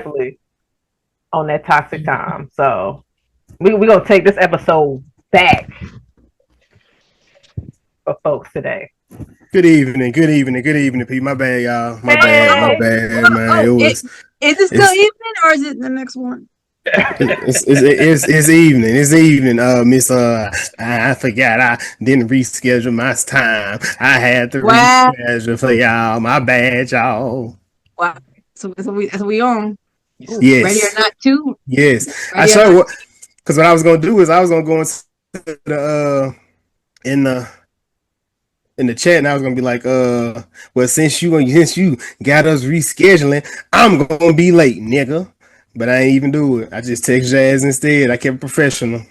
definitely on that toxic time. So we're gonna take this episode back for folks today. Good evening, people. My bad, y'all. My bad, man. Is it still evening or is it the next one? It's evening. It's evening. Miss. I forgot. I didn't reschedule my time. I had to reschedule for y'all. My bad, y'all. Wow. So we on. Yes. Ready or not to? Yes. I sure. Because what I was gonna do is I was gonna go into the in the chat, and I was gonna be like, well, since you got us rescheduling, I'm gonna be late, nigga. But I ain't even do it. I just text your ass instead. I kept professional.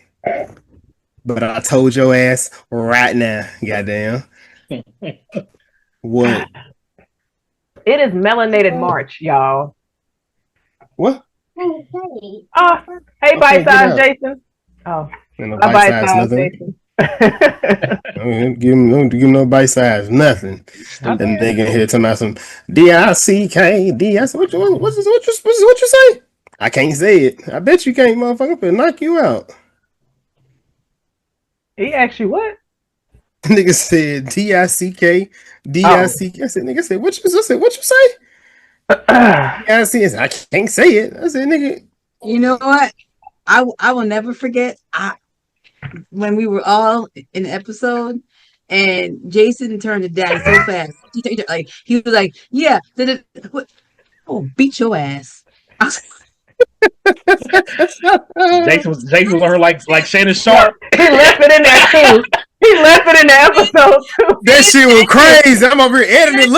But I told your ass right now, goddamn. What? It is Melanated March, y'all. What? Oh, hey, bite size Jason. Oh, no bite size Jason. Give him no bite size, nothing. And they can hear talking about some D-I-C-K, D-I-C. What you say? I can't say it. I bet you can't, motherfucker. I'm gonna knock you out. He asked you what? Nigga said D-I-C-K, D-I-C-K. I said, nigga said, what you say? I can't say it. I said, nigga. You know what? I will never forget. When we were all in the episode, and Jason turned to Daddy so fast. Like he was like, "Yeah, oh, beat your ass." Jason was on her like Shannon Sharp. He left it in there too. He left it in the episode too. That shit was crazy. I'm over here editing,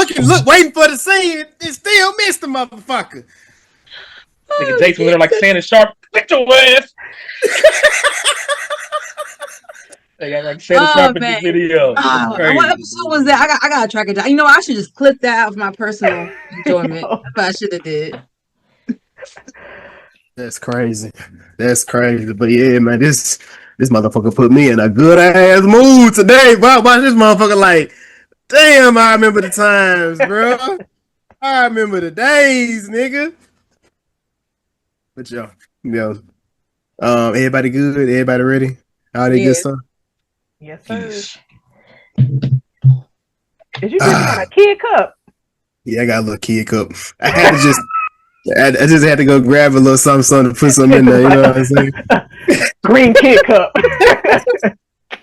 waiting for the scene. It still missed the motherfucker. Nigga, Jason was there like Shannon Sharp. Beat your ass. They got like Shannon Sharp in the video. What episode was that? I gotta track it down. You know, I should just clip that out for my personal enjoyment. That's what I should have did. That's crazy. But yeah, man, this motherfucker put me in a good ass mood today. Watch this motherfucker like, damn, I remember the times, bro. I remember the days, nigga. But yo, everybody good? Everybody ready? All that good stuff? Yes, sir. Did you get a kid cup? Yeah, I got a little kid cup. I just had to go grab a little something to put something in there. You know what I'm saying? Green kid cup.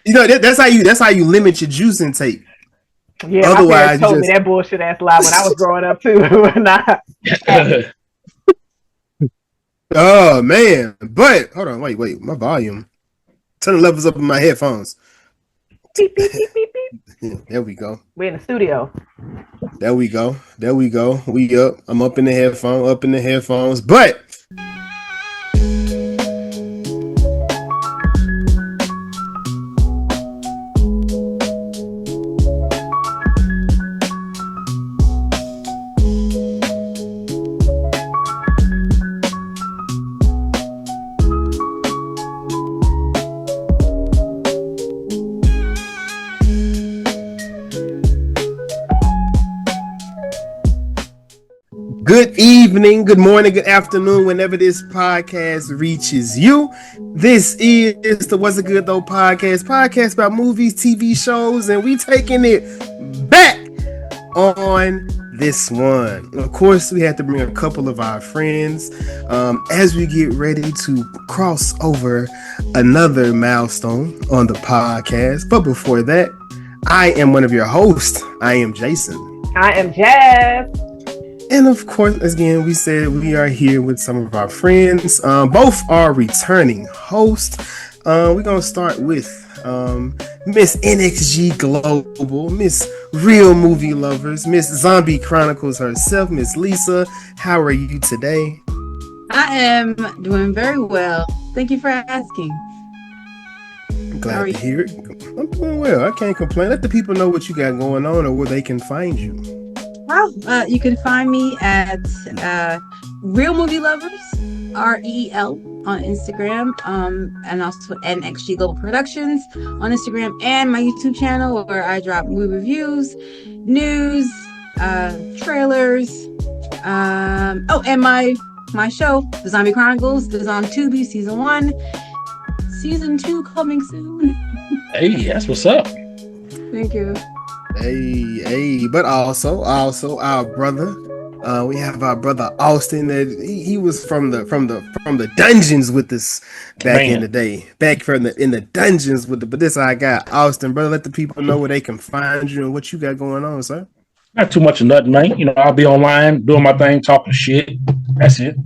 You know that's how you limit your juice intake. Yeah, otherwise my parents told me that bullshit ass lie when I was growing up too. Oh man! But hold on, wait, my volume. Turn the levels up in my headphones. Beep, beep, beep, beep, beep. There we go. We're in the studio. There we go. We up. I'm up in the headphones. But good evening, good morning, good afternoon, whenever this podcast reaches you. This is the What's a Good Though podcast about movies, TV shows, and we taking it back on this one. Of course, we had to bring a couple of our friends as we get ready to cross over another milestone on the podcast. But before that, I am one of your hosts. I am Jason. I am Jazz. And of course, again, we said we are here with some of our friends. Both are returning hosts. We're going to start with Miss NXG Global, Miss Real Movie Lovers, Miss Zombie Chronicles herself, Miss Lisa. How are you today? I am doing very well. Thank you for asking. I'm glad to hear it. I'm doing well. I can't complain. Let the people know what you got going on or where they can find you. Well, you can find me at Real Movie Lovers, REL on Instagram, and also NXG Global Productions on Instagram, and my YouTube channel where I drop movie reviews, news, trailers, and my my show, The Zombie Chronicles, is on Tubi, season 1. Season 2 coming soon. Hey, that's what's up. Thank you. Hey, but also our brother. We have our brother Austin. That he was from the dungeons with us back in the day. Back in the dungeons with the. But this I got Austin, brother. Let the people know where they can find you and what you got going on, sir. Not too much of nothing, man. You know, I'll be online doing my thing, talking shit. That's it.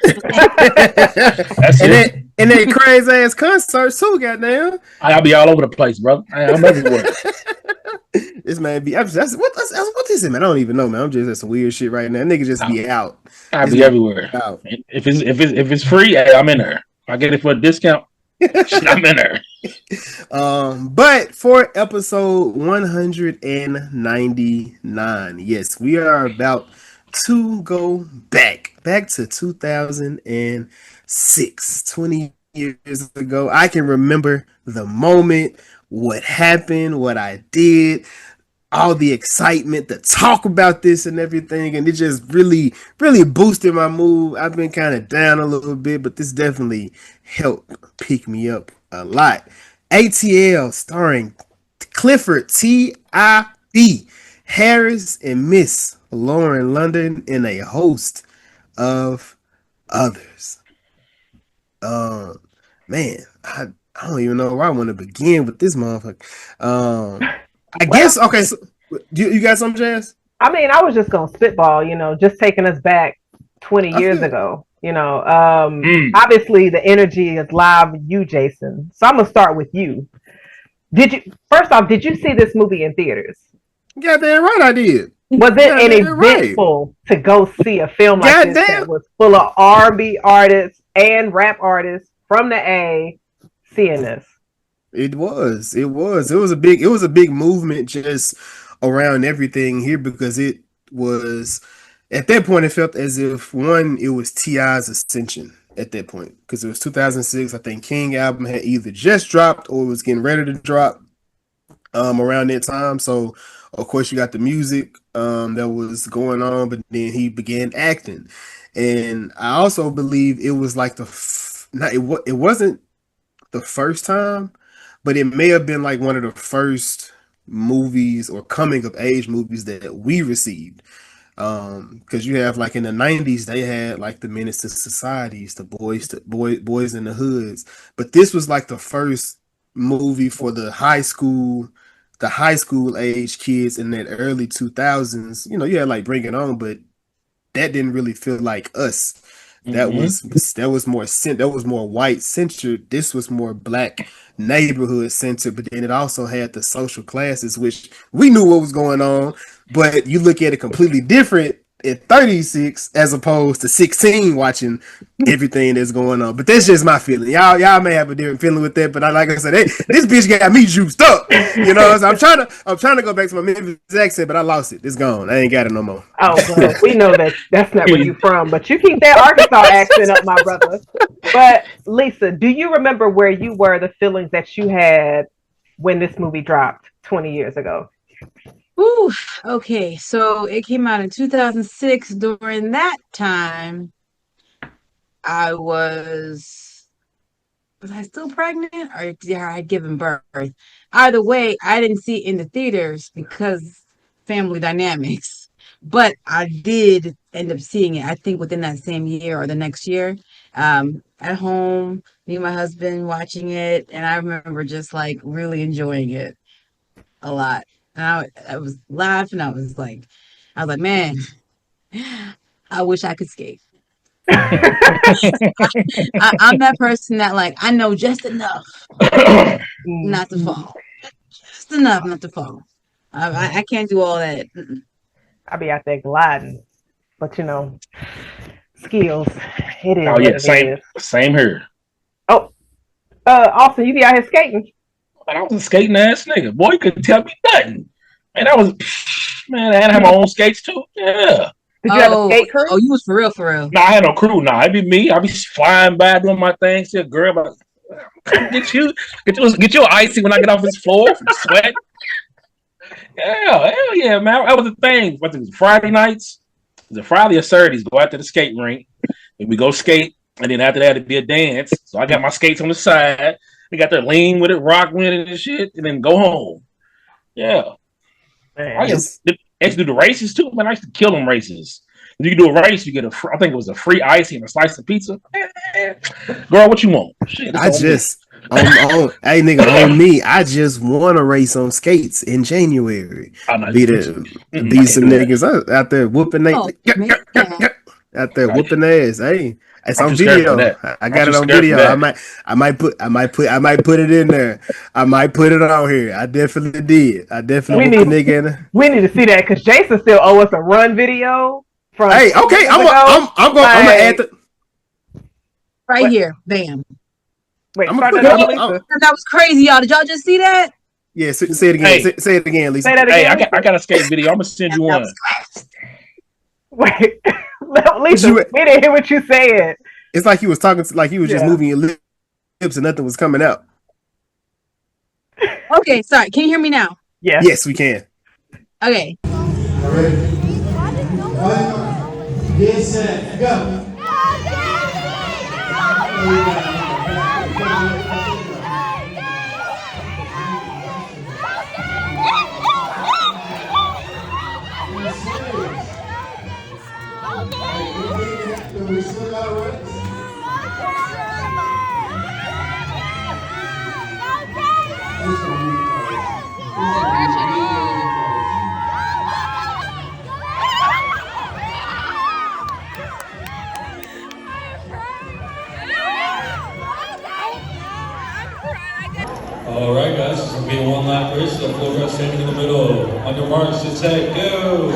That's it. And that crazy ass concert too, goddamn. I'll be all over the place, brother. I'm everywhere. This man be what is it, man? I don't even know, man. I'm just at some weird shit right now. Nigga just be out. I'll be everywhere. Out. If it's free, hey, I'm in there. If I get it for a discount, I'm in there. But for episode 199, yes, we are about to go back to 2006, 20 years ago. I can remember the moment, what happened, what I did, all the excitement, the talk about this and everything, and it just really boosted my mood. I've been kind of down a little bit, but this definitely helped pick me up a lot. ATL starring Clifford T.I.B., Harris, and Miss Lauren London, and a host of others. Man, I don't even know where I want to begin with this motherfucker. I guess, okay, so you got some, Jazz? I mean, I was just going to spitball, just taking us back 20 years ago. Obviously the energy is live with you, Jason. So I'm going to start with you. First off, did you see this movie in theaters? Goddamn right I did. Was it eventful to go see a film like this that was full of R&B artists and rap artists from the A seeing this? It was a big movement just around everything here, because it was, at that point, it felt as if it was T.I.'s ascension at that point, because it was 2006. I think King album had either just dropped or was getting ready to drop around that time. So of course you got the music that was going on, but then he began acting, and I also believe it was like it wasn't the first time, but it may have been like one of the first movies or coming of age movies that we received. Because you have, like, in the 90s, they had like the Menace to Societies, the Boys in the Hoods, but this was like the first movie for the high school age kids in that early 2000s. You had like Bring It On, but that didn't really feel like us. That was more white centered. This was more black neighborhood centered, but then it also had the social classes, which we knew what was going on, but you look at it completely different at 36 as opposed to 16 watching everything that's going on. But that's just my feeling. Y'all may have a different feeling with that, but like I said, this bitch got me juiced up. So I'm trying to go back to my Memphis accent, but I lost it. It's gone. I ain't got it no more. Oh, well, we know that's not where you from, but you keep that Arkansas accent up, my brother. But Lisa, do you remember where you were, the feelings that you had when this movie dropped 20 years ago? Ooh, okay. So it came out in 2006. During that time, was I still pregnant, or I had given birth? Either way, I didn't see it in the theaters because family dynamics. But I did end up seeing it, I think, within that same year or the next year. At home, me and my husband watching it, and I remember just like really enjoying it a lot. And I was laughing. I was like, man, I wish I could skate. I'm that person that, like, I know just enough not to fall. Just enough not to fall. I can't do all that. I'll be out there gliding, but skills. It is. Oh yeah, same here. Oh, Austin, you be out here skating? Man, I was a skating ass nigga. Boy, you couldn't tell me nothing. Man, I had my own skates too. Yeah. Did you have a skate crew? Oh, you was for real? Nah, I had no crew. Nah, it'd be me. I'd be flying by doing my thing. See a girl, but get you icy when I get off this floor from sweat. Yeah, hell yeah, man. That was the thing. What was it, Friday nights? Was it Friday or Saturdays? Go out to the skate rink. and we go skate, and then after that it'd be a dance. So I got my skates on the side. We got there lean with it, rock with it and shit, and then go home. Yeah. I used to do the races too, man. I used to kill them races. If you can do a race, you get I think it was a free icy and a slice of pizza. Girl, what you want? Shit, hey nigga, on me, I just won a race on skates in January. Be some niggas out there whooping out there whooping ass. Hey, it's on video. I got it on video. I might put it in there. I might put it on here. I definitely did. I definitely we need to see that because Jason still owe us a run video. Hey, okay, I'm gonna add right here. Bam. Wait, that was crazy, y'all. Did y'all just see that? Yeah, say it again. Hey, say it again, Lisa. Say that again. Hey, I got a skate video. I'm gonna send you one. Wait, Lisa, we didn't hear what you said. It's like he was talking, like he was just moving your lips and nothing was coming out. Okay, sorry. Can you hear me now? Yeah. Yes, we can. Okay. All right. 1, get set, go. We still got a race. All right, guys, this will be a one-lap race. The floor rest standing in the middle. On your marks, to take, go.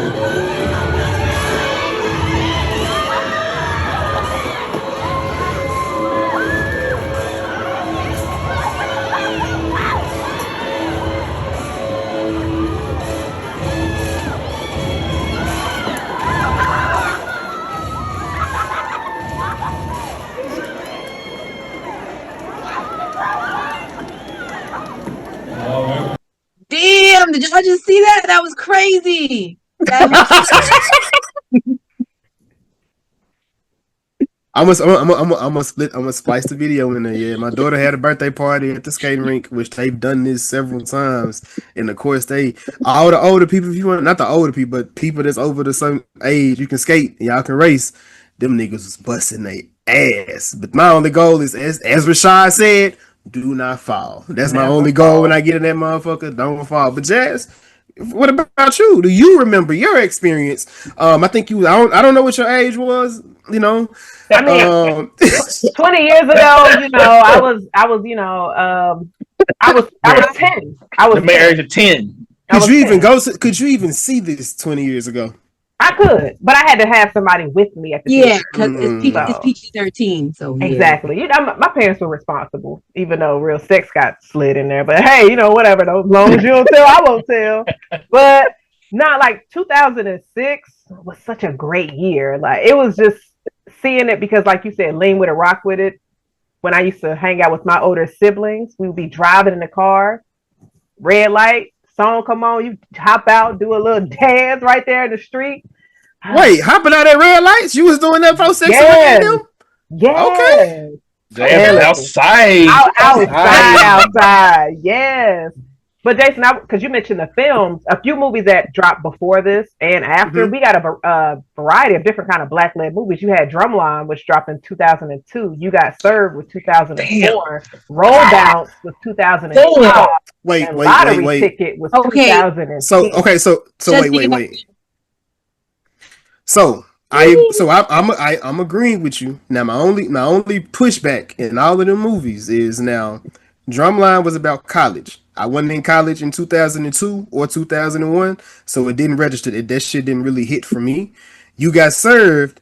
Damn, did y'all just see that? That was crazy. I'm gonna splice the video in there. Yeah, my daughter had a birthday party at the skating rink, which they've done this several times. And of course, all the older people, if you want, not the older people, but people that's over the same age, you can skate, y'all can race. Them niggas was busting their ass. But my only goal is, as Rashad said, do not fall. That's my only goal when I get in that motherfucker. Don't fall. But Jazz, what about you? Do you remember your experience? I think I don't know what your age was. You know, I mean, 20 years ago, you know, I was 10. I was married to 10. Could you even see this 20 years ago? I could, but I had to have somebody with me at the theater. Because it's PG-13. So exactly, you know, my parents were responsible, even though real sex got slid in there. But hey, you know, whatever. Though, as long as you don't tell, I won't tell. But not like 2006 was such a great year. Like it was just seeing it because, like you said, lean with it, rock with it. When I used to hang out with my older siblings, we would be driving in the car, red light. Song come on, you hop out, do a little dance right there in the street. Wait, hopping out at red lights? You was doing that for 6 Yeah. Okay. Outside. Outside. Yes. But Jason, because you mentioned the films, a few movies that dropped before this and after, we got a variety of different kind of black-led movies. You had Drumline, which dropped in 2002. You Got Served with 2004. Roll Bounce with 2005. Wait. Ticket was 2006. So wait. So I'm agreeing with you. Now my only pushback in all of the movies is now Drumline was about college. I wasn't in college in 2002 or 2001, so it didn't register. That shit didn't really hit for me. You Got Served.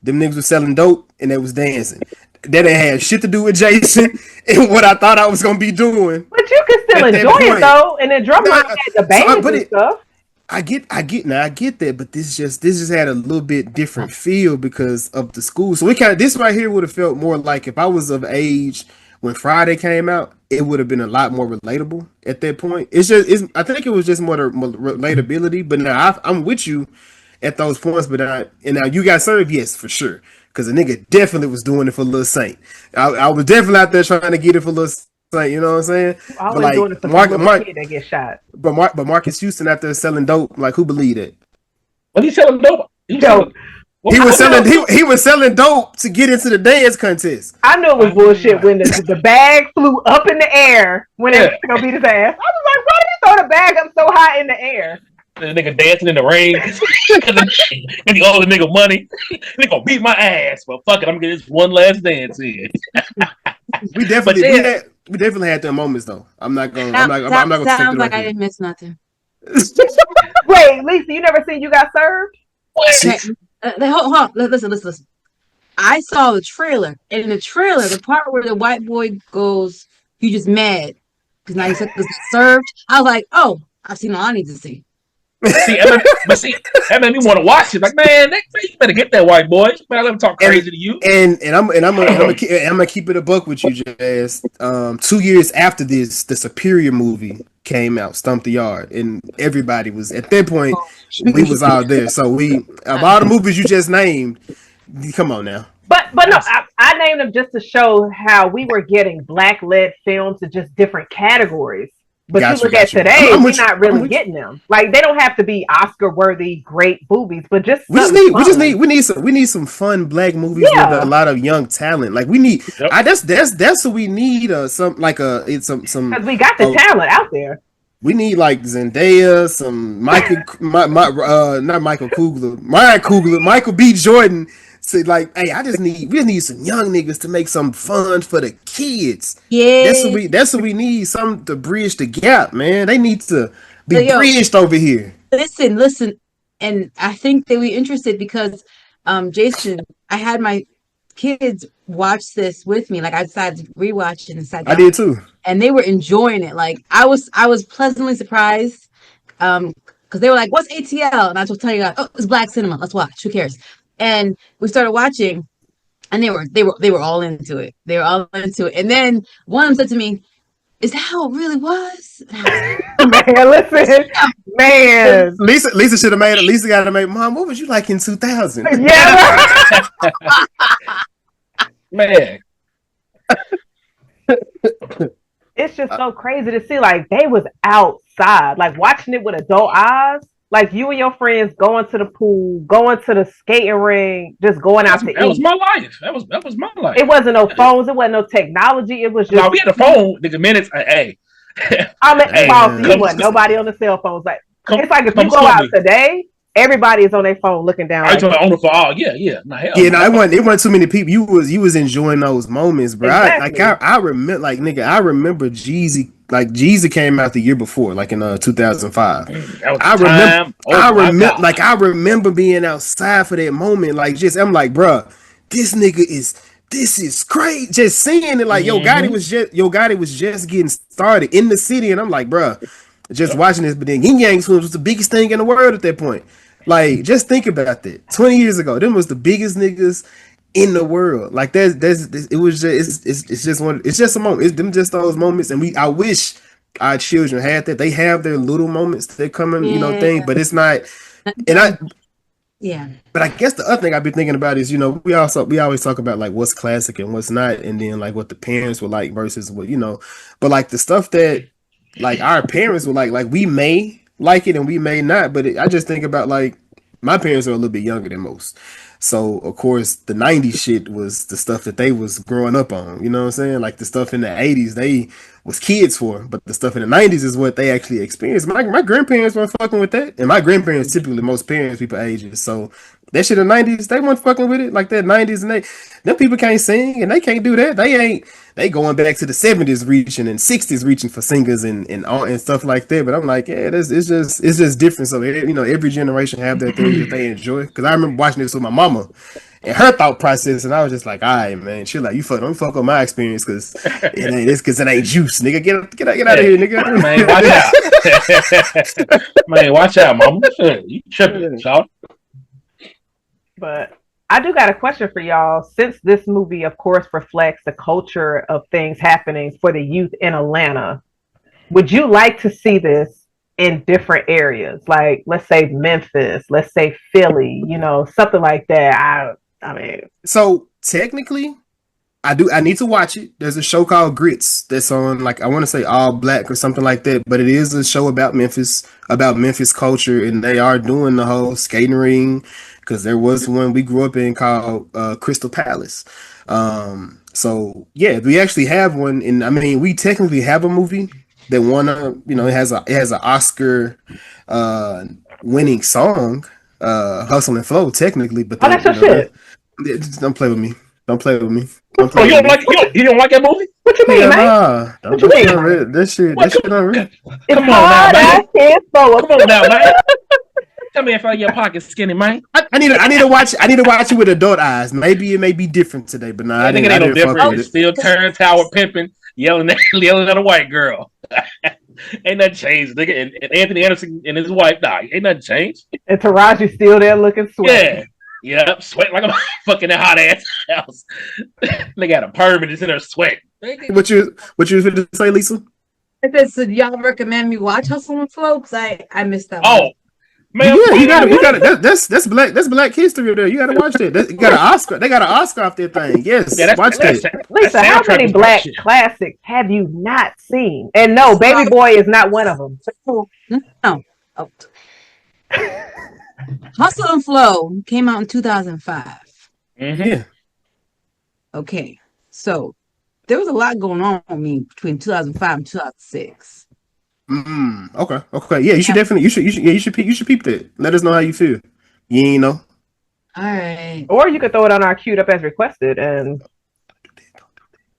Them niggas was selling dope and they was dancing. That ain't had shit to do with Jason and what I thought I was gonna be doing. But you can still enjoy it though. And then Drumline had the bands and stuff. I get that, but this just had a little bit different feel because of the school. So this right here would have felt more like if I was of age when Friday came out, it would have been a lot more relatable at that point. I think it was just more the relatability. But now I'm with you at those points. But now You Got Served, yes, for sure. because the nigga definitely was doing it for Lil Saint. I was definitely out there trying to get it for Lil Saint. You know what I'm saying? Always but like doing it for Mark kid that get shot. But Marcus Houston out there selling dope. Like, who believed it? What are you selling dope? He was selling dope to get into the dance contest. I knew it was bullshit when the bag flew up in the air when they were gonna beat his ass. I was like, why did he throw the bag up so high in the air? The nigga dancing in the rain and he owe the nigga money. They gonna beat my ass, but fuck it, I'm gonna get this one last dance in. we definitely had them moments though. I'm not gonna. Sounds like I didn't miss nothing. Wait, Lisa, you never seen You Got Served? Okay. Hold on. Listen. I saw the trailer. And in the trailer, the part where the white boy goes, "You just mad because now you said this served." I was like, "Oh, I've seen all I need to see." That made me want to watch it. Like, man, you better get that white boy. You better let him talk crazy to you. And I'm gonna keep it a buck with you, Jazz. 2 years after this, the Superior movie came out, Stump the Yard, and everybody was at that point. We was all there. So of all the movies you just named, come on now. But no, I named them just to show how we were getting black-led films in just different categories. But you look at today, we're not really getting them. Like, they don't have to be Oscar-worthy, great movies, but just we need some fun black movies with a lot of young talent. Like, we need that's what we need. Some because we got the talent out there. We need like Zendaya, some Ryan Coogler, Michael B. Jordan. So like, hey, we just need some young niggas to make some fun for the kids. Yeah, that's what we need. Some to bridge the gap, man. They need to be bridged over here. Listen, and I think they were interested because, Jason, I had my kids watch this with me. Like, I decided to rewatch it and sat down. I did too, and they were enjoying it. Like, I was pleasantly surprised, because they were like, "What's ATL?" And I was telling you, "Oh, it's black cinema. Let's watch. Who cares?" And we started watching, and they were all into it. They were all into it. And then one of them said to me, "Is that how it really was?" Man, listen, man. Lisa should have made it. Lisa got to make. Mom, what was you like in 2000? Yeah, man. It's just so crazy to see. Like, they was outside, like watching it with adult eyes. Like, you and your friends going to the pool, going to the skating ring, just going out to eat. That was my life. That was my life. It wasn't no phones. It wasn't no technology. It was just. No, we had a phone. The minutes. Hey. I'm at the boss. You wasn't nobody on the cell phones. Like, it's like if you go out today, everybody is on their phone looking down. On the phone. Yeah. It wasn't too many people. You was enjoying those moments, bro. Exactly. I remember, like, nigga, I remember Jeezy. Like, Jeezy came out the year before, like in 2005. I remember being outside for that moment. Like, I'm like, bro, this is crazy. Just seeing it, like, Yo Gotti was just getting started in the city, and I'm like, bro, just watching this. But then Yin Yang Twins was the biggest thing in the world at that point. Like, just think about that. 20 years ago, them was the biggest niggas in the world. Like, it's just a moment. It's just those moments, and I wish our children had that. They have their little moments that come in, thing, but it's not. But I guess the other thing I've been thinking about is, we always talk about like what's classic and what's not, and then like what the parents were like versus what, but like the stuff that like our parents were like we may like it and we may not, but I just think about, like, my parents are a little bit younger than most. So, of course, the 90s shit was the stuff that they was growing up on. You know what I'm saying? Like, the stuff in the 80s, they was kids for. But the stuff in the 90s is what they actually experienced. My grandparents weren't fucking with that. And my grandparents, typically, most parents, people ages. So, that shit in the 90s, they weren't fucking with it. Like, that 90s, and them people can't sing, and they can't do that. They going back to the 70s reaching and 60s reaching for singers and stuff like that. But I'm like, yeah, it's just different. So, every generation have their things that they enjoy. Because I remember watching this with my mama and her thought process, and I was just like, all right, man, she like, don't fuck with my experience because it ain't juice, nigga. Get out of here, nigga. Man, watch out. Man, watch out, mama. You tripping, y'all. But I do got a question for y'all. Since this movie, of course, reflects the culture of things happening for the youth in Atlanta, would you like to see this in different areas? Like, let's say Memphis, let's say Philly, something like that. I mean, so technically, I need to watch it. There's a show called Grits that's on, like, I want to say All Black or something like that, but it is a show about Memphis culture, and they are doing the whole skating ring because there was one we grew up in called Crystal Palace. So yeah, we actually have one, and I mean, we technically have a movie that won it has an Oscar winning song, Hustle and Flow technically, but that's your shit. don't play with me. Don't play with me. Don't Oh, play you with don't me. like you don't like that movie? What you mean, Yeah, man? nah. What you mean? This shit unreal. It's Come on now, hard, man. I can't follow. Come on now, man. Tell me if your pocket's skinny, man. I need to watch it with adult eyes. Maybe it may be different today, but nah, I think didn't it ain't no fuck different. with It's it. still Turner Tower pimping, yelling at a white girl. Ain't nothing changed, nigga. And Anthony Anderson and his wife, ain't nothing changed. And Taraji's still there looking sweaty. Yeah, sweat like a fucking hot ass house. They got a perm and it's in her sweat. What you going to say, Lisa? I said, so y'all recommend me watch Hustle and Flow? Because I missed that one. Oh, man, yeah, you got it. That's black history there. You got to watch that. You got an Oscar. They got an Oscar off their thing. Yes, watch that. Lisa, how many black classics have you not seen? And no, Baby Boy is not one of them. No. Oh. Hustle and Flow came out in 2005. Mm-hmm. Yeah. Okay, so there was a lot going on with me between 2005 and 2006. Okay. Yeah, you should definitely. You should peep that. Let us know how you feel. You ain't know. All right. Or you could throw it on our queued up as requested and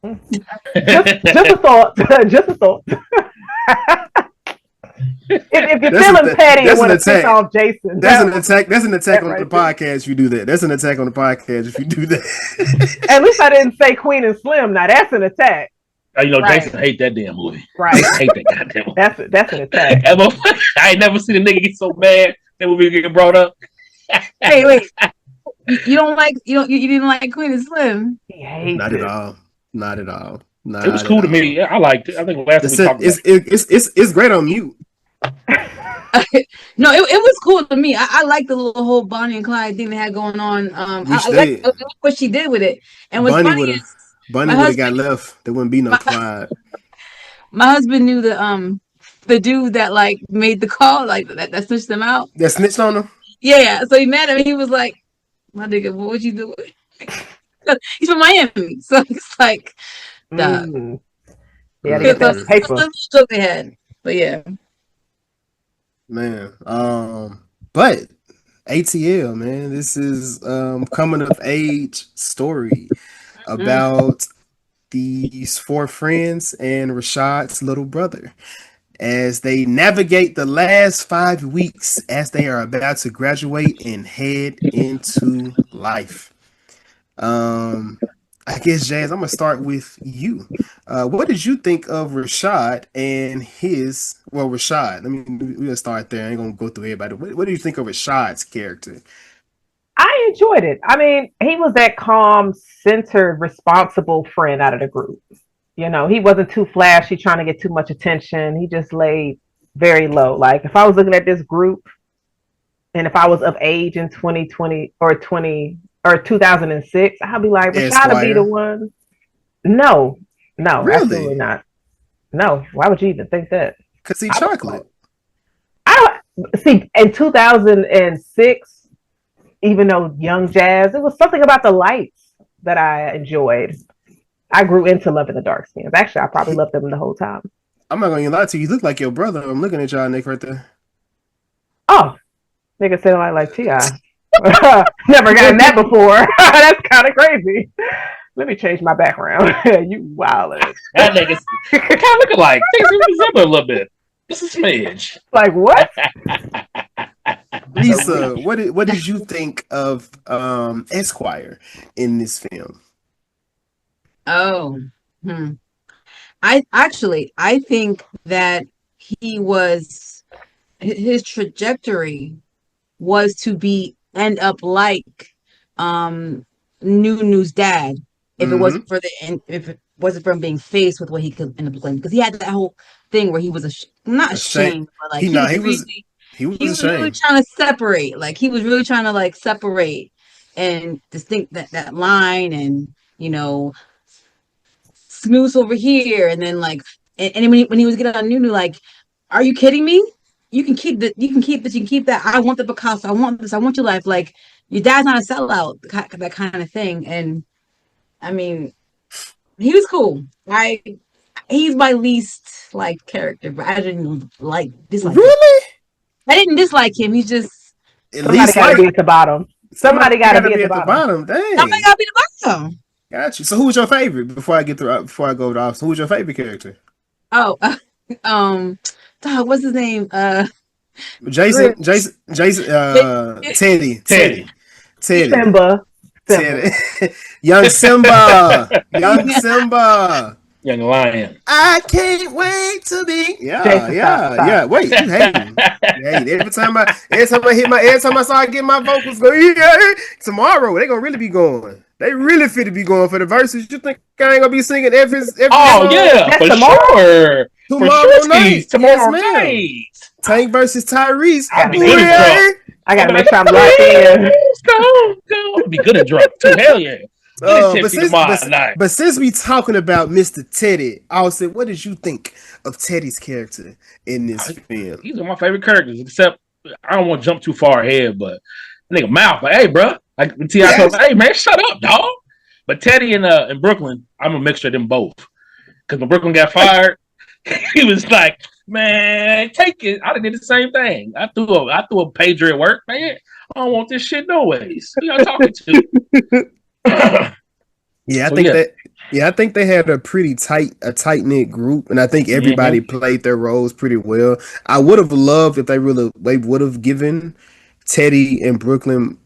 just a thought. Just a thought. If you're feeling petty and want to piss off Jason, that's an attack. That's an attack on the podcast. If you do that, that's an attack on the podcast. If you do that, at least I didn't say Queen and Slim. Now that's an attack. Jason hate that damn movie. Right, hate that goddamn movie. That's an attack. I ain't never seen a nigga get so mad that movie get brought up. Hey, wait. You didn't like Queen and Slim? Not at all. Not at all. It was cool to me. Yeah, I liked it. I think last time we talked about it's great on mute. No, it was cool to me. I like the little whole Bonnie and Clyde thing they had going on. I like what she did with it. And what's funny is Bunny would have got left. There wouldn't be no Clyde. My husband knew the dude that like made the call, like that snitched them out. That snitched on him? Yeah. So he met him and he was like, my nigga, what you do? He's from Miami. So it's like yeah, to get that paper. They had. But yeah. Man. But ATL, man, this is coming of age story about these four friends and Rashad's little brother as they navigate the last 5 weeks as they are about to graduate and head into life. I guess, Jazz, I'm gonna start with you. What did you think of Rashad and Rashad? We're gonna start there. I ain't gonna go through everybody. What do you think of Rashad's character? I enjoyed it. I mean, he was that calm, centered, responsible friend out of the group. You know, he wasn't too flashy, trying to get too much attention. He just laid very low. Like if I was looking at this group, and if I was of age in 2020 or 2006, I'd be like, Rashad would be the one. No, really? Absolutely not. No, why would you even think that? Because he's chocolate. I don't see in 2006. Even though Young Jazz, it was something about the lights that I enjoyed. I grew into loving the dark skins. Actually, I probably loved them the whole time. I'm not going to lie to you. You look like your brother. I'm looking at y'all, Nick, right there. Oh, nigga said I like T.I. Never gotten that before. That's kind of crazy. Let me change my background. You wildin'. That nigga kind of look alike. They resemble a little bit. This is smidge. Like what? Lisa, what did you think of Esquire in this film? Oh, I think that his trajectory was to end up like Nunu's dad if it wasn't for him being faced with what he could end up looking, because he had that whole thing where he was not ashamed, but like he was ashamed. really trying to separate. Like he was really trying to like separate and distinct that line, and Smooth over here, and then like, and when he was getting on Nunu, like, are you kidding me? You can keep this, you can keep that. I want the Picasso. I want this. I want your life. Like, your dad's not a sellout, that kind of thing. And I mean, he was cool. He's my least like character, but I didn't dislike him. Really? I didn't dislike him. He's just somebody got to be at the bottom. Somebody got to be at the bottom. Dang. Somebody got to be the bottom. Got you. So, who's your favorite? Before I go to Austin, who's your favorite character? Oh, what's his name? Jason, Teddy. Simba. Young Simba. Young Lion. I can't wait to be. Yeah. Wait, you hating? Every time I start getting my vocals going, tomorrow they gonna really be going. They really fit to be going for the verses. You think I ain't gonna be singing every Oh yeah, for sure. Tomorrow night. Tank versus Tyrese. I gotta make sure I'm locked in. Go. Be good and drunk too. Hell yeah. But since we talking about Mr. Teddy, Austin, what did you think of Teddy's character in this film? These are my favorite characters, except I don't want to jump too far ahead, but nigga Mouth, like, hey, bro. Like T.I. told me, hey man, shut up, dog. But Teddy in Brooklyn, I'm a mixture of them both. Because when Brooklyn got fired, he was like, man, take it. I did the same thing. I threw a pager at work, man. I don't want this shit no ways. Who y'all talking to? I think they had a pretty tight knit group, and I think everybody played their roles pretty well. I would have loved if they would have given Teddy and Brooklyn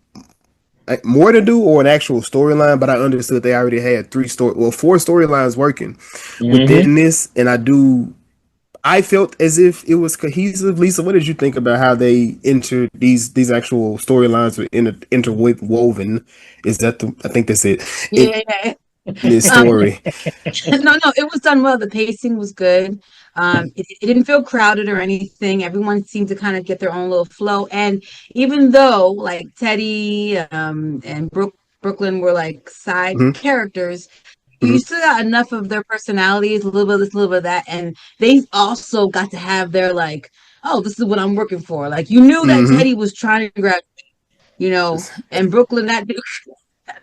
more to do or an actual storyline, but I understood they already had 4 storylines working within this, and I felt as if it was cohesive. Lisa, what did you think about how they entered these actual storylines were interwoven? Is that I think that's it. Yeah. This story. No, it was done well. The pacing was good. It didn't feel crowded or anything. Everyone seemed to kind of get their own little flow. And even though like Teddy and Brooklyn were like side characters, you still got enough of their personalities, a little bit of this, a little bit of that, and they also got to have their like, oh, this is what I'm working for. Like, you knew that Teddy was trying to grab, and Brooklyn, that dude.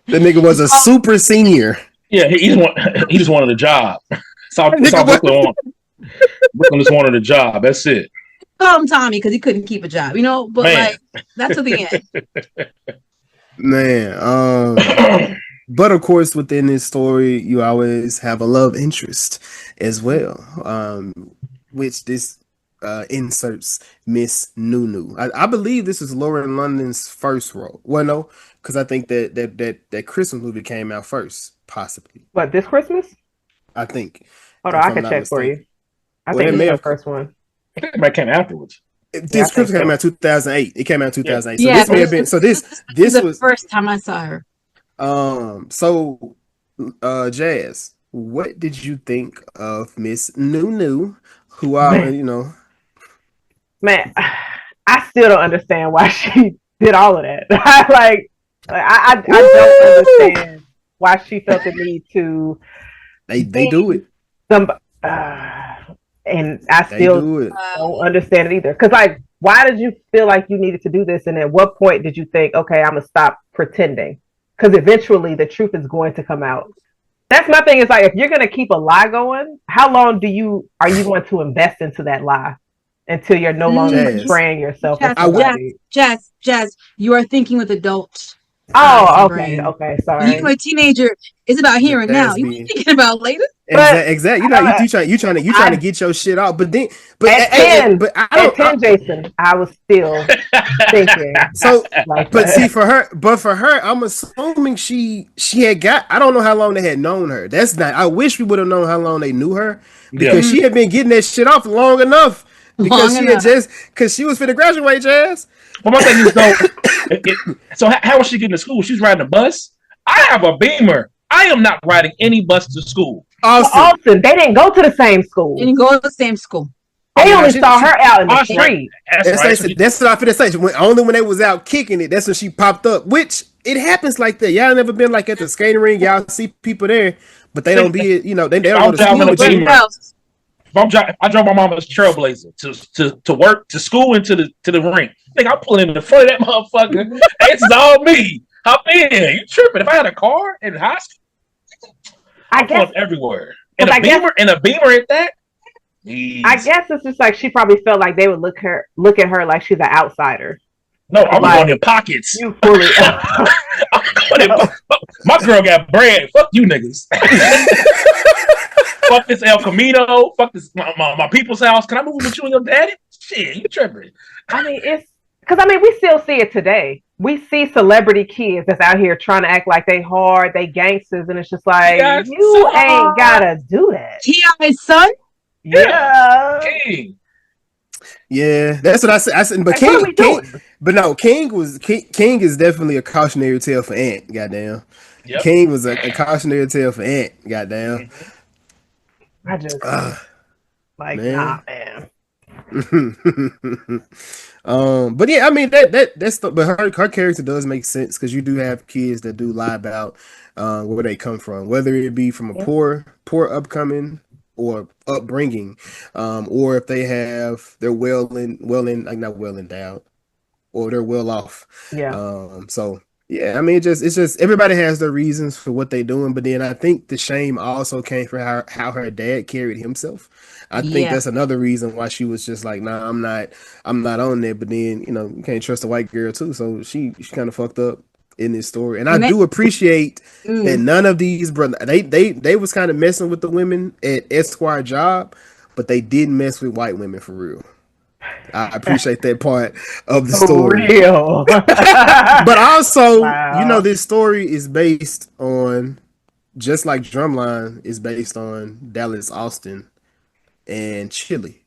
The nigga was a super senior. Yeah, he just wanted a job. Saw Brooklyn just wanted a job. That's it. Call him Tommy because he couldn't keep a job, but like that's to the end. Man, but of course, within this story, you always have a love interest as well, which this inserts Miss Nunu. I believe this is Lauren London's first role. Well, no, because I think that Christmas movie came out first, possibly. What, this Christmas? I think. Hold on, I can check for you. I think this is the first one. I think it came afterwards. This Christmas came out 2008. It came out 2008. So yeah, this may have been. So this was the first time I saw her. So, Jazz, what did you think of Miss Nunu? Who are Man, I still don't understand why she did all of that. I don't understand why she felt the need to. They do it. And I still don't understand it either. Because, like, why did you feel like you needed to do this? And at what point did you think, okay, I'm going to stop pretending? Because eventually the truth is going to come out. That's my thing. Is like, if you're going to keep a lie going, how long are you going to invest into that lie until you're no longer portraying yourself? Jazz, you are thinking with adults. Oh, okay, sorry. You a teenager. It's about here and now. You thinking about later? Exactly. You trying to get your shit out, but at 10, Jason, I was still thinking. So, see, for her, I'm assuming she had got. I don't know how long they had known her. That's not. I wish we would have known how long they knew her because she had been getting that shit off long enough. Because she was finna graduate, Jazz. But my thing is so how was she getting to school? She's riding a bus. I have a Beamer. I am not riding any bus to school. Austin, they didn't go to the same school. They didn't go to the same school. They only saw her out in the street. That's what I finna say. Only when they was out kicking it, that's when she popped up. Which it happens like that. Y'all never been like at the skating ring. Y'all see people there, but they don't be, they don't go to school with you. I drove my mama's Trailblazer to work, to school, and to the ring. Think I'm pulling in the front of that motherfucker. It's all me. Hop in. You tripping? If I had a car in high school, I guess everywhere. And a beamer at that. Jeez. I guess it's just like she probably felt like they would look at her like she's an outsider. No, I'm going in pockets. You fully. My girl got bread. Fuck you niggas. Fuck this El Camino. Fuck this my people's house. Can I move with you and your daddy? Shit, you tripping. I mean, it's because we still see it today. We see celebrity kids that's out here trying to act like they hard, they gangsters, and it's just like you ain't gotta do that. T.I.'s son? Yeah. King. Yeah, that's what I said. But like, King is definitely a cautionary tale for Ant. Goddamn. Yep. King was a cautionary tale for Ant. Goddamn. I just man. Nah, man. But yeah, I mean but her character does make sense because you do have kids that do lie about where they come from, whether it be from a poor upcoming or upbringing, or if they're well endowed, or they're well off. Yeah. So yeah, I mean, it's just everybody has their reasons for what they're doing, but then I think the shame also came from how her dad carried himself. I think that's another reason why she was just like, nah, I'm not on there. But then, you can't trust a white girl too, so she kind of fucked up in this story. And I do appreciate that none of these brothers, they was kind of messing with the women at Esquire job, but they didn't mess with white women for real. I appreciate that part of the story. Real. But also, this story is based on, just like Drumline is based on Dallas, Austin, and Chile.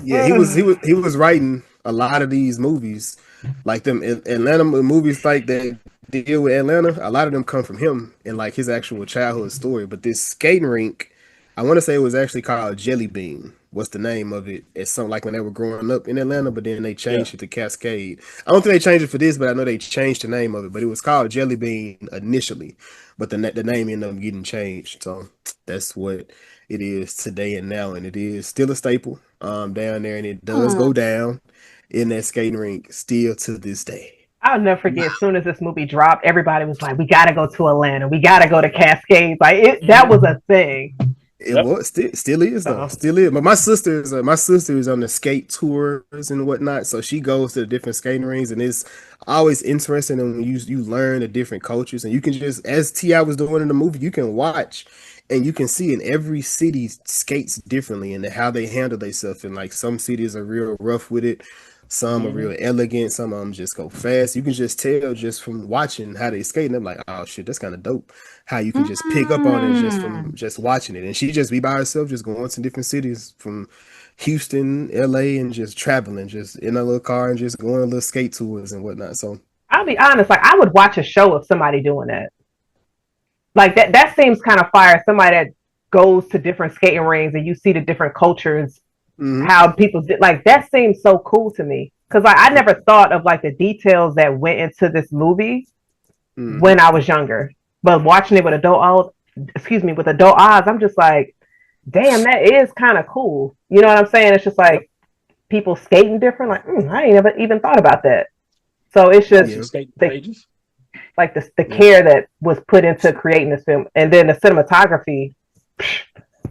Yeah, he was writing a lot of these movies, like them Atlanta movies like that deal with Atlanta. A lot of them come from him and like his actual childhood story. But this skating rink, I want to say it was actually called Jelly Bean. What's the name of it? It's something like when they were growing up in Atlanta, but then they changed it to Cascade. I don't think they changed it for this, but I know they changed the name of it. But it was called Jelly Bean initially, but the name ended up getting changed. So that's what it is today and now, and it is still a staple down there, and it does go down in that skating rink still to this day. I'll never forget. As soon as this movie dropped, everybody was like, "We got to go to Atlanta. We got to go to Cascade." Like that was a thing. It was still is though. Still is. But my sister is on the skate tours and whatnot, so she goes to the different skating rings, and it's always interesting. And when you learn the different cultures, and you can just, as T.I. was doing in the movie, you can watch and you can see in every city skates differently and how they handle themselves. And like some cities are real rough with it. Some are real elegant. Some of them just go fast. You can just tell just from watching how they skate. And I'm like, oh shit, that's kind of dope. How you can just pick up on it just from just watching it. And she just be by herself, just going to different cities from Houston, LA, and just traveling, just in a little car and just going on little skate tours and whatnot. So I'll be honest, like I would watch a show of somebody doing that. Like that seems kind of fire. Somebody that goes to different skating rings and you see the different cultures. How people did, like that seems so cool to me because like I never thought of like the details that went into this movie when I was younger, but watching it with adult eyes, I'm just like, damn, that is kind of cool. You know what I'm saying? It's just like people skating different. Like I ain't never even thought about that. So it's just the care that was put into creating this film, and then the cinematography.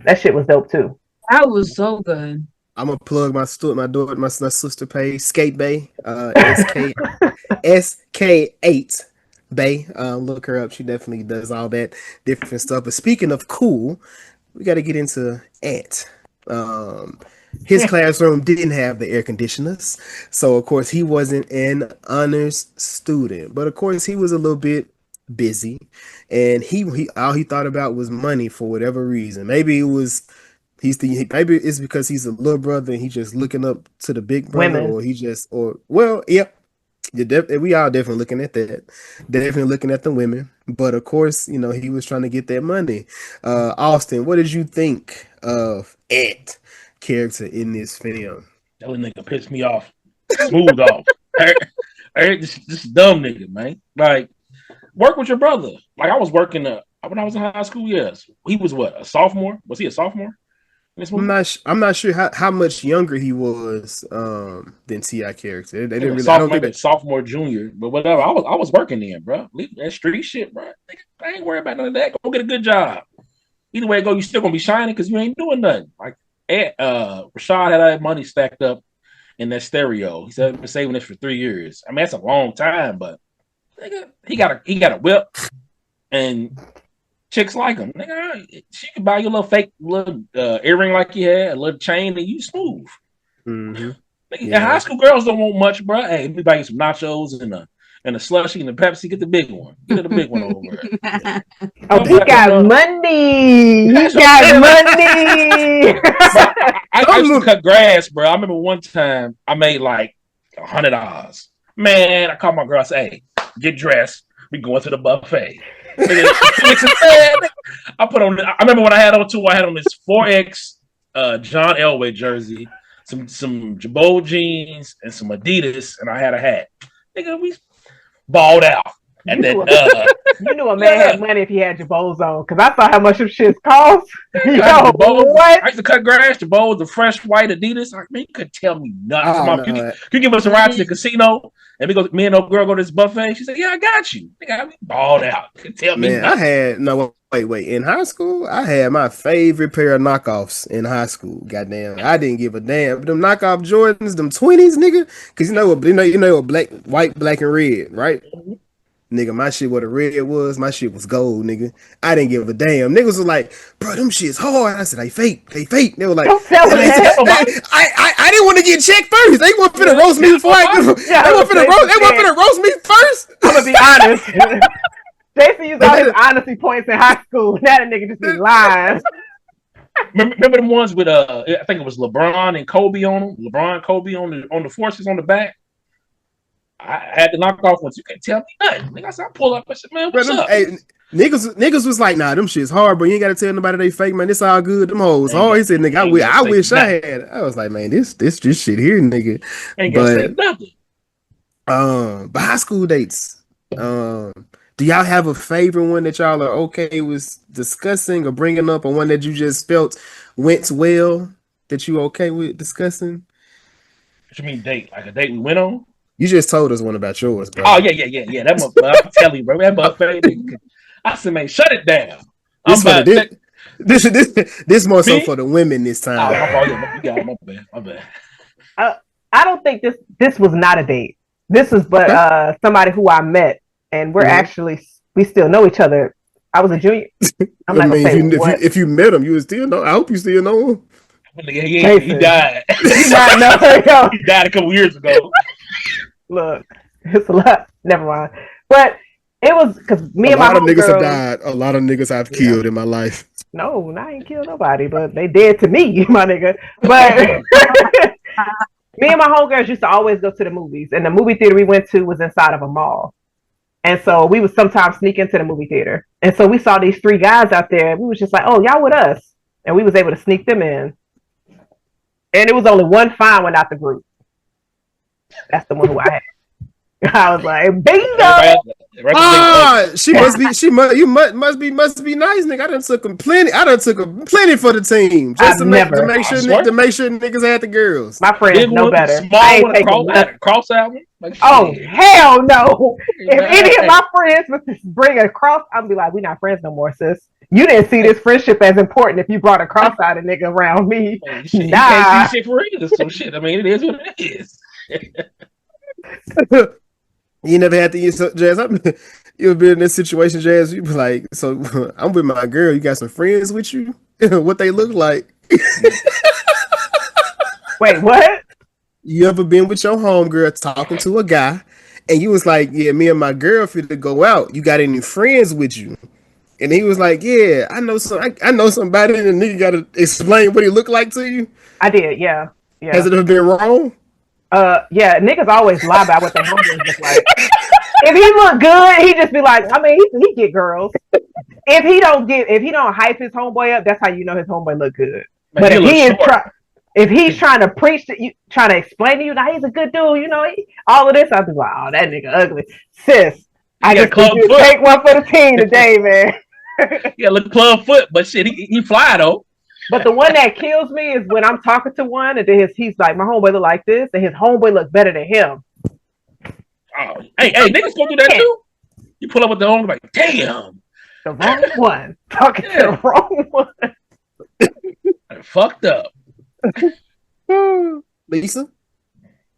That shit was dope too. That was so good. I'm gonna plug my sister page, Skate Bay, SK8 Bay. Look her up. She definitely does all that different stuff. But speaking of cool, we got to get into Ant. His classroom didn't have the air conditioners, so of course he wasn't an honors student. But of course he was a little bit busy, and he all he thought about was money for whatever reason. Maybe it was. Maybe it's because he's a little brother and he's just looking up to the big brother, or we all definitely looking at that. Definitely looking at the women, but of course, he was trying to get that money. Austin, what did you think of Ant character in this film? That little nigga pissed me off. Smooth off. This dumb nigga, man. Like, work with your brother. Like, I was working when I was in high school. Yes, he was what, a sophomore? Was he a sophomore? I'm not sure how much younger he was than T.I. character. They didn't really. I don't think that sophomore, junior, but whatever. I was working then, bro. Leave that street shit, bro. I ain't worried about none of that. Go get a good job. Either way it go, you still gonna be shining because you ain't doing nothing. Like Rashad had that money stacked up in that stereo. He said he's been saving this for 3 years. I mean, that's a long time, but nigga, he got a whip and chicks like him. Nigga, she could buy you a little fake earring like you had, a little chain, and you smooth. Mm-hmm. Nigga, high school girls don't want much, bro. Hey, let me buy you some nachos and a slushie and a Pepsi. Get the big one. Get the big one over there. Oh, he got money. He got money. I used to cut grass, bro. I remember one time I made like $100. Man, I called my girl. I said, "Hey, get dressed. We going to the buffet." I put on. I remember when I had on too. I had on this 4X John Elway jersey, some Jabot jeans, and some Adidas, and I had a hat. Nigga, we balled out. And then you knew a man had money if he had Jabos on, because I saw how much of shit cost. What? I used to cut grass. Jabos, the fresh white Adidas. Like, man, you could tell me nothing. You give us a ride to the casino, and me and old girl go to this buffet. She said, "Yeah, I got you." I balled out. Could tell me nothing. I had wait. In high school, I had my favorite pair of knockoffs in high school. Goddamn, I didn't give a damn. But them knockoff Jordans, them 20s, nigga, because you know black, white, black, and red, right? Mm-hmm. Nigga, my shit what the red was, my shit was gold, nigga. I didn't give a damn. Niggas was like, bro, them shit's hard. I said, they fake. They were like, I didn't want to get checked first. They want finna roast me before I give them. They want finna roast me first. I'm gonna be honest. Jason used all his honesty points in high school. Now the nigga just be lying. Remember the ones with I think it was LeBron and Kobe on them. LeBron, Kobe on the forces on the back. I had to knock off ones. You can't tell me nothing. Nigga, I said, I pull up. I said, man, what's up? Hey, niggas was like, nah, them shit's hard, but you ain't got to tell nobody they fake, man. This all good. Them hoes hard. He said, nigga, I wish I had. I was like, man, this shit here, nigga. Ain't gonna say nothing. But high school dates. Do y'all have a favorite one that y'all are okay with discussing or bringing up, or one that you just felt went well that you okay with discussing? What you mean date? Like a date we went on? You just told us one about yours, bro. Oh, yeah. That I'm telling you, bro. That buffet. I said, man, shut it down. This more so for the women this time. You got it. My bad. I don't think this was not a date. This is somebody who I met, and we're actually, we still know each other. I was a junior. I'm not gonna say if you met him, you would still know. I hope you still know him. He died. He died a couple years ago. Look, it's a lot. Never mind. But it was because me and my homegirl. A lot of niggas have died. A lot of niggas I've killed in my life. No, I ain't killed nobody, but they dead to me, my nigga. But me and my homegirls used to always go to the movies, and the movie theater we went to was inside of a mall. And so we would sometimes sneak into the movie theater. And so we saw these 3 guys out there, and we was just like, oh, y'all with us. And we was able to sneak them in. And it was only one fine one out the group. That's the one who I had. I was like, bingo! She must be nice, nigga. I done took them plenty for the team. Just to make sure niggas had the girls. My friends know better. Small one, cross album. Like, oh, hell no. If any of my friends would bring a cross, I'd be like, we not friends no more, sis. You didn't see this friendship as important if you brought a cross-eyed nigga around me. Man, shit, nah. You can't see shit for real. Some shit. I mean, it is what it is. You never had to use Jazz. You've been in this situation, Jazz. You be like, so I'm with my girl. You got some friends with you? What they look like? Wait, what? You ever been with your homegirl talking to a guy, and you was like, yeah, me and my girl fit to go out. You got any friends with you? And he was like, yeah, I know somebody, and the nigga got to explain what he looked like to you. I did, yeah. Has it ever been wrong? Yeah, niggas always lie about what their homeboys look like. If he look good, he just be like, I mean, he get girls. If he don't hype his homeboy up, that's how you know his homeboy look good. Man, but if he is if he's trying to preach to you, trying to explain to you, now he's a good dude, you know, all of this, I'll be like, oh, that nigga ugly. Sis, I just need you to take one for the team today, man. Yeah, look club foot, but shit, he fly though. But the one that kills me is when I'm talking to one and then he's like, my homeboy look like this, and his homeboy look better than him. Oh, hey, niggas gonna do that too. You pull up with the homeboy, like, damn, the wrong one. Talking to the wrong one. Fucked up. Lisa,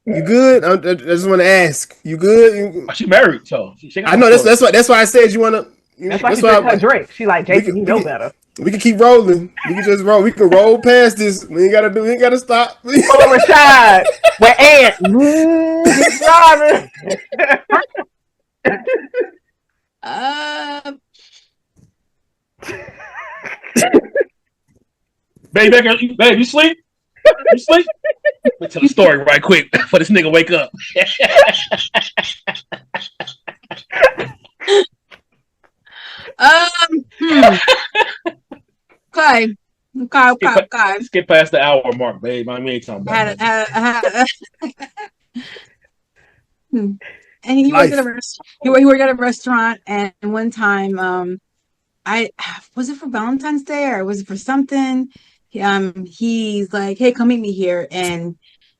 you good? I just want to ask. You good? She married, so I know that's why I said you want to. That's why she drinks her drink. She like, Jason, you know better. We can keep rolling. We can just roll. We can roll past this. We ain't gotta stop. Oh, Rashad, where Ant driving. Babe, you sleep? You sleep? Let me tell the story right quick before this nigga wake up. Okay. Skip past the hour mark, babe. I mean, talking about And he worked at a restaurant. He worked at a restaurant, and one time, was it for Valentine's Day or was it for something? He's like, "Hey, come meet me here," and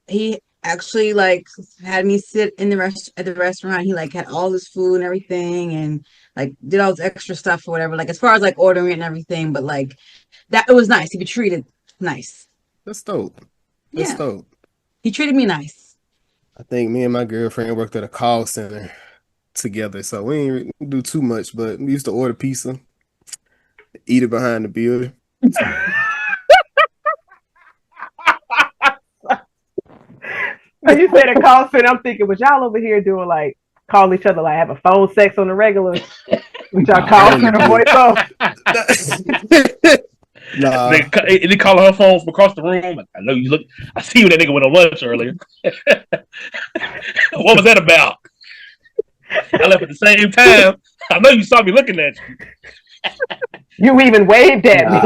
he actually like had me sit in at the restaurant. He like had all this food and everything, and like did all this extra stuff or whatever. Like as far as like ordering it and everything, but like that it was nice. He be treated nice. That's dope. That's dope. He treated me nice. I think me and my girlfriend worked at a call center together, so we didn't do too much, but we used to order pizza, eat it behind the building. When you said a call center, I'm thinking, was y'all over here doing like call each other, like having phone sex on the regular? With y'all call center voice off? Nah. They call her phone from across the room. I know you look. I see you. That nigga went on lunch earlier. What was that about? I left at the same time. I know you saw me looking at you. You even waved at me.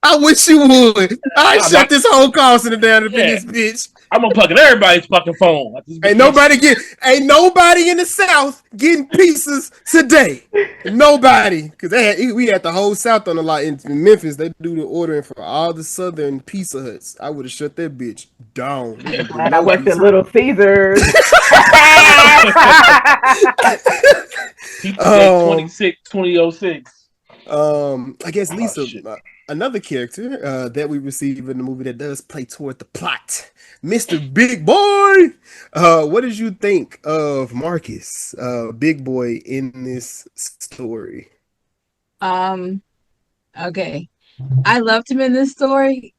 I wish you would. I shut this whole call center down to this bitch. I'm unplugging everybody's fucking phone. Ain't nobody in the South getting pizzas today. Nobody, because we had the whole South on the lot in Memphis. They do the ordering for all the Southern Pizza Huts. I would have shut that bitch down. And I worked at Little Caesars. Pizza 2006. I guess Lisa. Another character that we receive in the movie that does play toward the plot, Mr. Big Boy. What did you think of Marcus, Big Boy, in this story? Okay. I loved him in this story.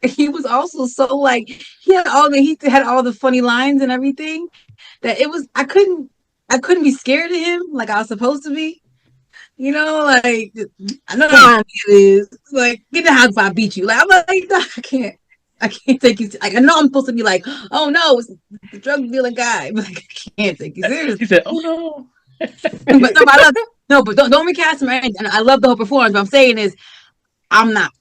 He was also so like he had all the funny lines and everything that it was I couldn't be scared of him like I was supposed to be. You know, like I know how it is. Like, get the house if I beat you. Like I'm like, no, I can't take you. Like I know I'm supposed to be like, oh no, it's the drug dealing guy, but like, I can't take you seriously. He said, oh no. But don't recast him. And I love the whole performance. What I'm saying is, I'm not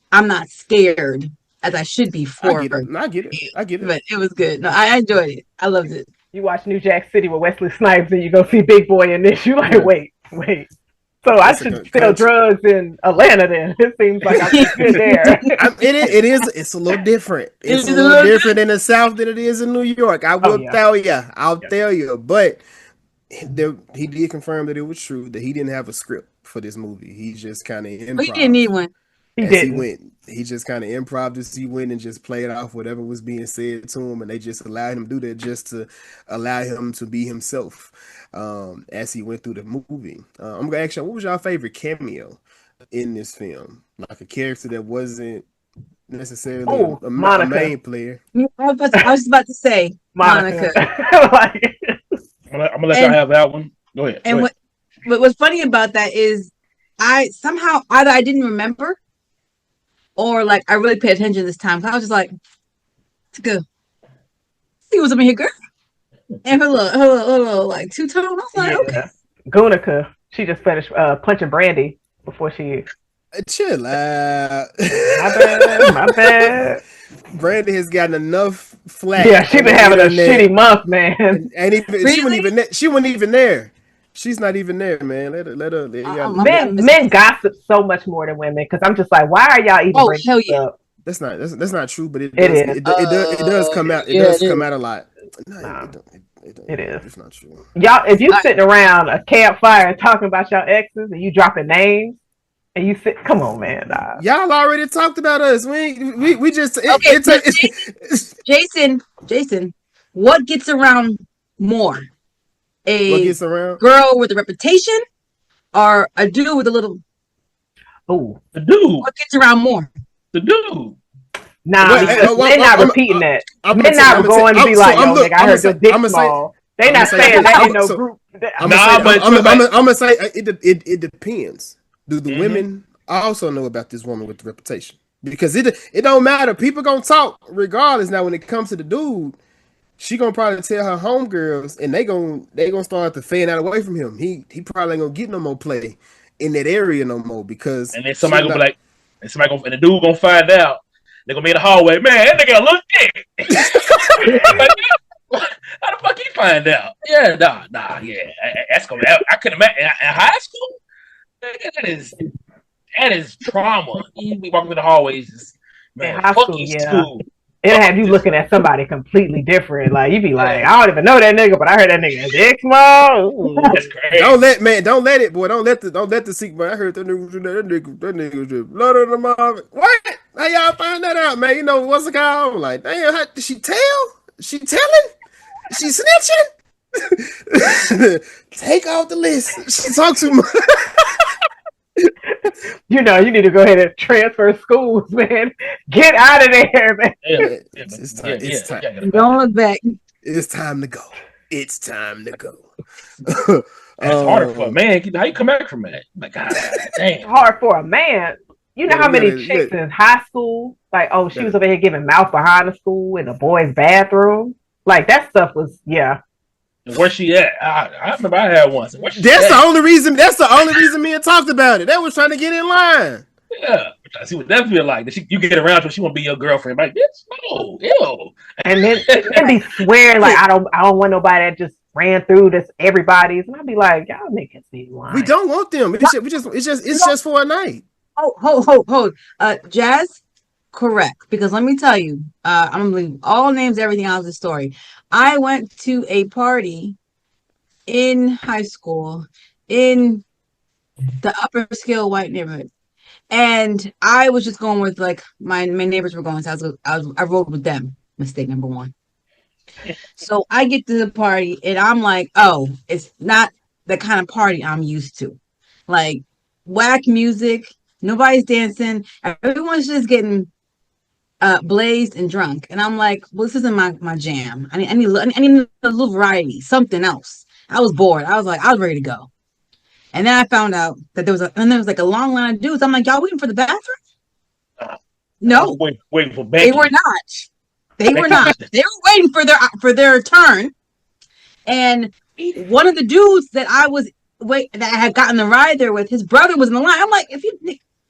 scared as I should be for. I get it. But it was good. No, I enjoyed it. I loved it. You watch New Jack City with Wesley Snipes, and you go see Big Boy in this. You like, wait. So I should sell drugs in Atlanta then. It seems like I'm good there. It's a little different. It's a little different in the South than it is in New York. I will tell you. I'll tell you. But he did confirm that it was true that he didn't have a script for this movie. He just kind of improv. He didn't need one. He just kind of improvised as he went and just played off whatever was being said to him, and they just allowed him to do that just to allow him to be himself as he went through the movie. I'm gonna ask you, what was your favorite cameo in this film? Like a character that wasn't necessarily a main player. I was about to say Monica. I'm gonna let y'all have that one. Go ahead. And what's funny about that is I somehow either I didn't remember or like I really paid attention this time. I was just like, it's good. See what's up in here, girl. And her little like two-tone. I was like, okay. Gunica. She just finished punching Brandy before she Chill out. My bad. Brandy has gotten enough flack. Yeah, she been having a shitty month, man. And even really? she wasn't even there. She's not even there, man. Let her. Men gossip so much more than women because I'm just like, why are y'all even bringing this up? That's not true, but it is. It does come out. It does come out a lot. No, it is. It's not true. Y'all, if you sitting around a campfire talking about y'all exes and you dropping names and you sit, come on, man. Y'all already talked about us. We just Jason, what gets around more? What gets around? Girl with a reputation or a dude with a little? Oh, the dude. What gets around more? The dude. Nah, they're not repeating that. They're not going to be like, yo, nigga, I heard your dick small. They not saying that in no group. I'm gonna say it depends. Do the women also know about this woman with the reputation? Because it don't matter. People gonna talk regardless. Now, when it comes to the dude, she gonna probably tell her homegirls, and they gonna start to fan out away from him. He probably ain't gonna get no more play in that area no more because. And then somebody gonna be like, and the dude gonna find out. They're gonna be in the hallway. Man, that nigga look dick. How the fuck he find out? Yeah, nah, yeah. That's gonna. I couldn't imagine in high school. That is trauma. You be walking in the hallways, man. High school, school. It'll have you looking at somebody completely different. Like you be like, I don't even know that nigga, but I heard that nigga dick small. That's crazy. Don't let it, boy. Don't let the seek. But I heard that nigga blood on the mom. What? How y'all find that out, man? You know what's the guy? I'm like, damn, did she tell? She telling? She snitching? Take off the list. She talks too much. You know, you need to go ahead and transfer schools, man. Get out of there, man. It's time. Don't look back. It's time to go. It's time to go. It's harder for a man. How you come back from that? Like, God damn. It's hard for a man. You know how many chicks in high school, like, oh, she was over here giving mouth behind the school in the boys' bathroom. Like, that stuff was, yeah. Where's she at? I remember I had one. That's the only reason me and talked about it. They was trying to get in line. Yeah, I see what that feel like. You get around her, she want to be your girlfriend. Like, bitch, no, ew. And then be swearing like I don't want nobody that just ran through this everybody's, and I'd be like, y'all niggas be lying. We don't want them. It's just for a night. Oh, hold. Jazz, correct. Because let me tell you, I'm gonna leave all names, everything out of the story. I went to a party in high school in the upper scale white neighborhood, and I was just going with like my neighbors were going, so I rode with them. Mistake number one. So I get to the party and I'm like, oh, it's not the kind of party I'm used to. Like whack music, nobody's dancing, everyone's just getting blazed and drunk, and I'm like, well, this isn't my jam. I need a little variety, something else. I was bored. I was ready to go, and then I found out that there was like a long line of dudes. I'm like, y'all waiting for the bathroom? No, waiting for Becky. They were not. They were not. They were waiting for their turn, and one of the dudes that I had gotten the ride there with, his brother was in the line. I'm like,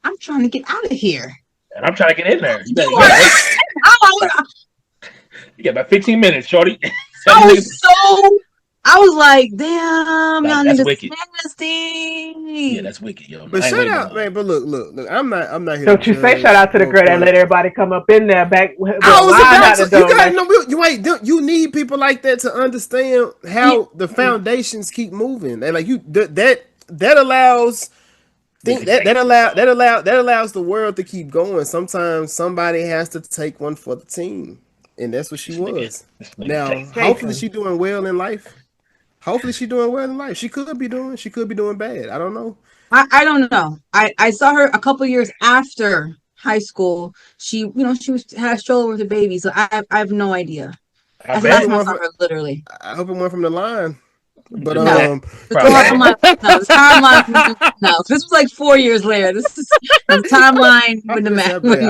I'm trying to get out of here. And I'm trying to get in there. You got about 15 minutes, shorty. I was like, damn, y'all that's niggas wicked. nasty. Yeah, that's wicked, yo. But shout out, man. But look. I'm not here. Don't you say shout out to the girl that let everybody come up in there back. I was about to. You gotta know. You need people like that to understand how the foundations keep moving. They like you. That allows. That allows the world to keep going. Sometimes somebody has to take one for the team, and that's what she was. Now, hopefully, she's doing well in life. She could be doing bad. I don't know. I don't know. I saw her a couple years after high school. She had a stroller with a baby, so I have no idea. That's the last time I saw her, literally. I hope it went from the line. But the timeline. No, this was like 4 years later. This is the timeline when the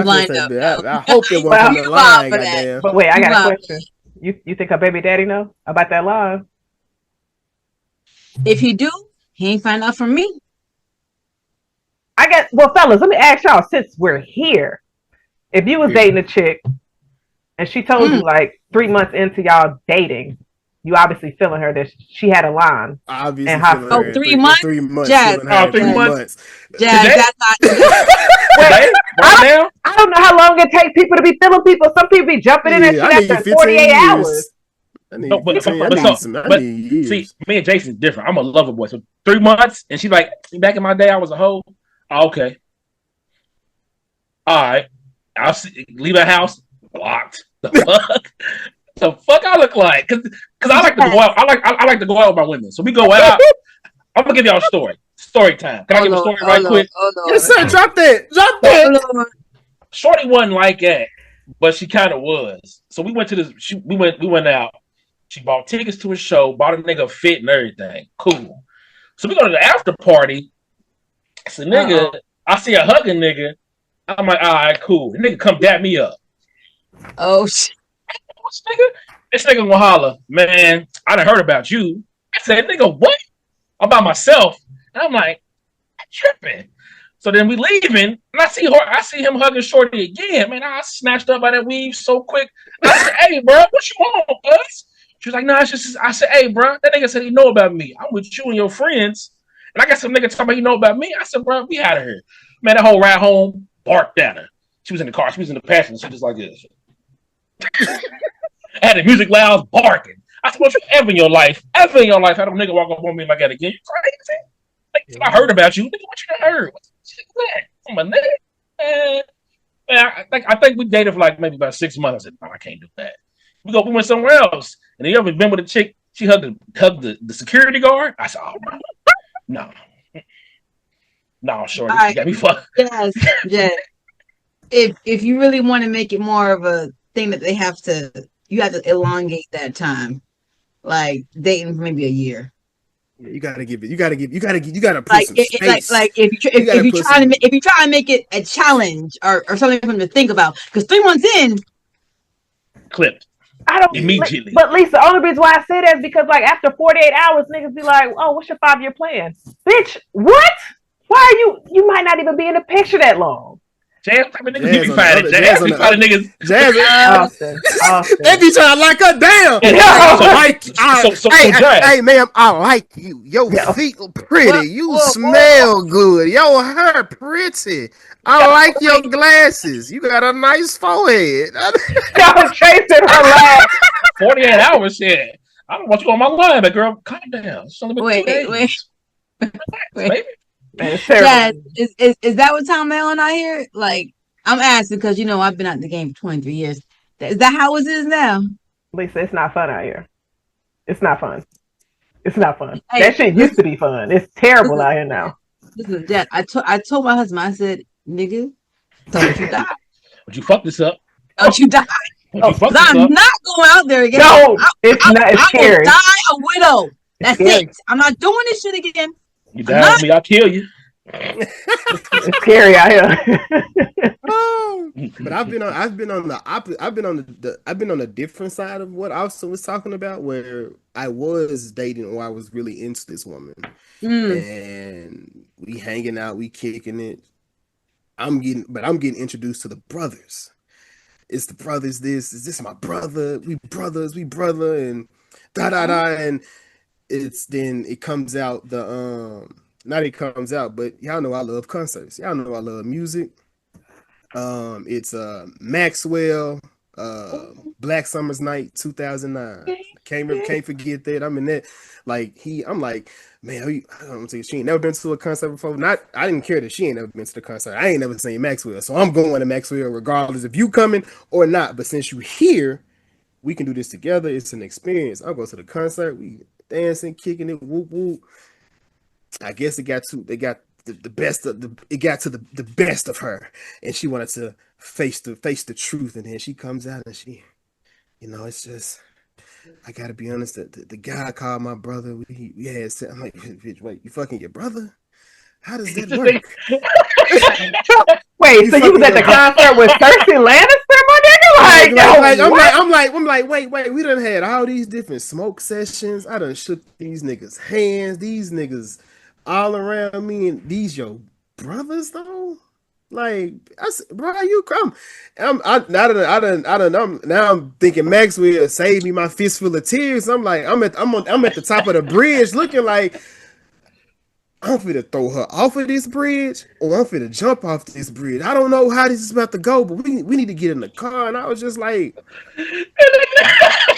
lined up. I hope it went from the line. Goddamn. But wait, I got a question. You think her baby daddy know about that line? If he do, he ain't find out from me. I guess. Well, fellas, let me ask y'all. Since we're here, if you was dating a chick and she told you like 3 months into y'all dating, you obviously feeling her that she had a line. Obviously, and how 3 months. 3 months. Jazz. 3 months. Jazz, that's not. Wait, right now? I don't know how long it takes people to be feeling people. Some people be jumping in that shit after 48 hours. See, me and Jason's different. I'm a lover boy. So 3 months, and she's like, back in my day, I was a hoe. Oh, okay. All right. I'll leave the house blocked. The fuck? The fuck I look like? Because I like to go out. I like to go out with my women. So we go out. I'm gonna give y'all a story. Story time. Can I give a story right quick? Yes, sir. Drop that. Shorty wasn't like that, but she kind of was. So we went to this. We went out. She bought tickets to a show, bought a nigga a fit and everything. Cool. So we go to the after party. It's a nigga. I see a hugging nigga. I'm like, all right, cool. The nigga come dap me up. Oh shit. This nigga gonna holler, man, I done heard about you. I said, nigga, what? I'm by myself. And I'm like, I'm tripping. So then we leaving, and I see him hugging Shorty again. Man, I snatched up by that weave so quick. I said, hey, bro, what you want, cuz? She was like, nah, it's just, I said, hey, bro, that nigga said he know about me. I'm with you and your friends. And I got some nigga talking about he know about me. I said, bro, we out of here. Man, that whole ride home barked at her. She was in the car. She was in the passenger seat just like this. I had the music loud, barking. I said, what you ever in your life had a nigga walk up on me like that again? You crazy? Like, I heard about you. Nigga, what you done heard? What that? I'm a nigga. Man, I think we dated for like maybe about 6 months. I said, no, I can't do that. We went somewhere else. And you ever been with a chick, she hugged the security guard? I said, oh, no. No, shorty, you got me fucked. Yes. If you really want to make it more of a thing that you have to elongate that time, like dating for maybe a year. Yeah, you gotta put like some space. Like if you try to make it a challenge or something for them to think about, because 3 months in, clipped. I don't immediately. But Lisa, the only reason why I say that is because like after 48 hours, niggas be like, "Oh, what's your 5-year plan, bitch? What? Why are you might not even be in the picture that long." Jazz, I mean, niggas be finding niggas. Jazz, Austin. They be trying to lock her down. Hey, ma'am, I like you. Your feet pretty. You smell good. Your hair pretty. I like your glasses. You got a nice forehead. Y'all chasing her laugh. 48 hours, shit. I don't want you on my line, but girl, calm down. It's only been 2 days. Wait. Dad, is that what Tom Allen I hear? Like, I'm asking because I've been out in the game for 23 years. Is that how it is now? Lisa, it's not fun out here. It's not fun. Hey, that shit used to be fun. It's terrible out here now. Listen, Dad, I told my husband, I said, nigga, don't you die. Would you fuck this up? Don't you die. I'm not going out there again. No, it's scary. I will die a widow. That's it. I'm not doing this shit again. You die with me, I'll kill you. It's scary out here. But I've been on the different side of what Austin was talking about, where I was dating or I was really into this woman, and we hanging out, we kicking it. I'm getting introduced to the brothers. It's the brothers. Is this my brother? We brothers, and and it comes out not it comes out, but y'all know I love concerts. Y'all know I love music. It's Maxwell, Black Summer's Night 2009. Can't forget that. I'm in that. I'm like, man, I don't think she ain't never been to a concert before. I didn't care that she ain't never been to the concert. I ain't never seen Maxwell, so I'm going to Maxwell regardless if you coming or not. But since you here, we can do this together. It's an experience. I'll go to the concert. We dancing, kicking it, whoop whoop. I guess it got to the best of the best of her, and she wanted to face the truth. And then she comes out and she, it's just, I gotta be honest. The guy called my brother. We had said, I'm like, bitch, wait, you fucking your brother? How does that work? Wait, so you was at the concert with Cersei Lannister, my nigga? I'm like, wait, we done had all these different smoke sessions. I done shook these niggas' hands. These niggas all around me, and these your brothers though. Like, bro, you come. Now I'm thinking Maxwell saved me my fistful of tears. I'm like, I'm at the top of the bridge, looking like I'm finna throw her off of this bridge, or I'm finna jump off this bridge. I don't know how this is about to go, but we need to get in the car. And I was just like,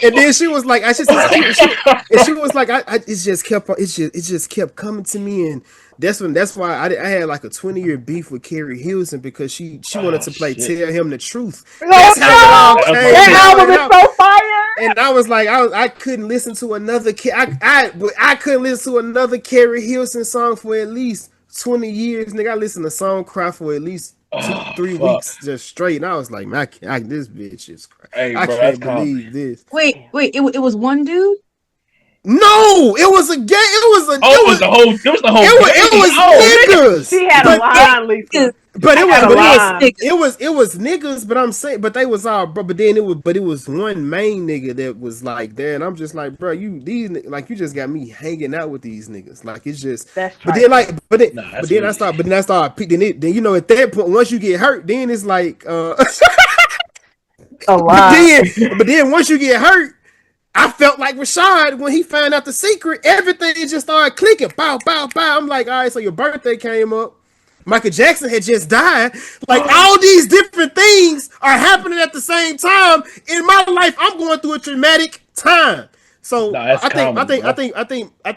and then she was like, and she was like, it just kept coming to me, and that's why I had like a 20-year beef with Carrie Hilson, because she wanted to play Tell Him the Truth. That's how it all came. That album is so fire. And I was like, I couldn't listen to another I couldn't listen to another Carrie Hilson song for at least 20 years. Nigga, I listened to Song Cry for at least 2-3 weeks just straight, and I was like, man, this bitch is crazy. Hey, bro, I can't believe this. Wait, it was one dude? No, it was a gay. It was the whole. It was niggas. She had a line, Lisa. But it was niggas. But I'm saying, but they was all, bro. But then it was one main nigga that was like there, and I'm just like, bro, you just got me hanging out with these niggas. Like, it's just. Then I started. Then you know, at that point, once you get hurt, then it's like a lot. But then once you get hurt, I felt like Rashad when he found out the secret. Everything just started clicking. Bow, bow, bow. I'm like, all right, so your birthday came up. Michael Jackson had just died. Like, all these different things are happening at the same time in my life. I'm going through a traumatic time. So I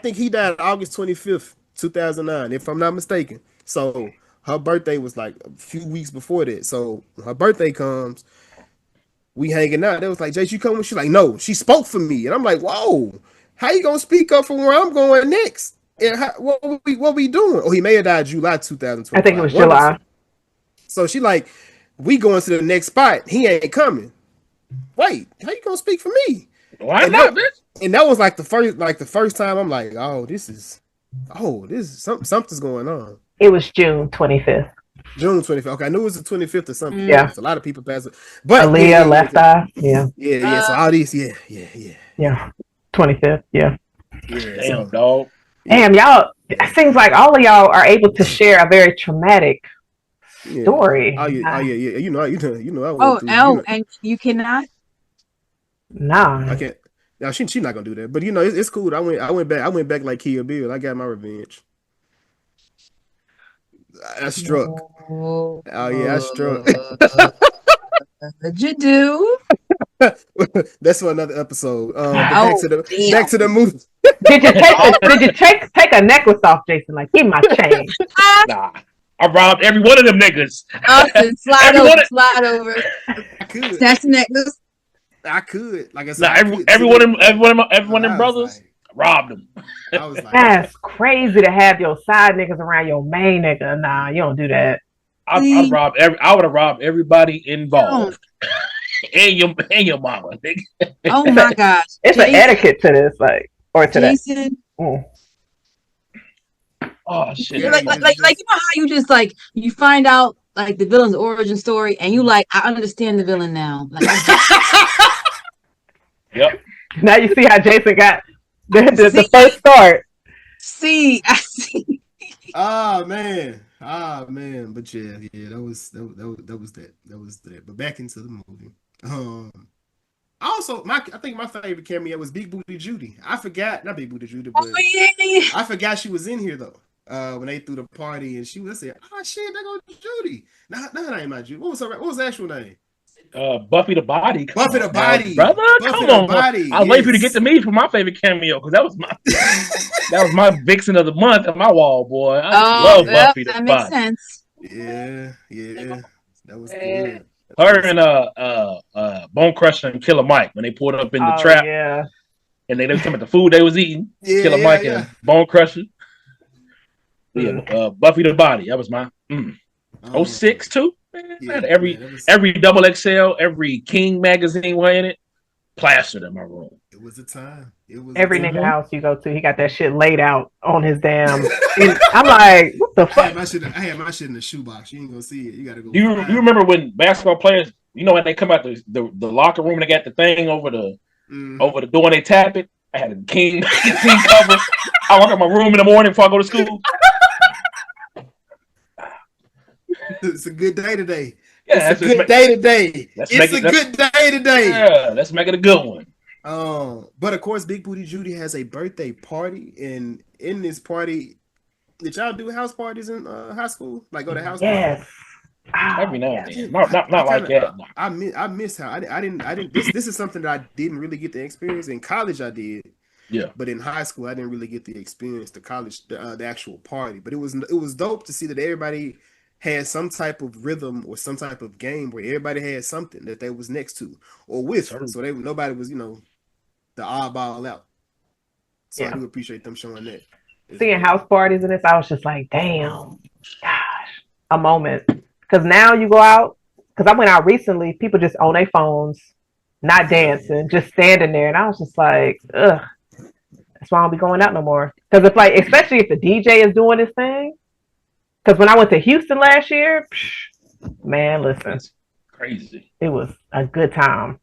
think he died August 25th, 2009, if I'm not mistaken. So her birthday was like a few weeks before that. So her birthday comes. We hanging out. They was like, Jace, you coming? She's like, no. She spoke for me, and I'm like, whoa, how you gonna speak up for where I'm going next? And what we doing? Oh, he may have died July 2012. I think it was July. So she like, we going to the next spot. He ain't coming. Wait, how you gonna speak for me? Why not, bitch? And that was like the first time I'm like, this is something's going on. It was June 25th. June 25th. Okay, I knew it was the 25th or something. Yeah. A lot of people passed it. But Aaliyah, Left Eye. Yeah. Yeah. So all these, yeah. 25th. Yeah. Damn, dog. Damn, y'all. It seems like all of y'all are able to share a very traumatic story. Oh yeah. You know. And you cannot. Nah. I can't. No, she's not gonna do that. But it's cool. I went back like Kill Bill. I got my revenge. I struck. Oh yeah, I struck. What'd you do? That's for another episode. Back to the movie. Did you take a necklace off, Jason? Like, give my chain. Nah, I robbed every one of them niggas. Austin, slide over. I could. Snatch the necklace. I could. Like I said, every one of them brothers. Robbed them. I was like, that's crazy to have your side niggas around your main nigga. Nah, you don't do that. I would have robbed everybody involved. and your mama. Nigga. Oh my gosh. It's an etiquette to this, like, or to Jason. that. Oh shit. Like you know how you just like you find out like the villain's origin story and you like, I understand the villain now. Like, yep. Now you see how Jason got the first start. I see. Ah man. But yeah, that was that. But back into the movie. Also, I think my favorite cameo was Big Booty Judy. I forgot, not Big Booty Judy, but I forgot she was in here though. When they threw the party and she was saying, "Oh shit, there goes Judy." No, that ain't my Judy. What was her actual name? Buffy the Body. Buffy the Body, brother. Buffy Come on, Body. I was waiting for you to get to me for my favorite cameo because that was my vixen of the month on my wall, boy. I love Buffy the Body. That makes sense. Yeah, that was good. Her and Bone Crusher and Killer Mike when they pulled up in the trap. Yeah. And they were talking about the food they was eating. Killer Mike and Bone Crusher. Yeah, Buffy the Body. That was my 06 too. Man, every double XL, every King magazine were in it, plastered in my room. It was a time. Every nigga house you go to, he got that shit laid out on his damn. I'm like, what the fuck? I had my shit in the shoebox. You ain't gonna see it. You gotta go. You remember when basketball players, when they come out the locker room and they got the thing over the door and they tap it? I had a King magazine cover. I walk out my room in the morning before I go to school. It's a good day today. Yeah, it's a good day today. It's a good day today. Yeah, let's make it a good one. But of course, Big Booty Judy has a birthday party, and in this party, did y'all do house parties in high school? Like go to house parties? Every now and then. Not like that. I miss how I didn't. This is something that I didn't really get to experience in college. I did. Yeah. But in high school, I didn't really get the experience, the actual party. But it was dope to see that everybody had some type of rhythm or some type of game where everybody had something that they was next to or with. So nobody was, the oddball out. So I do appreciate them showing that. Seeing house parties and this, I was just like, damn, gosh, a moment. Because now you go out, because I went out recently, people just on their phones, not dancing, just standing there. And I was just like, ugh. That's why I don't be going out no more. Because it's like, especially if the DJ is doing his thing. Because when I went to Houston last year, man, listen. That's crazy. It was a good time.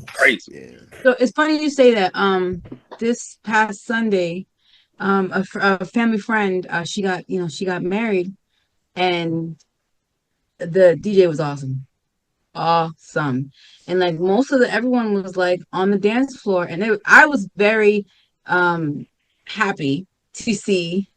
Crazy. Yeah. So it's funny you say that. This past Sunday, a family friend, she got married, and the DJ was awesome. And like most of everyone was like on the dance floor, and I was very happy to see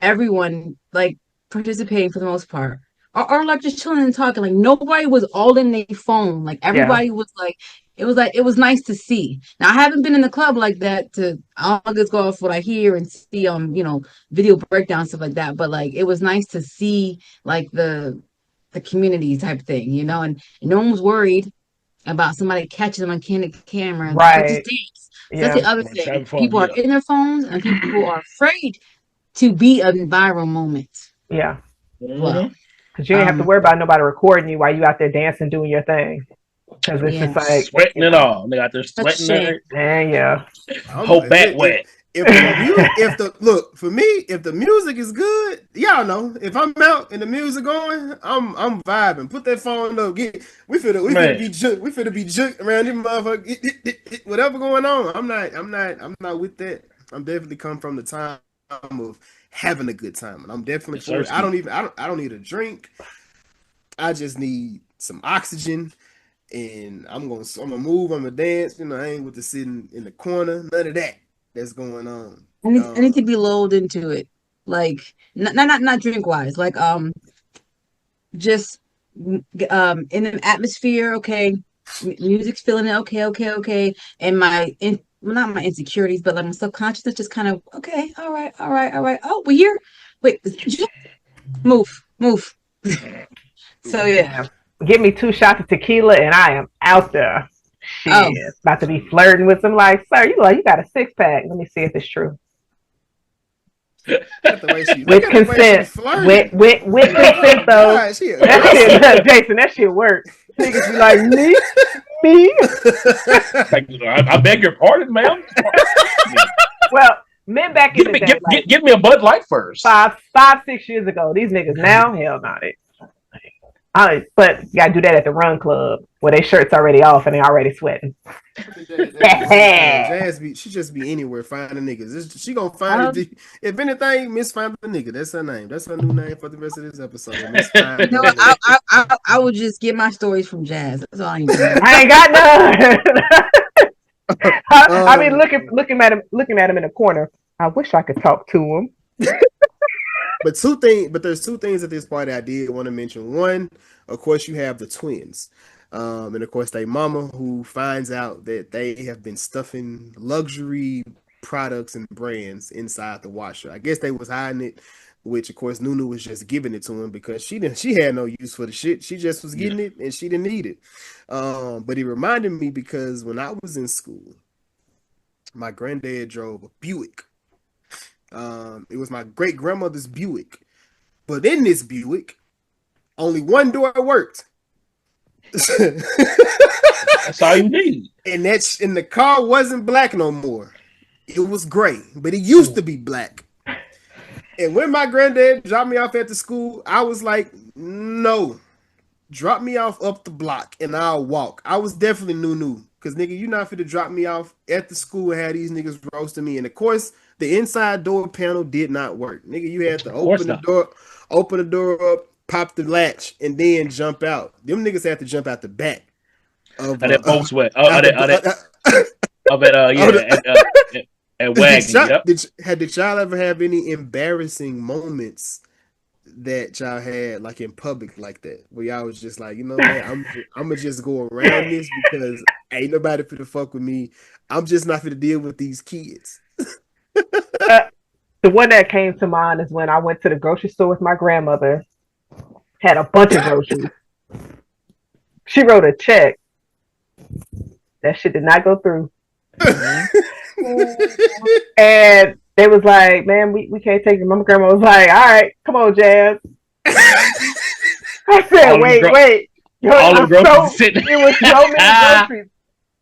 everyone like participating for the most part, or like just chilling and talking. Like nobody was all in their phone. Like everybody was like, it was nice to see. Now I haven't been in the club like that I'll just go off what I hear and see video breakdown stuff like that. But like it was nice to see like the community type thing, and no one was worried about somebody catching them on camera. Right. That's the other thing. People are in their phones, and people are afraid to be a viral moment. Yeah. Well, because you don't have to worry about nobody recording you while you out there dancing, doing your thing. Because it's just like sweating it all. They got their sweating there. Yeah. Whole back wet. If the music is good, y'all know. If I'm out and the music going, I'm vibing. Put that phone up. We finna be juked around this motherfucker. Whatever going on, I'm not with that. I'm definitely come from the time of having a good time, and I'm definitely for it. I don't need a drink. I just need some oxygen, and I'm gonna move. I'm gonna dance. I ain't with the sitting in the corner. None of that. That's going on. I need to be lulled into it, like not drink wise, like just in the atmosphere. Okay, music's feeling it. Okay, and not my insecurities, but like my subconsciousness just kind of okay. All right. Oh, we're here. Wait, move. So yeah. Give me 2 shots of tequila and I am out there. About to be flirting with some like, sir, you got a 6-pack. Let me see if it's true. With consent. With consent though. That shit, Jason, that shit work. Niggas be like, me? I beg your pardon, ma'am. Well, men back in the day. Give me a Bud Light first. 5-6 years ago. These niggas now, hell no. But you gotta do that at the run club where their shirt's already off and they already sweating. Jazz she just be anywhere finding niggas. She gonna find if anything, Miss Find the Nigga. That's her name. That's her new name for the rest of this episode. No, I would just get my stories from Jazz. That's all I need to know. I ain't got none. I mean, looking at him in the corner. I wish I could talk to him. But there's 2 things at this party I did want to mention. One, of course, you have the twins. And of course, their mama who finds out that they have been stuffing luxury products and brands inside the washer. I guess they was hiding it, which of course Nunu was just giving it to him because she had no use for the shit. She just was getting it and she didn't need it. But it reminded me because when I was in school, my granddad drove a Buick. It was my great grandmother's Buick, but in this Buick, only one door worked. That's all you need. And the car wasn't black no more. It was gray, but it used to be black. And when my granddad dropped me off at the school, I was like, no, drop me off up the block and I'll walk. I was definitely Nunu. Because, nigga, you not fit to drop me off at the school and have these niggas roasting me. And, of course, the inside door panel did not work. Nigga, you had to open the door up, pop the latch, and then jump out. Them niggas have to jump out the back of that Volkswagen. At wagon. Had the child ever have any embarrassing moments that y'all had like in public like that, where y'all was just like, you know what, I'm gonna just go around this because ain't nobody finna fuck with me. I'm just not finna deal with these kids. The one that came to mind is when I went to the grocery store with my grandmother, had a bunch of groceries. She wrote a check. That shit did not go through. And they was like, man, we can't take it. My grandma was like, all right, come on, Jazz. I said, wait. Yo, it was so many groceries.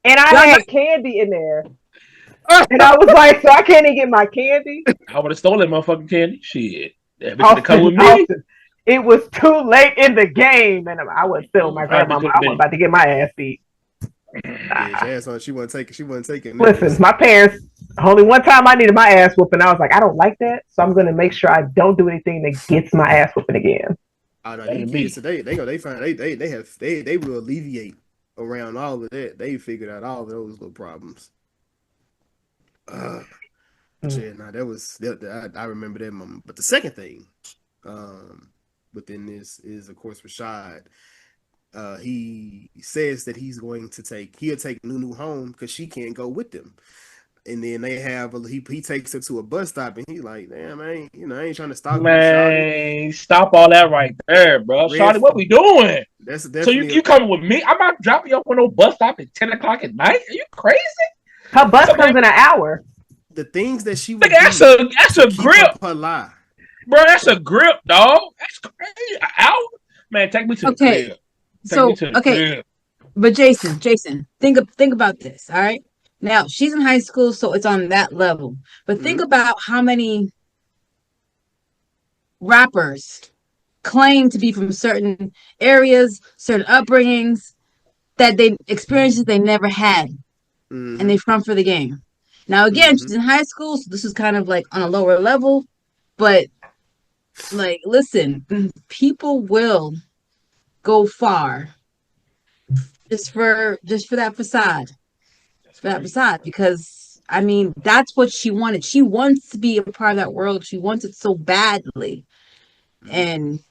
And I had candy in there. And I was like, so I can't even get my candy? I would have stolen that motherfucking candy. Shit. That bitch would come with me. It was too late in the game. And I was still my grandma. I was about to get my ass beat. Yeah, Jazz on. She wasn't taking. Listen, my parents. Only one time I needed my ass whooping. I was like, I don't like that, so I'm gonna make sure I don't do anything that gets my ass whooping again. Oh no, these kids today, they will alleviate around all of that. They figured out all of those little problems. Yeah, no, I remember that moment. But the second thing, within this is of course Rashad. He says that he'll take Nunu home because she can't go with them. And then they have he takes her to a bus stop, and he's like, "Damn, I ain't trying to stop." Man, stop all that right there, bro. Shawty, what we doing? That's so you coming with me? I'm not dropping you off on no bus stop at 10:00 at night. Are you crazy? Her bus comes in an hour. The things that she would that's a grip, her lie. Bro. That's a grip, dog. That's crazy. An hour, man. Take me to the crib. Okay, but Jason, think about this. All right. Now, she's in high school, so it's on that level. But think about how many rappers claim to be from certain areas, certain upbringings, that experiences they never had. And they front for the game. Now, again, she's in high school, so this is kind of like on a lower level. But, like, listen, people will go far just for that facade. Because I mean that's what she wanted. She wants to be a part of that world. She wants it so badly, and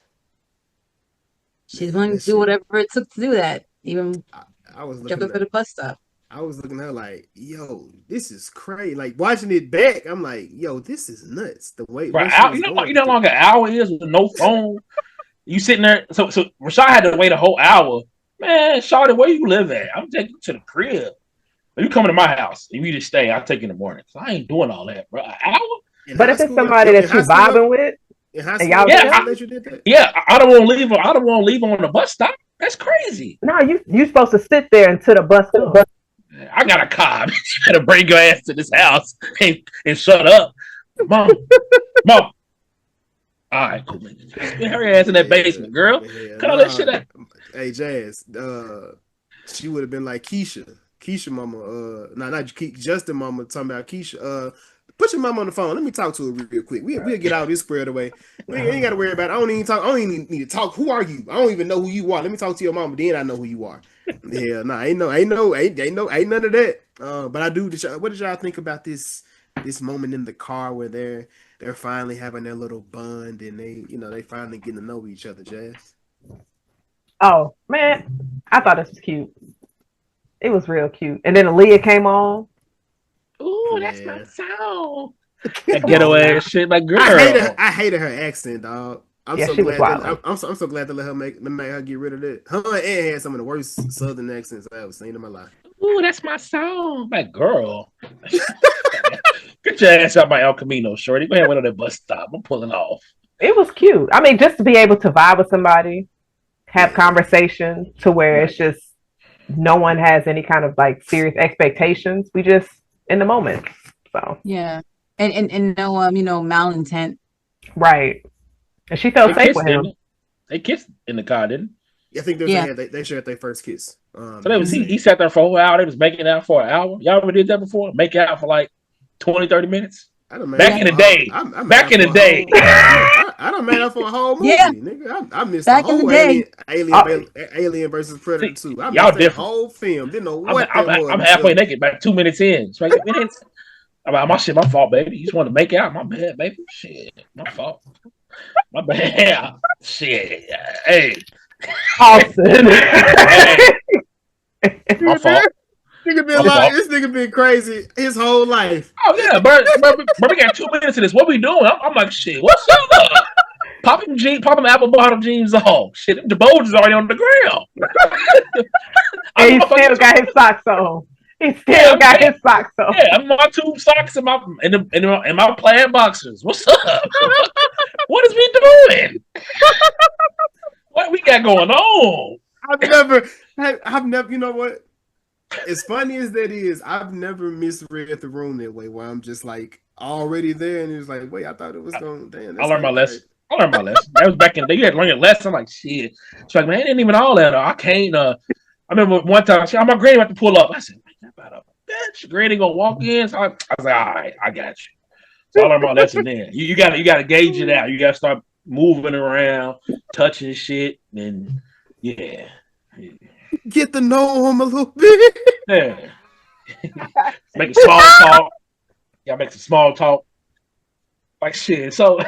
she's willing to do whatever it took to do that. Even I was jump up at a bus stop. I was looking at her like, yo, this is crazy. Like watching it back, I'm like, yo, this is nuts. The way, you know how long an hour is with no phone. You sitting there. So Rashad had to wait a whole hour. Man, Shawty, where you live at? I'm taking you to the crib. You coming to my house, if you just stay, I'll take you in the morning. So I ain't doing all that, bro. An hour? But if it's somebody that you're vibing with, I don't want to leave. I don't want to leave on the bus stop. That's crazy. No, you supposed to sit there until the bus comes. I got a car. You gotta bring your ass to this house and shut up, mom. All right, cool. Put her ass in that basement, girl. Cut all that shit out. Hey, Jazz. She would have been like Keisha mama, not Justin mama talking about Keisha. Put your mama on the phone. Let me talk to her real quick. We'll get out of this squared away. We ain't got to worry about it. I don't even need to talk. Who are you? I don't even know who you are. Let me talk to your mama. Then I know who you are. Yeah, ain't none of that. But I do. What did y'all think about this moment in the car where they're finally having their little bond and they finally getting to know each other, Jazz? Oh man, I thought this was cute. It was real cute. And then Aaliyah came on. Ooh, that's my sound. That ghetto ass shit, like girl. I hated her accent, dog. I'm so glad to let her make her get rid of that. Her and Ant had some of the worst Southern accents I ever seen in my life. Ooh, that's my song, my girl. Get your ass out by El Camino, shorty. Go ahead, went on that bus stop. I'm pulling off. It was cute. I mean, just to be able to vibe with somebody, have conversation to where it's just no one has any kind of like serious expectations. We just in the moment. So yeah, and no malintent. Right. And she felt safe with him. They kissed in the car, didn't they? I think they shared their first kiss. So he sat there for a whole hour. They was making out for an hour. Y'all ever did that before? Make out for like 20-30 minutes? Back in the day. I done made up for a whole movie, Yeah. nigga. I missed Back the in the whole day. Alien versus Predator 2. I Y'all missed that different. whole film. Didn't know what I'm, that was. I'm halfway naked, about 2 minutes in. So my shit, my fault, baby. You just want to make out. My bad, baby. Shit, my fault. My bad. Shit. Hey. Austin. Hey. My fault. This nigga been crazy his whole life. Oh yeah, but we got 2 minutes of this. What we doing? I'm like, shit. What's up? Popping apple bottom jeans off. Shit, the bulge is already on the ground. And he still got his socks on. He still got his socks on. Yeah, I'm my 2 socks and my plaid boxers. What's up? What is we doing? What we got going on? I've never. You know what? As funny as that is, I've never misread the room that way. Where I'm just like already there, and it's like, wait, I thought it was going. Damn, I learned my lesson. That was back in the day. You had to learn your lesson. I'm like, shit. She's like, man, it ain't even all that. I can't. I remember one time, my granny about to pull up. I said, man, bitch, granny gonna walk in. So I was like, all right, I got you. So I learned my lesson then. You gotta gauge it out. You gotta start moving around, touching shit, and yeah. Get to know him a little bit. Yeah. Make a small talk. Y'all make some small talk. Like shit. So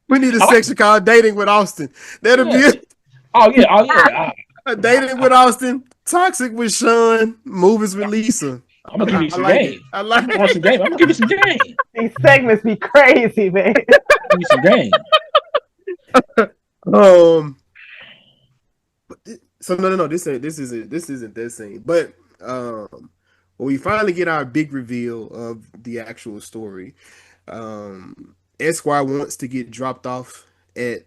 we need a section called Dating with Austin. That'll be it. Oh yeah. Dating with Austin, Toxic with Sean, Movies with Lisa. I'm gonna give you some game. I like it. Some game. I'm gonna give you some game. These segments be crazy, man. Give you some game. So no. This isn't that scene. But when we finally get our big reveal of the actual story, Esquire wants to get dropped off at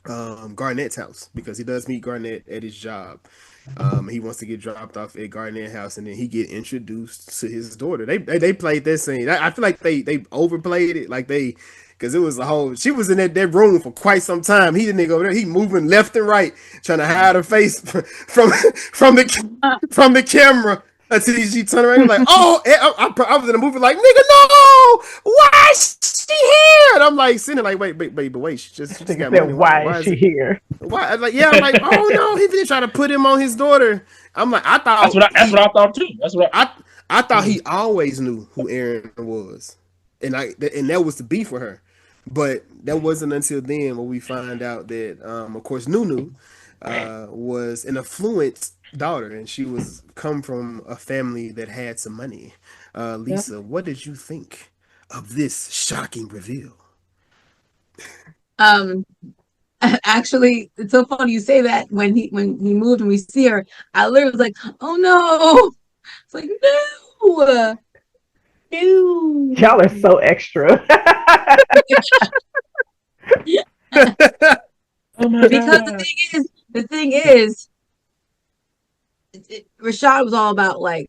Garnett's house because he does meet Garnett at his job. He wants to get dropped off at Garnett's house, and then he get introduced to his daughter. They played that scene. I feel like they overplayed it, like because it was a whole. She was in that room for quite some time. He the nigga over there. He moving left and right, trying to hide her face from the camera. Until she turned around and like, oh, I was in the movie like, nigga, no, why is she here? And I'm like, sitting there like, wait, she just got money. Why is she here? Why? I'm like, oh no, he didn't try to put him on his daughter. I'm like, I thought that's what I thought too. That's what I thought he always knew who Aaron was, and that was the beef for her. But that wasn't until then when we find out that, of course, Nunu was an affluent daughter, and she was come from a family that had some money. Lisa, what did you think of this shocking reveal? Actually, it's so funny you say that. When he moved and we see her, I literally was like, oh no. It's like, no. Y'all are so extra. Oh my because God. the thing is Rashad was all about, like,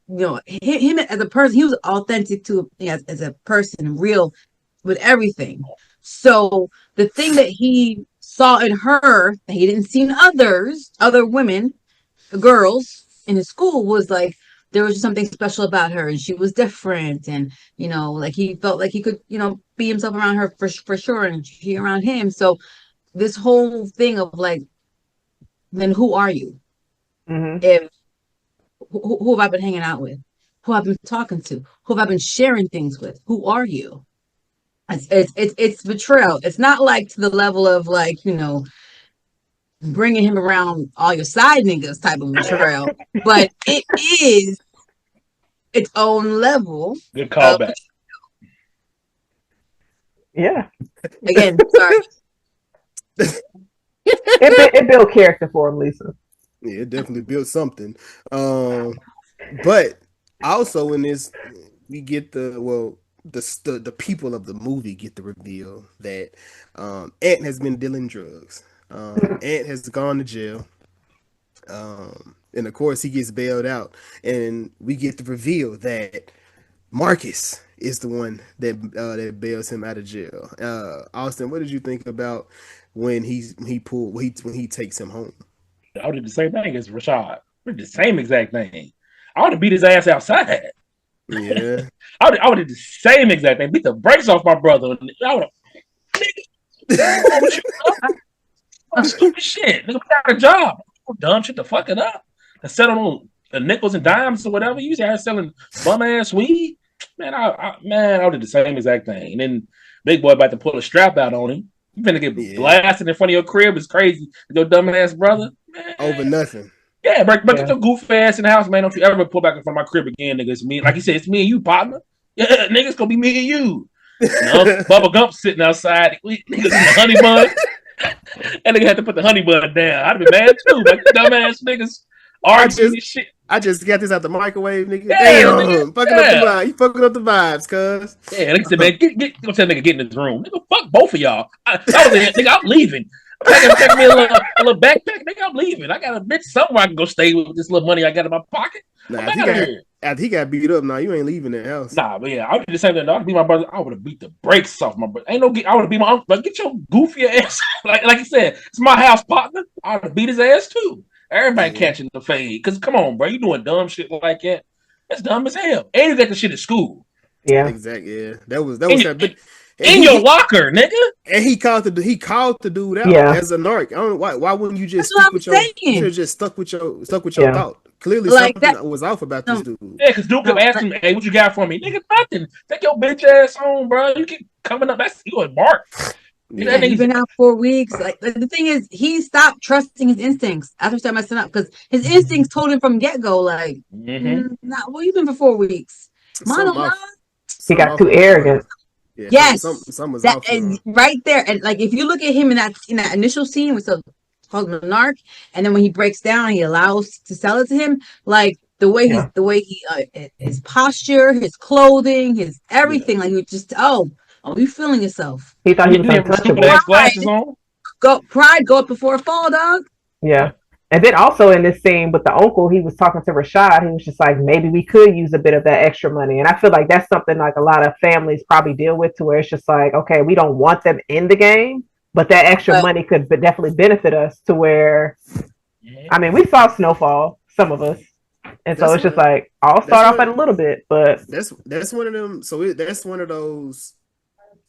him as a person. He was authentic to as a person, real with everything. So the thing that he saw in her that he didn't see in other women, girls in his school, was like there was something special about her, and she was different, and like he felt like he could be himself around her for sure, and she around him. So this whole thing of like, then who are you? Mm-hmm. If who have I been hanging out with? Who have I been talking to? Who have I been sharing things with? Who are you? It's betrayal. It's not like to the level of like bringing him around all your side niggas type of betrayal, but it is its own level. Good callback. Yeah. Again, sorry. It built character for him, Lisa. Yeah, it definitely built something. But also in this, we get the people of the movie get the reveal that Ant has been dealing drugs. Ant has gone to jail. And of course he gets bailed out, and we get the reveal that Marcus is the one that bails him out of jail. Austin, what did you think about when he takes him home? I would do the same thing as Rashad. We did the same exact thing. I would have beat his ass outside. Yeah. I would have did the same exact thing. Beat the brakes off my brother. What you stupid shit. Nigga got a job. Dumb shit to fuck it up. To settle on the nickels and dimes or whatever. You used to have selling bum ass weed. Man, I would do the same exact thing. And then big boy about to pull a strap out on him. You finna get blasted in front of your crib. It's crazy. Your dumb ass brother. Man. Over nothing. Yeah, but get your goof ass in the house, man. Don't you ever pull back in front of my crib again, nigga. It's me. Like you said, it's me and you, partner. Yeah, nigga, it's gonna be me and you. Bubba Gump sitting outside. Niggas in the honey bun. And nigga had to put the honey bun down. I'd be mad too. Like dumbass niggas arguing and shit. I just got this out the microwave, nigga. Yeah, Damn, nigga. fucking up the vibe. You fucking up the vibes, cuz. Yeah, like I said, man, go tell nigga get in this room. Nigga, fuck both of y'all. Nigga, I'm leaving. Take me a little backpack, nigga. I'm leaving. I got a bitch somewhere I can go stay with this little money I got in my pocket. After he got beat up, now you ain't leaving the house. Nah, but yeah, I would do the same thing. I'd be my brother. I would have beat the brakes off my brother. I would have beat my uncle. Like, get your goofy ass. like you said, it's my house, partner. I would have beat his ass too. Everybody catching the fade. Cause come on, bro, you doing dumb shit like that. That's dumb as hell. And you got the shit at school. Yeah, exactly. Yeah, that was that. In your locker, nigga. And he called the dude out as a narc. I don't know why wouldn't you just stick with you should have just stuck with your thought. Clearly like something was off about this dude. Yeah, because dude kept asking me, hey, what you got for me? Nigga, nothing. Take your bitch ass home, bro. You keep coming up. That's you a mark. Yeah, he's been out 4 weeks. Like the thing is, he stopped trusting his instincts after he started messing up because his instincts told him from get-go, like, well, you've been for 4 weeks. He got too arrogant. Yeah, yes, was that is right there. And like, if you look at him in that initial scene with the narc, and then when he breaks down, he allows to sell it to him. Like the way he his posture, his clothing, his everything. Like you just you feeling yourself. He thought he was untouchable. Glasses on. Go up before a fall, dog. Yeah. And then also in this scene with the uncle, he was talking to Rashad. He was just like, maybe we could use a bit of that extra money. And I feel like that's something like a lot of families probably deal with, to where it's just like, okay, we don't want them in the game, but that extra money could definitely benefit us, to where, I mean, we saw Snowfall, some of us. And so it's just like, I'll start off at a little bit, but that's one of them. So that's one of those,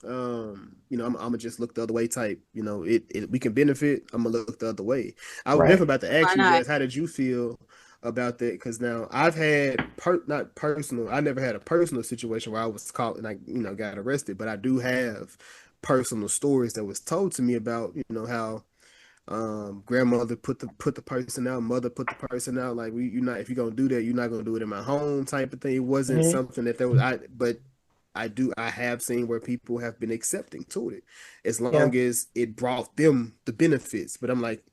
I'm gonna just look the other way type. We can benefit. I'm gonna look the other way. I was definitely about to ask you guys, how did you feel about that? Because now I've had not personal. I never had a personal situation where I was caught and I got arrested, but I do have personal stories that was told to me about how grandmother put the person out, mother put the person out. Like if you're gonna do that, you're not gonna do it in my home type of thing. It wasn't something that there was. I have seen where people have been accepting to it as long as it brought them the benefits. But I'm like,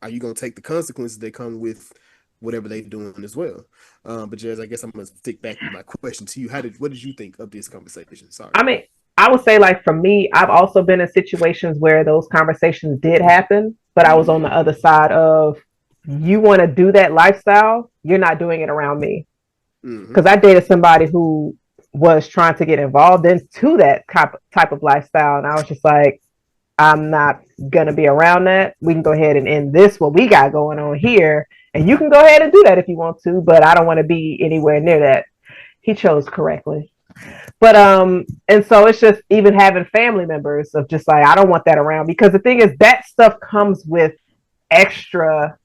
are you going to take the consequences that come with whatever they're doing as well? But Jazz, I guess I'm going to stick back with my question to you. What did you think of this conversation? Sorry. I mean, I would say, like, for me, I've also been in situations where those conversations did happen, but I was on the other side of, you want to do that lifestyle, you're not doing it around me. Because I dated somebody who was trying to get involved into that type of lifestyle, and I was just like, I'm not gonna be around that. We can go ahead and end this, what we got going on here, and you can go ahead and do that if you want to, but I don't want to be anywhere near that. He chose correctly. But and so it's just even having family members of just like, I don't want that around, because the thing is, that stuff comes with extra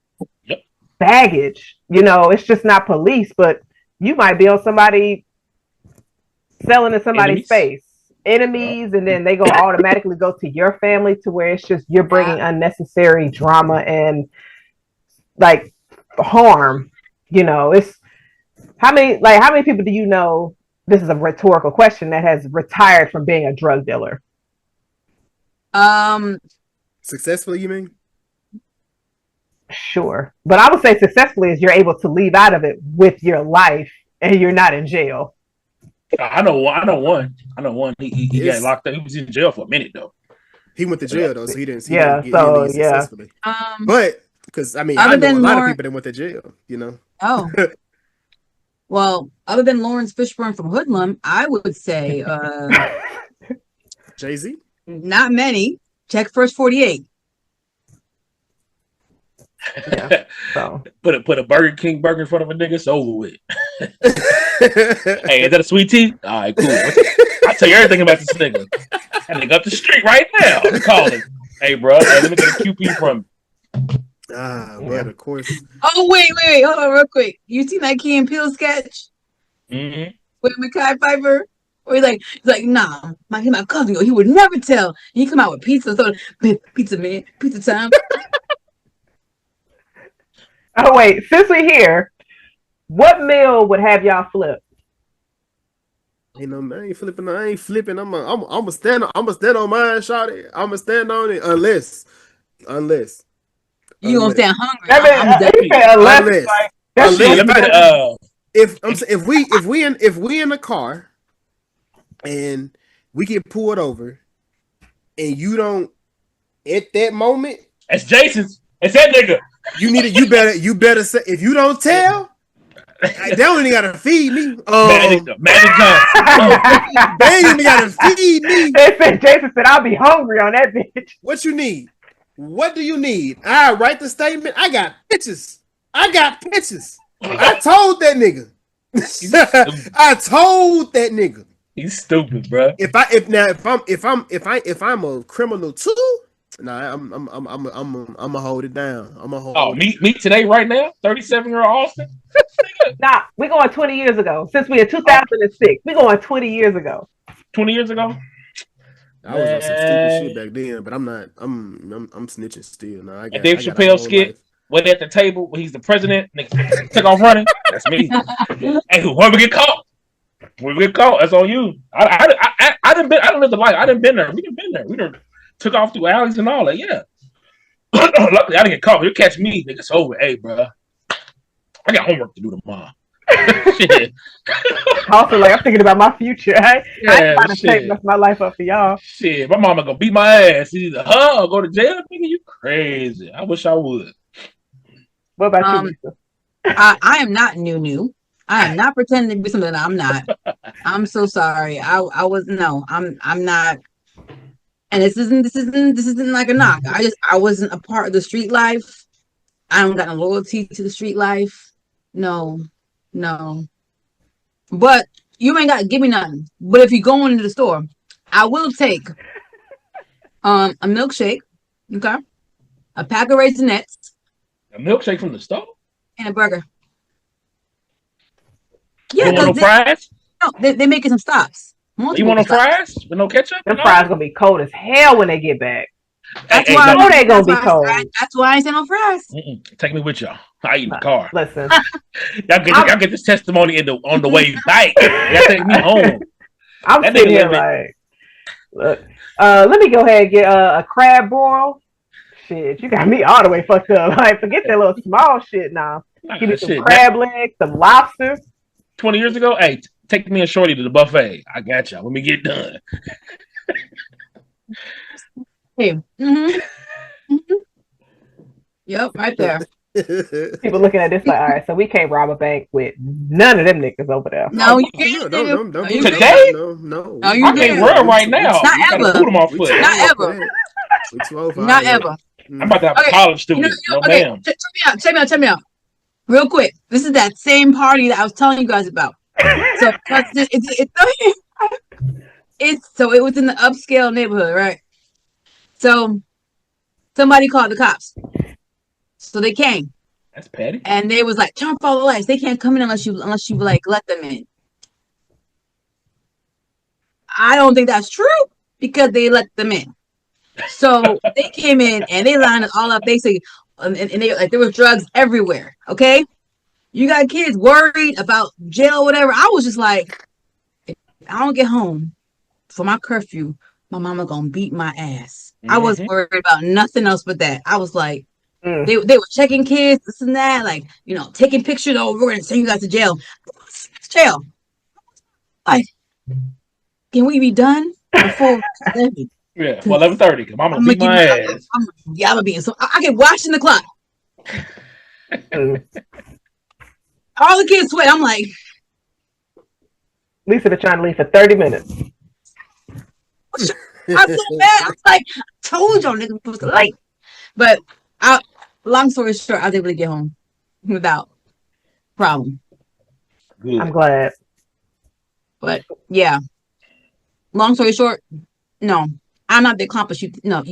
baggage. It's just not police, but you might be on somebody selling in somebody's face, enemies, and then they go automatically go to your family, to where it's just, you're bringing unnecessary drama and like harm. It's how many people do you know? This is a rhetorical question, that has retired from being a drug dealer. Successfully, you mean? Sure, but I would say successfully is you're able to leave out of it with your life and you're not in jail. I know one. He got locked up. He was in jail for a minute though. He went to jail though, so he didn't. Successfully. But because I know a lot of people that went to jail. Oh. Well, other than Lawrence Fishburne from Hoodlum, I would say Jay-Z. Not many. Check First 48. Yeah, so. Put a Burger King burger in front of a nigga, it's over with. Hey, is that a sweet tea? All right, cool. I tell you everything about this nigga. That nigga up the street right now. I'm calling. Hey, bro. Hey, let me get a QP from you. But of course. Oh, wait. Hold on real quick. You seen that Key and Peele sketch? Mm-hmm. With Mekhi Phifer? Where he's like, nah, my cousin, he would never tell. And he come out with pizza. So, pizza, man. Pizza time. Oh, wait. Since we're here, what meal would have y'all flip? I ain't flipping. I'm a stand on mine, shawty. I'm gonna stand on it unless You gonna stand hungry? If we in the car and we get pulled over and you don't at that moment, that's Jason's. It's that nigga. You better say if you don't tell. They don't even gotta feed me. Magic Johnson. They ain't even gotta feed me. Jason said, "I'll be hungry on that bitch." What you need? What do you need? I write the statement. I got pictures. I told that nigga. I told that nigga. He's stupid, bro. If I'm a criminal too. Nah, I'm gonna hold it down. Me today, right now, 37-year-old Austin. Nah, we're going 20 years ago. Since we're in 2006, we're going 20 years ago. 20 years ago. I was on some stupid shit back then, but I'm not. I'm snitching still. No, Dave Chappelle skit. Went at the table when he's the president. Nigga took off running. That's me. Hey, when we get caught, that's on you. I didn't live the life. I didn't been there. We didn't been there. We done took off through alleys and all that. Yeah. Luckily, I didn't get caught. You'll catch me. Niggas over. Hey, bro. I got homework to do tomorrow. Shit. Also, like, I'm thinking about my future. I ain't trying to take my life up for y'all. Shit, my mama gonna beat my ass. Either or go to jail. Nigga, you crazy. I wish I would. What about you, Lisa? I am not new. I am not pretending to be something that I'm not. I'm so sorry. I'm not. And this isn't like a knock. I wasn't a part of the street life. I don't got no loyalty to the street life. No. But you ain't got to give me nothing. But if you go into the store, I will take a milkshake, okay, a pack of Raisinets, a milkshake from the store, and a burger. Yeah, you want no fries? No, they're making some stops. You want no fries with no ketchup? Them fries gonna be cold as hell when they get back. That's why they gonna be cold. That's why I ain't saying no fries. Take me with y'all. I eat in the car. Listen, y'all get this testimony on the way back. Y'all take me home. I'm sitting here like, look. Let me go ahead and get a crab boil. Shit, you got me all the way fucked up. Like, forget that little small shit now. Give me some crab legs, some lobster. 20 years ago, hey, take me and Shorty to the buffet. I got y'all. Let me get done. Hey. Yep, right there. People looking at this like, all right, so we can't rob a bank with none of them niggas over there. No, you can't. Don't today? No, you I can't run right now. Not ever. Put them off foot. Not ever. Not ever. I'm about to have a college student. No, ma'am. Check me out. Real quick. This is that same party that I was telling you guys about. So it was in the upscale neighborhood, right? So somebody called the cops. So they came. That's petty. And they was like, turn off all the lights. They can't come in unless you like let them in. I don't think that's true because they let them in. So they came in and they lined it all up. They say, and they like there was drugs everywhere. Okay, you got kids worried about jail or whatever. I was just like, if I don't get home for my curfew, my mama gonna beat my ass. I wasn't worried about nothing else but that. I was like, they were checking kids, this and that, like, taking pictures over and sending you guys to jail. Jail. Like, can we be done before 11? Yeah, well, 11:30. Cause I'm gonna beat my ass. I'm gonna be so I get watching the clock. All the kids sweat. I'm like, Lisa been trying to leave for 30 minutes. I'm so mad. I'm like, I told y'all niggas was late. But long story short, I was able to get home without problem. Good. I'm glad. But yeah. long story short, no, I'm not the accomplice you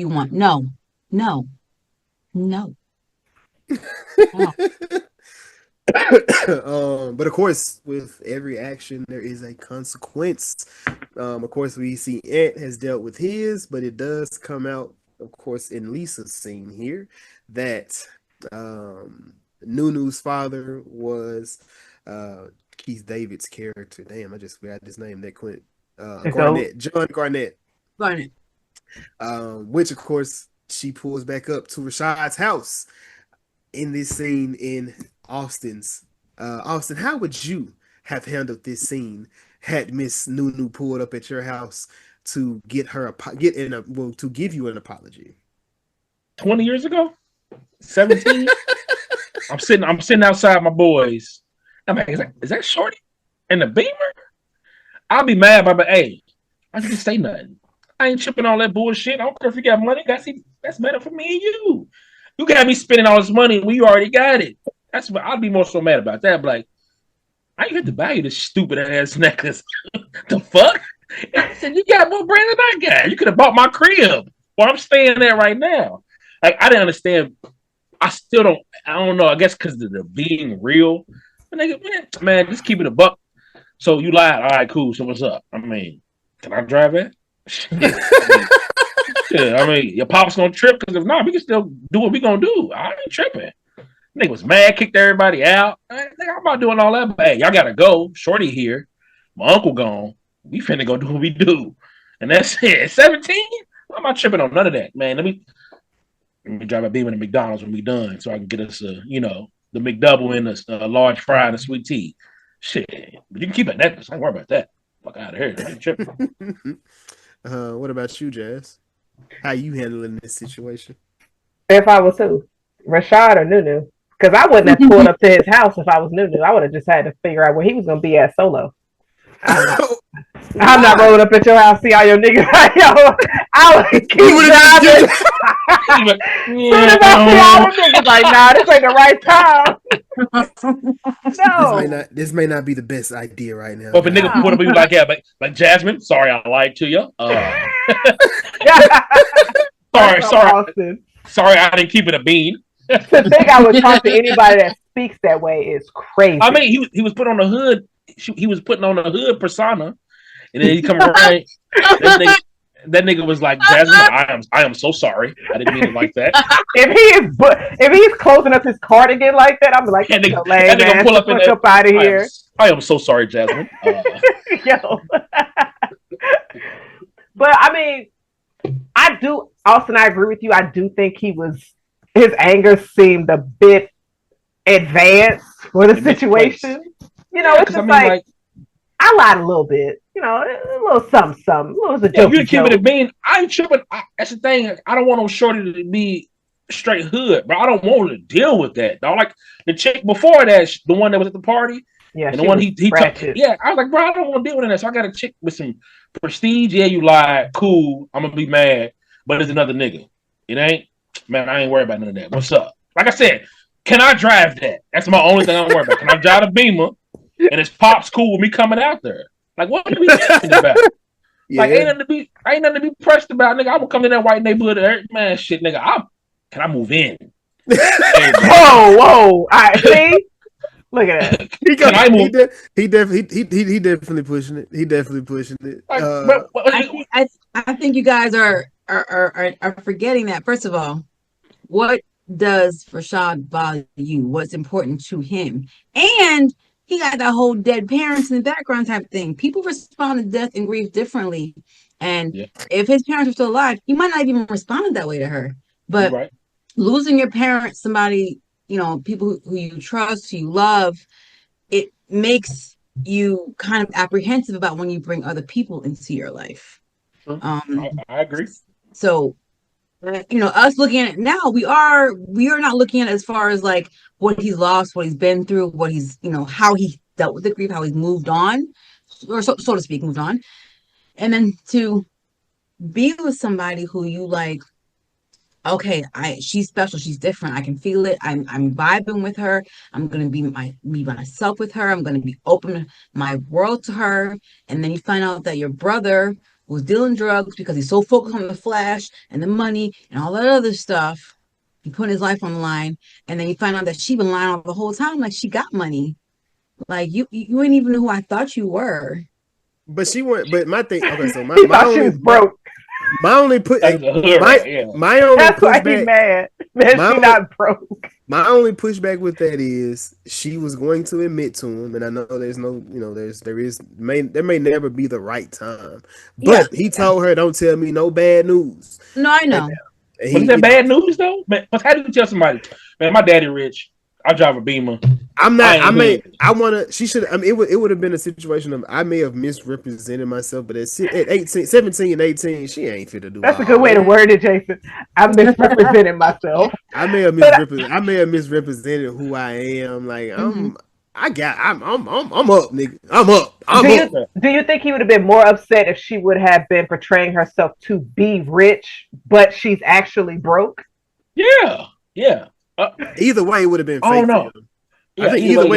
want. No, no, no. But of course, with every action, there is a consequence. Of course, we see Ant has dealt with his, but it does come out, of course, in Lisa's scene here that Nunu's father was Keith David's character. Damn, I just forgot his name. That Quint Garnett, John Garnett. Garnett. Which, of course, she pulls back up to Rashad's house in this scene in Austin's. Austin, how would you have handled this scene had Miss Nunu pulled up at your house to give you an apology? 20 years ago, 17. I'm sitting outside my boys. I'm like, is that Shorty in the Beamer? I'll be mad, but hey, I didn't say nothing. I ain't tripping all that bullshit. I don't care if you got money. That's better for me and you. You got me spending all this money when you already got it. That's what I'd be more so mad about that. But like, I ain't got to buy you this stupid ass necklace. The fuck? I said, you got more brand than I got. You could have bought my crib where I'm staying at right now. Like, I didn't understand. I don't know. I guess because of the being real. Man, just keep it a buck. So you lied. All right, cool. So what's up? I mean, can I drive it? I mean, your pop's gonna trip because if not, we can still do what we gonna do. I ain't tripping. Nigga was mad, kicked everybody out. I'm not doing all that. But hey, y'all gotta go. Shorty here. My uncle gone. We finna go do what we do. And that's it. 17? I'm not tripping on none of that, man. Let me drive a Beamer to McDonald's when we done so I can get us the McDouble and a large fry and a sweet tea. Shit. But you can keep that necklace. I ain't worry about that. Fuck out of here. I ain't tripping. What about you, Jazz? How you handling this situation? If I was who? Rashad or Nunu? Because I wouldn't have pulled up to his house if I was Nunu. I would have just had to figure out where he was going to be at solo. I'm not rolling up at your house, see all your niggas. I would keep driving. Soon as I see all the niggas, like, nah, this ain't the right time. No. This may not be the best idea right now. Well, if a nigga pulled up, you like, yeah, like Jasmine, sorry I lied to you. Sorry, I didn't keep it a bean. To think I would talk to anybody that speaks that way is crazy. I mean, he was put on the hood. He was putting on a hood persona, and then he come around. That nigga was like, Jasmine, I am so sorry. I didn't mean it like that. If he's closing up his card again like that, I'm like, that nigga pull up out of here. I am so sorry, Jasmine. Yo. But I mean, Austin, I agree with you. I do think his anger seemed a bit advanced for the situation. You know, it's just like I lied a little bit. You know, a little something. It was a joke. You keep it a bean. I ain't tripping. That's the thing. I don't want no shorty to be straight hood, but I don't want to deal with that. Dog. Like the chick before that, the one that was at the party. Yeah, and the one he took. Yeah, I was like, bro, I don't want to deal with that. So I got a chick with some prestige. Yeah, you lied. Cool. I'm gonna be mad, but it's another nigga. It ain't. Man, I ain't worried about none of that. What's up? Like I said, can I drive that? That's my only thing I'm worried about. Can I drive a Beamer? And his pop's cool with me coming out there. Like, what are we talking about? Yeah. Like, ain't nothing to be pressed about, nigga. I will come in that white neighborhood, man, shit, nigga. Can I move in? Whoa! All right, see. Look at that. He definitely pushing it. He definitely pushing it. I think you guys are forgetting that. First of all, what does Rashad value you? What's important to him? And he got that whole dead parents in the background type thing. People respond to death and grief differently. And if his parents were still alive, he might not even responded that way to her. But losing your parents, somebody, people who you trust, who you love, it makes you kind of apprehensive about when you bring other people into your life. I agree. So, us looking at it now, we are not looking at it as far as like what he's lost, what he's been through, what he's, how he dealt with the grief, how he's moved on, or so to speak, moved on. And then to be with somebody who you like, okay, she's special, she's different, I can feel it, I'm vibing with her, I'm gonna be myself with her, I'm gonna be open my world to her, and then you find out that your brother was dealing drugs because he's so focused on the flash and the money and all that other stuff. He put his life on the line, and then you find out that she been lying all the whole time. Like, she got money. Like, you ain't even who I thought you were. But she went. But my thing. Okay, so my she was broke. My only put. My only That's why pushback. He mad. Man, she not broke. My only pushback with that is she was going to admit to him, and I know there's no, there may never be the right time, but he told her, "Don't tell me no bad news." No, I know. But is that bad news though? Man, but how do you tell somebody, man, my daddy rich, I drive a Beamer. I'm not. I want to. She should. I mean, it would have been a situation of I may have misrepresented myself, but at 17 and 18, she ain't fit to do. That's a good way to word it, Jason. I'm misrepresenting myself. I may have misrepresented who I am. Like I'm up, nigga. I'm up. Do you think he would have been more upset if she would have been portraying herself to be rich, but she's actually broke? Yeah. Either way, it would have been fake to him. Yeah, I think either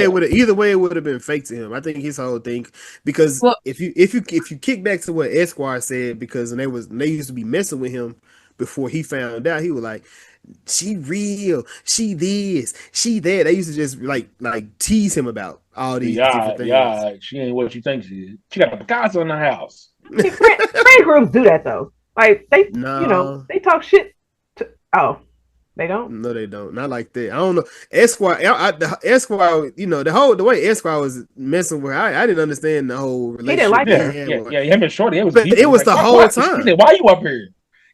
way it would have been fake to him. I think his whole thing, because if you kick back to what Esquire said, because they used to be messing with him before he found out, he was like, she real, she this, she that. They used to just like tease him about all these different things. Yeah, she ain't what you think she is. She got a Picasso in the house. Friend groups do that though. Like they talk shit. They don't. No, they don't. Not like that. I don't know. Esquire, Esquire. The way Esquire was messing with her, I didn't understand the whole relationship. He didn't like her. Yeah. Him and Shorty. It was the whole time. He said, "Why you up here?"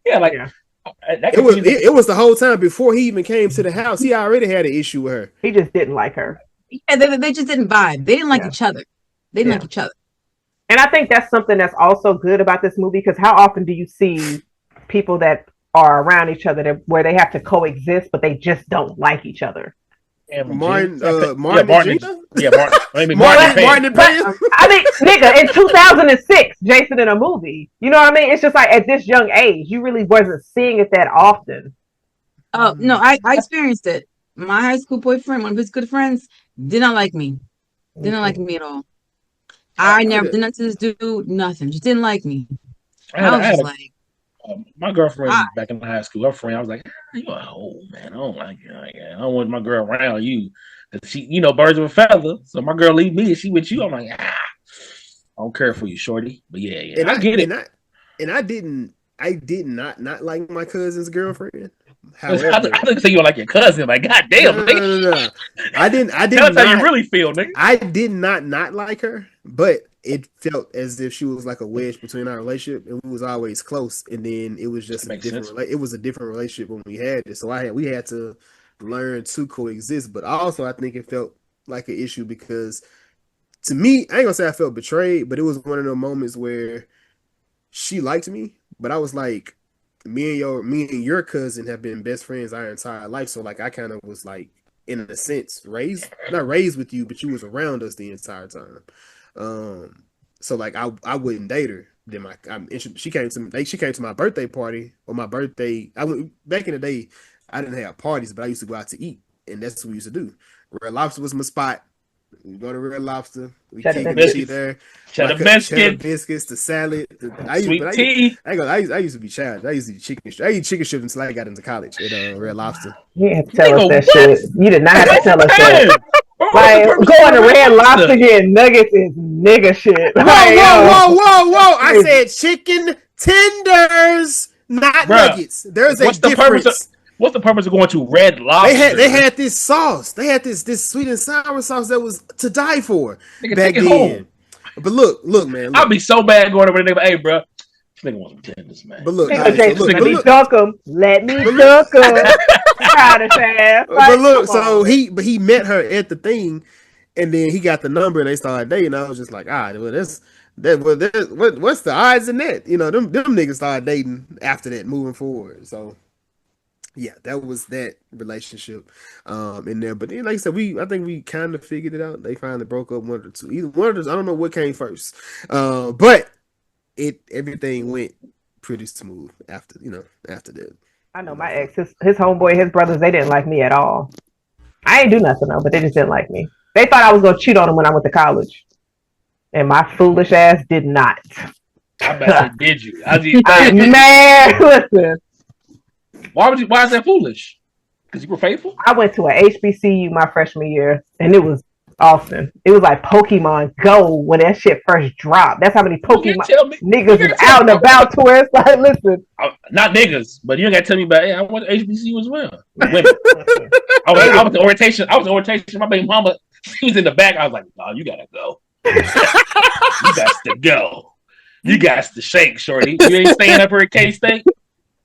Yeah, like it was the whole time before he even came to the house. He already had an issue with her. He just didn't like her. Yeah, they just didn't vibe. They didn't like each other. They didn't like each other. And I think that's something that's also good about this movie, because how often do you see people that are around each other where they have to coexist, but they just don't like each other? Martin. Martin and Pam. I mean, nigga, in 2006, Jason in a movie. You know what I mean? It's just like at this young age, you really wasn't seeing it that often. Oh no, I experienced it. My high school boyfriend, one of his good friends, did not like me. Didn't like me at all. I never did nothing to this dude. Nothing. Just didn't like me. I was just like. My girlfriend back in high school, her friend, I was like, "You a hoe, man. I don't like you. I don't want my girl around you." Cause she, birds of a feather. So my girl leave me and she with you. I'm like, I don't care for you, shorty. But yeah. And I get it. I did not like my cousin's girlfriend. However, I didn't say you were like your cousin. Like, goddamn, no. I didn't. That's how you really feel, nigga. I did not like her, but it felt as if she was like a wedge between our relationship, and we was always close. And then it was just it was a different relationship when we had it. So we had to learn to coexist. But also, I think it felt like an issue because, to me, I ain't gonna say I felt betrayed, but it was one of those moments where she liked me, but I was like, me and your cousin have been best friends our entire life. So like, I kind of was like, in a sense, not raised with you, but you was around us the entire time. So like I wouldn't date her. Then she came to my birthday party or my birthday. Back in the day, I didn't have parties, but I used to go out to eat, and that's what we used to do. Red Lobster was my spot. We go to Red Lobster. We kick the shit there. Cheddar biscuits, the salad, sweet tea. I used to be child. I used to eat chicken strips. I eat chicken strips until I got into college at Red Lobster. You didn't have to tell us that shit. You did not have to tell us that. Like, going to Red Lobster getting nuggets is nigga shit. Whoa! I said chicken tenders, not nuggets. There's a difference. What's the purpose of going to Red Lobster? They had this sauce. They had this sweet and sour sauce that was to die for back then. Home. But look, man. I'll be so bad going over there. Hey, bro, this nigga wants some tenders, man. But look, let me dunk him. Let me dunk him. But look, so he met her at the thing, and then he got the number, and they started dating. I was just like, well, what's the odds in that? Them niggas started dating after that, moving forward. So. Yeah, that was that relationship in there. But then, like I said, I think we kind of figured it out. They finally broke up one or two. Either one of those, I don't know what came first. But everything went pretty smooth after that. I know my ex, his homeboy, his brothers, they didn't like me at all. I ain't do nothing though, but they just didn't like me. They thought I was gonna cheat on them when I went to college, and my foolish ass did not. I about to say, did you? Man, listen. Why is that foolish? Because you were faithful? I went to a HBCU my freshman year, and it was awesome. It was like Pokemon Go when that shit first dropped. That's how many Pokemon niggas was out and about to where it's like, listen. Not niggas, but you don't got to tell me about it. I went to HBCU as well. Women. I was the orientation. My baby mama, she was in the back. I was like, "Oh, you gotta go. You got to go. You got to shake, shorty. You ain't staying up here at K-State.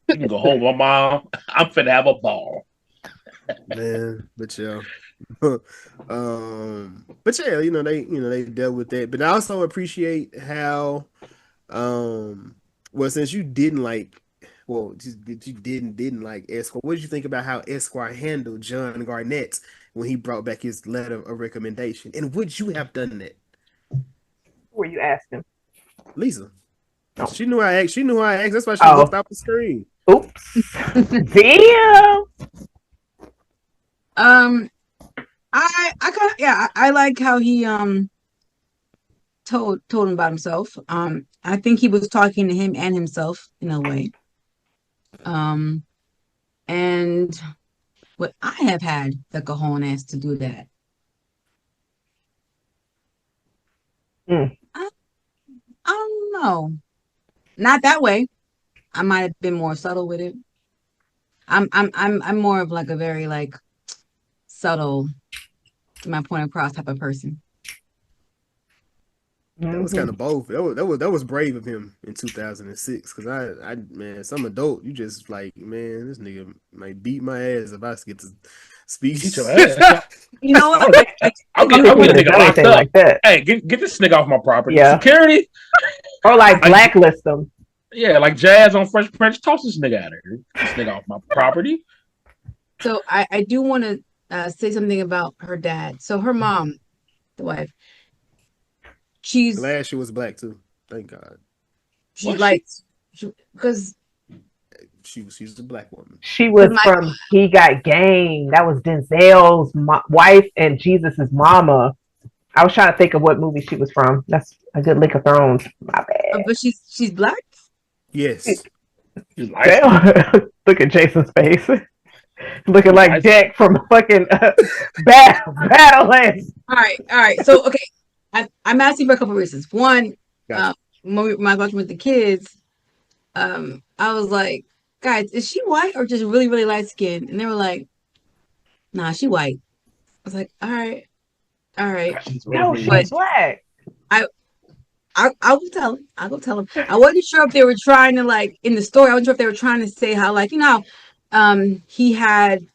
You can go home with my mom. I'm finna have a ball." Man, but yeah. But yeah, they dealt with that. But I also appreciate how since you didn't like Esquire, what did you think about how Esquire handled John Garnett when he brought back his letter of recommendation? And would you have done that? Who were you asking? Lisa. Oh. She knew I asked. That's why she looked off the screen. Oops. Damn. I like how he told him about himself. I think he was talking to him and himself in a way. And what I have had the cojones to do that. I don't know. Not that way. I might have been more subtle with it. I'm more of like a very like subtle, to my point across type of person. That was kind of both. That was brave of him in 2006. Because I man, some adult, you just like, man, this nigga might beat my ass if I get to speak. You know what? I'll get a nigga locked up. Like that. Hey, get this nigga off my property. Yeah. Security. Or like blacklist him. Yeah, like Jazz on Fresh Prince. Toss this nigga out of here. This nigga off my property. So I do want to say something about her dad. So her mom, the wife, she's glad she was black too. Thank God. Because she's a black woman. She was from He Got Game. That was Denzel's wife and Jesus's mama. I was trying to think of what movie she was from. That's a good lick of Thrones. My bad. But she's black. Yes. Look at Jason's face. Looking like Jack from fucking Battlelands. All right. So, okay. I'm asking for a couple of reasons. One, when I was watching with the kids, I was like, guys, is she white or just really, really light skinned? And they were like, nah, she white. I was like, all right. No, she's black. I'll go tell him. I wasn't sure if they were trying to, like, in the story, I wasn't sure if they were trying to say how, like, he had,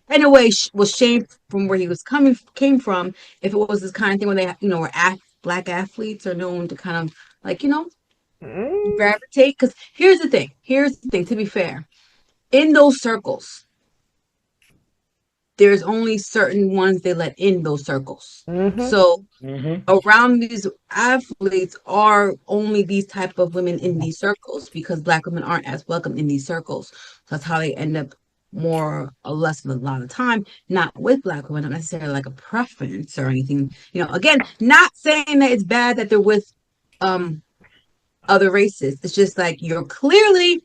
in a way, was shamed from where he came from. If it was this kind of thing where they, were black athletes are known to kind of, like, gravitate. Because here's the thing. To be fair, in those circles, there's only certain ones they let in those circles. Mm-hmm. So around these athletes are only these type of women in these circles because black women aren't as welcome in these circles. So that's how they end up more or less a lot of time, not with black women, not necessarily like a preference or anything. Again, not saying that it's bad that they're with other races. It's just like you're clearly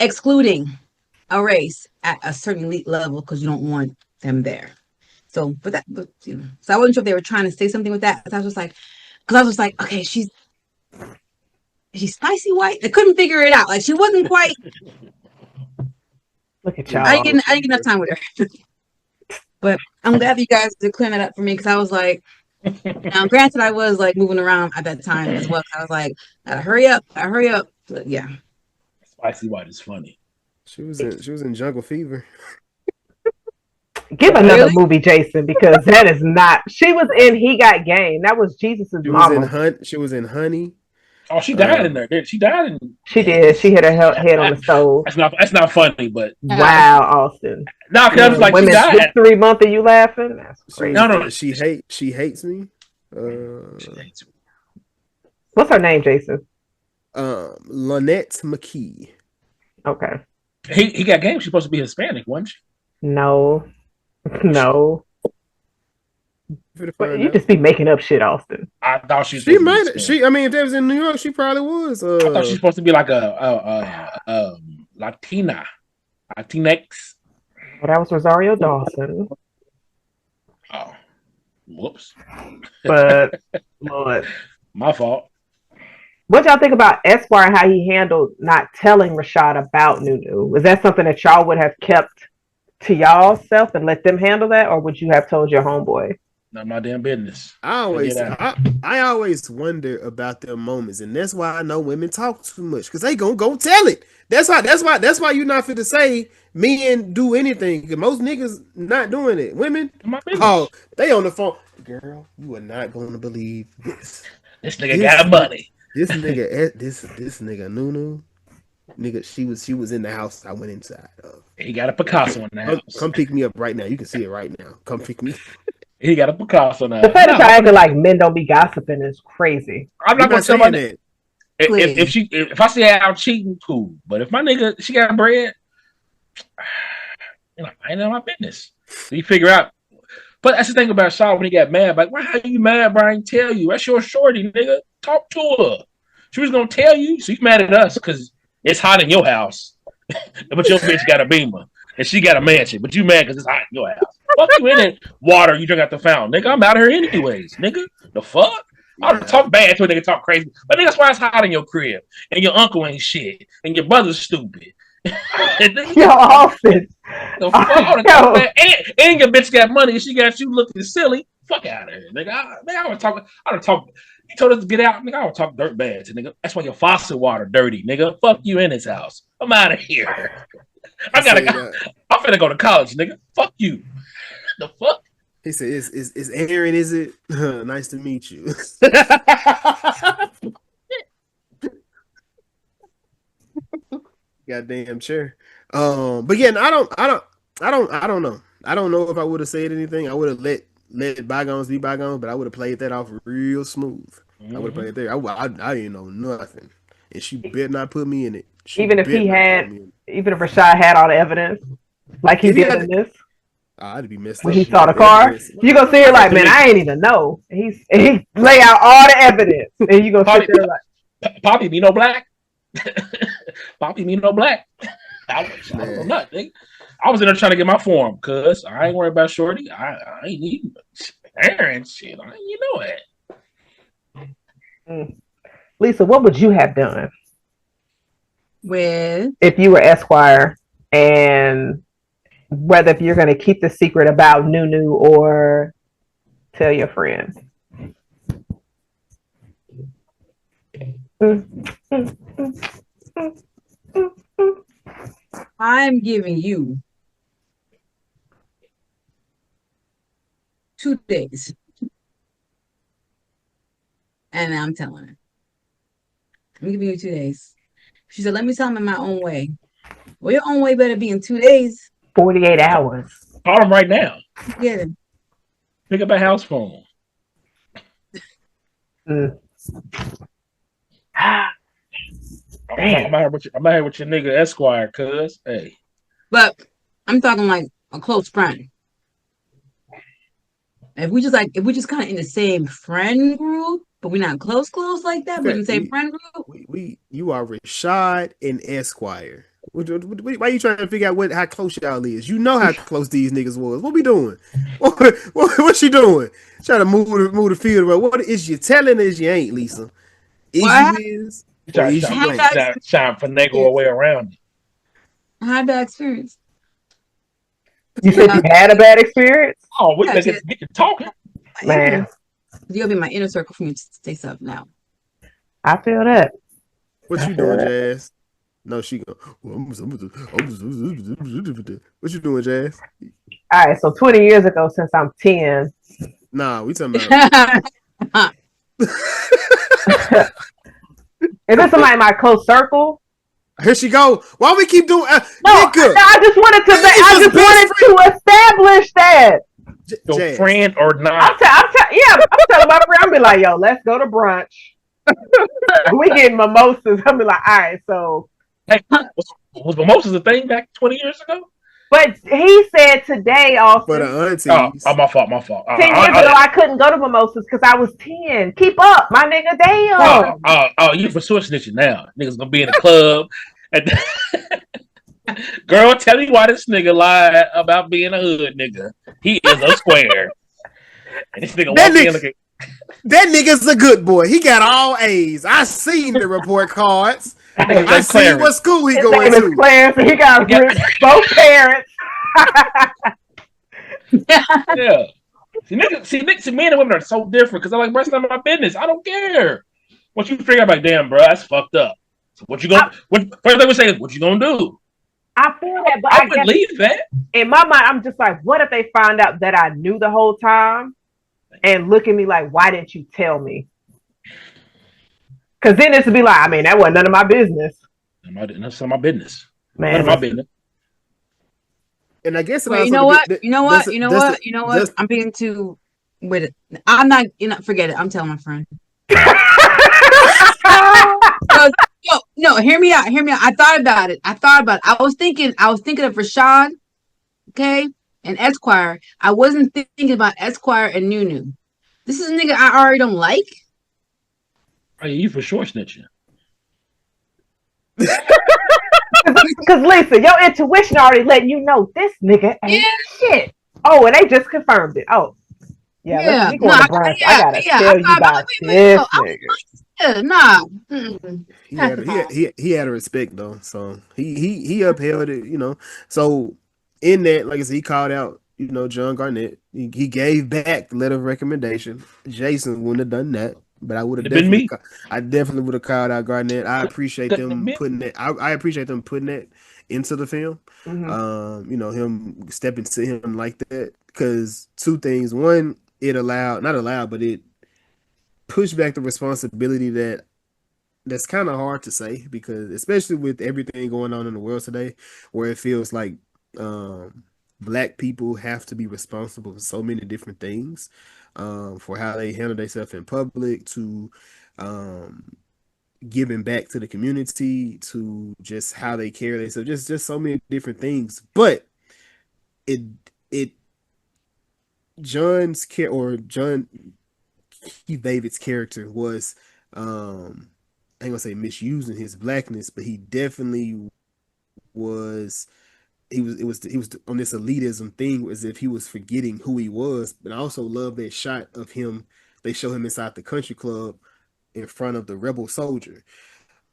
excluding a race at a certain elite level because you don't want them there. So, so I wasn't sure if they were trying to say something with that. I was just like, okay, she's spicy white. I couldn't figure it out. Like she wasn't quite. Look at y'all. I didn't get enough time with her. But I'm glad you guys did clear that up for me because I was like, now granted I was like moving around at that time as well. I was like, gotta hurry up. But yeah. Spicy white is funny. She was in Jungle Fever. Give another movie, Jason, because that is not. She was in He Got Game. That was Jesus's mama. She was in Honey. Oh, she died in there. She died in. She did. She hit her head on the stove. That's not funny, but wow, Austin. No, because I was like, Women's she died. History Month, and you laughing? That's crazy. No. She hates me. What's her name, Jason? Lynette McKee. Okay. He Got Game. She's supposed to be Hispanic, wasn't she? No. But you just be making up shit, Austin. I thought she might. I mean, if that was in New York, she probably was. I thought she was supposed to be like a Latinx. Well, that was Rosario Dawson. Oh, whoops. But Lord, my fault. What y'all think about Esquire and how he handled not telling Rashad about Nunu? Was that something that y'all would have kept to y'all self and let them handle that, or would you have told your homeboy? Not my damn business. I always wonder about their moments, and that's why I know women talk too much because they gonna go tell it. That's why you're not fit to say men do anything. Because most niggas not doing it. Women, they on the phone. Girl, you are not gonna believe this. This nigga got money. This nigga Nunu, nigga, she was in the house I went inside of. He got a Picasso in the house. Come pick me up right now. You can see it right now. Come pick me. He got a Picasso now. The fact that y'all acting like men don't be gossiping is crazy. I'm not gonna tell my nigga. If I see her out cheating, cool. But if my nigga she got bread, I ain't in my business. So you figure out. But that's the thing about Shaw when he got mad. Like, why are you mad, Brian? Tell you. That's your shorty, nigga. Talk to her. She was gonna tell you, so you mad at us because it's hot in your house. But your bitch got a Beamer and she got a mansion. But you mad because it's hot in your house. Fuck you in it. Water you drink out the fountain, nigga. I'm out here anyways, nigga. The fuck? I don't talk bad to a nigga talk crazy. But nigga, that's why it's hot in your crib. And your uncle ain't shit. And your brother's stupid. Yo, Austin. And your bitch got money and she got you looking silly. Fuck out of here, nigga. I would talk. You told us to get out, nigga. I would talk dirt bad to nigga. That's why your faucet water dirty, nigga. Fuck you in his house. I'm out of here. I'm finna go to college, nigga. Fuck you. The fuck? He said, "Is Aaron? Is it? Nice to meet you." Goddamn chair. But yeah, I don't know. I don't know if I would have said anything. I would have let bygones be bygones, but I would have played that off real smooth. I would have played it there. I didn't know nothing, and she better not put me in it. Even if Rashad had all the evidence, like he did in this. I'd be messed up. When he saw the car, you gonna see her like, man, I ain't even know. He lay out all the evidence, and you gonna sit there like, Poppy, me no black. Poppy, me no black. I don't know nothing. I was in there trying to get my form, cuz I ain't worried about shorty. I ain't need parents shit. You know it. Lisa, what would you have done if you were Esquire, and whether if you're going to keep the secret about Nunu or tell your friend? I'm giving you 2 days. And I'm telling her. I'm giving you 2 days. She said, let me tell him in my own way. Well, your own way better be in 2 days. 48 hours. Call him right now. Get him. Pick up a house phone. Damn. I'm out here with your nigga Esquire, cuz. Hey. But I'm talking like a close friend. If we just kind of in the same friend group, but we're not close like that, but in the same friend group. You are Rashad and Esquire. Why are you trying to figure out how close y'all is? You know how close these niggas was. What we doing? What she doing? Trying to move the field around. What is you telling us you ain't, Lisa? Is you is? Trying to finagle a way around it. I had bad experience. You said you had a bad experience? Oh, we get to talking. Man. You'll be my inner circle for me to say stuff now. I feel that. What you doing, Jazz? No, she go. What you doing, Jazz? All right, so 20 years ago, since I'm 10. Nah, we talking about. Is this somebody in my close circle? Here she go. Why we keep doing? No, I just wanted to establish that. Your friend or not? I'm telling my friend. I'm be like, yo, let's go to brunch. We getting mimosas. I'm be like, all right, so. Hey, was mimosas a thing back 20 years ago? But he said today, For Austin, the aunties. My fault. 10 years ago, I couldn't go to mimosas because I was 10. Keep up, my nigga. Damn. You for sure snitching now. Niggas gonna be in the club. And girl, tell me why this nigga lied about being a hood nigga. He is a square. And this nigga walk in looking. That nigga's a good boy. He got all A's. I seen the report cards. I seen what school he going to. Clarence. He got both parents. Yeah. See, men and women are so different because I'm like, bro, it's not my business. I don't care. Once you figure out, like, damn, bro, that's fucked up. So what you gonna? First thing we say is, what you gonna do? I feel that, but I would leave that. In my mind, I'm just like, what if they find out that I knew the whole time and look at me like, why didn't you tell me? Because then it's to be like, I mean, that wasn't none of my business. That's none of my business. Man, none of my business. And I guess you know what? I'm being too with it. I'm not. Forget it. I'm telling my friend. No, hear me out. I thought about it. I was thinking of Rashad, okay, and Esquire. I wasn't thinking about Esquire and Nunu. This is a nigga I already don't like. Are you for sure snitching? Because listen, your intuition already letting you know this nigga ain't shit. Oh, and they just confirmed it. Oh, yeah. I gotta tell you about this nigga. He had a respect though, so he upheld it. So in that, like I said, he called out John Garnett. He gave back the letter of recommendation. Jason wouldn't have done that. But I would have definitely would have called out Garnett. I appreciate them putting that. I appreciate them putting that into the film. Mm-hmm. Him stepping to him like that, because two things. One, it pushed back the responsibility that's kind of hard to say, because especially with everything going on in the world today, where it feels like Black people have to be responsible for so many different things. For how they handle themselves in public, to giving back to the community, to just how they carry themselves, just so many different things. But John Keith David's character was I ain't gonna say misusing his Blackness, but he definitely was. He was on this elitism thing, as if he was forgetting who he was. But I also love that shot of him. They show him inside the country club in front of the rebel soldier.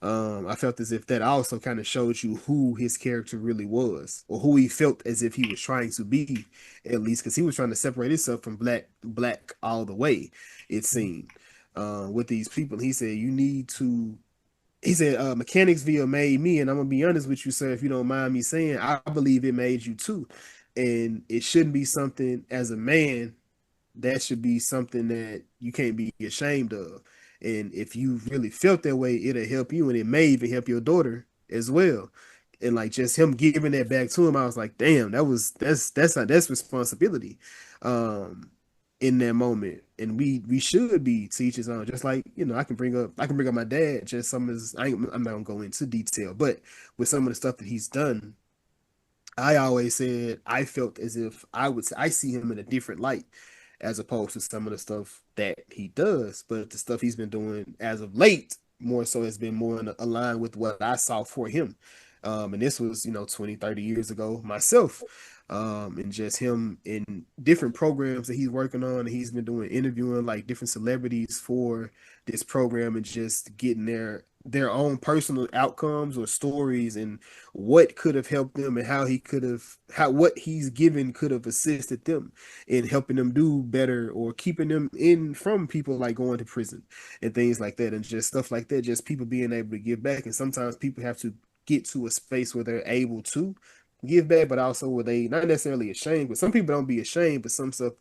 I felt as if that also kind of showed you who his character really was, or who he felt as if he was trying to be, at least, because he was trying to separate himself from black all the way, it seemed, with these people. He said, Mechanicsville made me, and I'm gonna be honest with you, sir, if you don't mind me saying, I believe it made you too. And it shouldn't be something, as a man, that should be something that you can't be ashamed of. And if you really felt that way, it'll help you, and it may even help your daughter as well. And like, just him giving that back to him, I was like, damn, that's responsibility. In that moment, and we should be teachers on. Just like, I can bring up my dad. Just some of his, I'm not gonna go into detail, but with some of the stuff that he's done, I always said I felt as if I see him in a different light, as opposed to some of the stuff that he does. But the stuff he's been doing as of late, more so, has been more in line with what I saw for him. And this was 20, 30 years ago myself. And just him in different programs that he's working on. He's been doing interviewing like different celebrities for this program, and just getting their own personal outcomes or stories, and what could have helped them, and what he's given could have assisted them in helping them do better, or keeping them in from people like going to prison and things like that, and just stuff like that. Just people being able to give back. And sometimes people have to get to a space where they're able to give back, but also where they not necessarily ashamed. But some people don't be ashamed, but some stuff,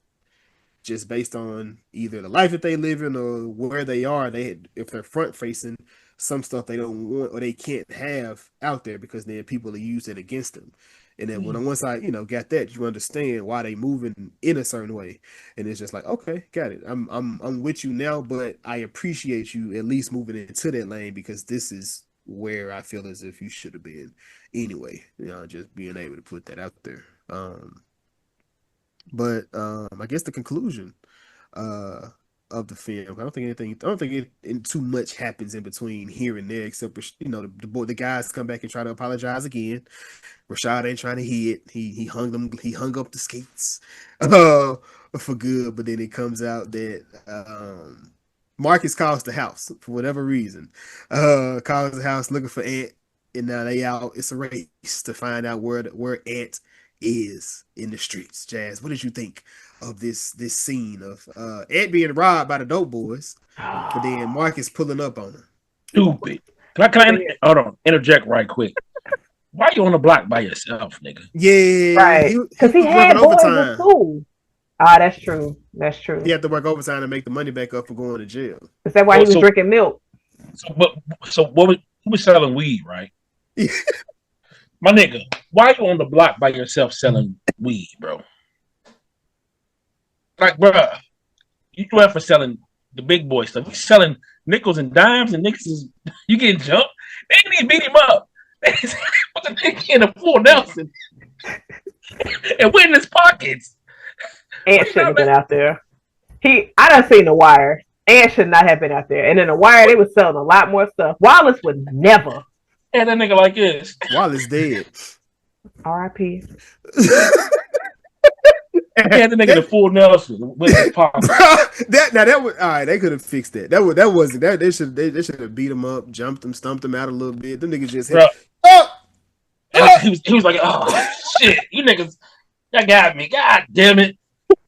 just based on either the life that they live in or where they are, if they're front facing, some stuff they don't want or they can't have out there, because then people will use it against them. And then once I got that, you understand why they moving in a certain way. And it's just like, okay, got it. I'm with you now, but I appreciate you at least moving into that lane, because this is where I feel as if you should have been. Anyway, just being able to put that out there. But I guess the conclusion of the film. I don't think too much happens in between here and there, except for, the guys come back and try to apologize again. Rashad ain't trying to hit. He hung up the skates for good, but then it comes out that Marcus calls the house for whatever reason. Calls the house looking for Ant, and now they out. It's a race to find out where Ant is in the streets. Jazz, what did you think of this scene of Ant being robbed by the dope boys, but then Marcus pulling up on him? Stupid. Can I hold on? Interject right quick. Why you on the block by yourself, nigga? Yeah, right. Because he had boys in school. Ah, that's true. That's true. He had to work overtime to make the money back up for going to jail. Is that why he was drinking milk? Who was selling weed, right? My nigga, why you on the block by yourself selling weed, bro? Like, bro, you do that for selling the big boy stuff. You selling nickels and dimes, and you getting jumped. They didn't even beat him up. They put the nigga in a full Nelson and went in his pockets. Ant shouldn't have been out there. I done seen The Wire. Ant should not have been out there. And in The Wire, they was selling a lot more stuff. Wallace would never. And that nigga like this. Wallace dead. R.I.P. And the nigga the full Nelson with his pocket. That was all right. They could have fixed that. That wasn't that. They should have beat him up, jumped him, stumped him out a little bit. Them niggas just hit. And he was like, oh shit, you niggas, that got me. God damn it.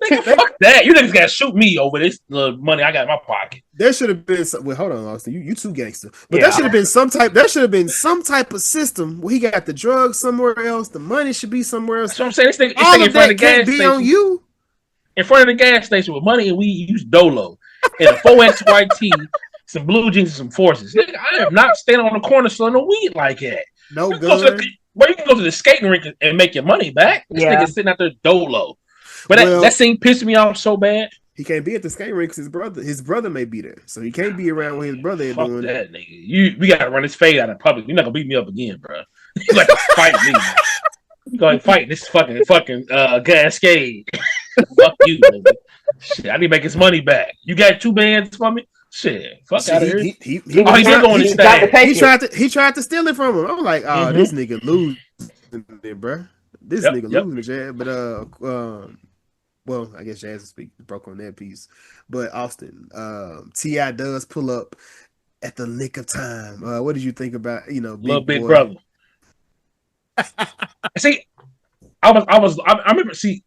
Nigga, fuck that. You niggas gotta shoot me over this money I got in my pocket. There should have been some. Wait, hold on, Austin. You too gangster. But there should have been some type. There should have been some type of system where he got the drugs somewhere else. The money should be somewhere else. That's what I'm saying. This thing All in of front that of the gas can't be station. on you. In front of the gas station with money, and we use Dolo and a 4XYT, some blue jeans, and some forces. Nigga, I am not standing on the corner selling no weed like that. No gun. But you can go to the skating rink and make your money back. This nigga sitting out there Dolo. But that scene pissed me off so bad. He can't be at the skating rink because his brother may be there, so he can't be around when his brother is doing that. Nigga, we gotta run this fade out in public. You're not gonna beat me up again, bro. You like to fight me. You gonna fight this fucking Cascade. Fuck you, nigga. Shit, I need to make his money back. You got 2 bands for me? Shit, fuck out of here. He tried to steal it from him. I'm like, oh, this nigga losing it, bro. This nigga losing it, Jazz. But well, I guess Jazz broke on that piece. But Austin, T.I. does pull up at the nick of time. What did you think about Big Brother? See, I remember. See,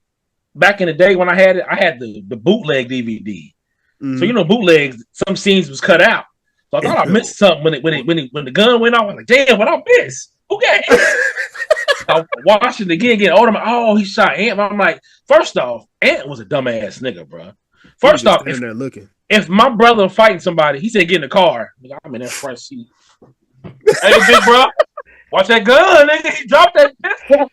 back in the day when I had the bootleg DVD. Mm-hmm. So bootlegs, some scenes was cut out. So I thought I missed something when the gun went off. I was like, damn, what I missed? Who got hit? I watched it again, getting older. I'm like, oh, he shot Ant. I'm like, first off, Ant was a dumbass nigga, bro. First off, if my brother fighting somebody, he said get in the car. I'm in that front seat. Hey, big bro, watch that gun, nigga. He dropped that pistol.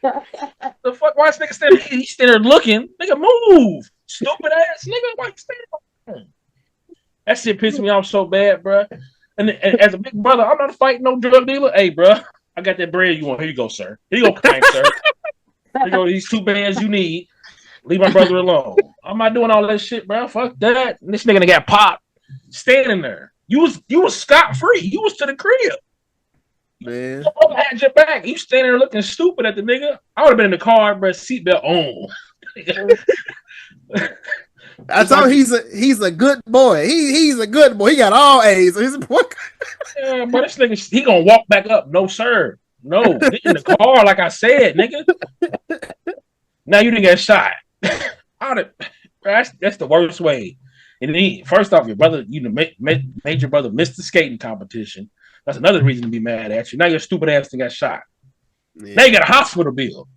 The fuck? Why this nigga standing? He's standing there looking. Nigga, move. Stupid ass nigga. Why you standing? That shit pissed me off so bad, bro. And as a big brother, I'm not fighting no drug dealer. Hey, bro, I got that bread you want. Here you go, sir. Here you go, kind sir. Here you go. These 2 bands you need. Leave my brother alone. I'm not doing all that shit, bro. Fuck that. And this nigga got popped standing there. You was scot free. You was to the crib. Man, your brother had your back. You standing there looking stupid at the nigga. I would have been in the car, bro. Seatbelt on. I told him he's a good boy. He's a good boy. He got all A's. So he's a boy. Yeah, but this nigga, he gonna walk back up. No, sir. No, get in the car, like I said, nigga. Now you didn't get shot. That's the worst way. And then, first off, your brother, made your brother miss the skating competition. That's another reason to be mad at you. Now your stupid ass thing got shot. Yeah. Now you got a hospital bill.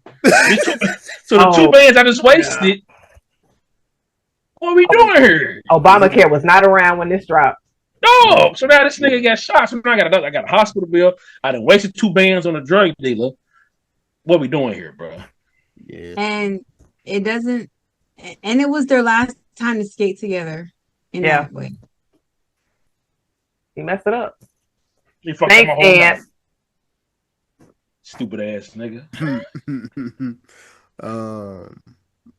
So the 2 bands I just wasted. What are we doing here? Obamacare was not around when this dropped. No, so now this nigga got shot. So now I got a hospital bill. I done wasted 2 bands on a drug dealer. What are we doing here, bro? Yeah. And it doesn't. And it was their last time to skate together in that way. He messed it up. You fucked up Thanks, my whole Ant. night. Stupid ass nigga.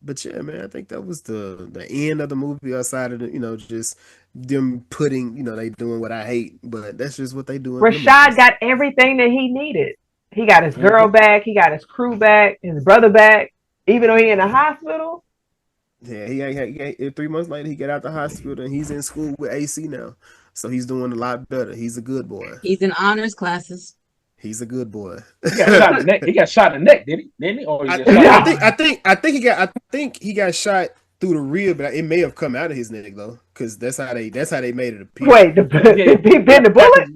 But yeah, man, I think that was the end of the movie. Outside of the, just them putting, they doing what I hate, but that's just what they do. Rashad got everything that he needed. He got his girl back. He got his crew back. His brother back. Even though he in the hospital. Yeah, he 3 months later he got out the hospital and he's in school with AC now, so he's doing a lot better. He's a good boy. He's in honors classes. He's a good boy. He got shot in the neck. He got shot in the neck, didn't he? Or he I think he got shot through the rib, but it may have come out of his neck though, because that's how they made it appear. Wait, he been the bullet?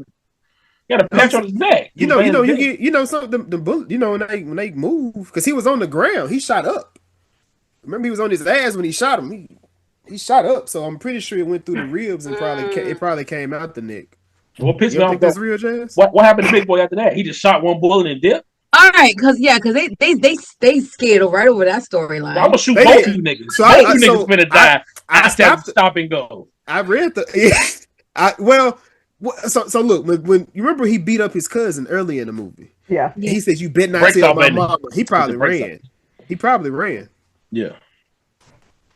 He got a patch on his neck. You get some the bullet. When they move, because he was on the ground, he shot up. Remember, he was on his ass when he shot him. He shot up, so I'm pretty sure it went through the ribs and probably came out the neck. What pissed me off? That's real, Jazz? What happened to Big Boy after that? He just shot one bullet and dipped. All right, because they scared right over that storyline. I'm gonna shoot both of you niggas. So both of you niggas finna die. I stopped stop and go. I read So look, when you remember he beat up his cousin early in the movie. Yeah. He says, "You better not tell my mama." He probably ran. Yeah.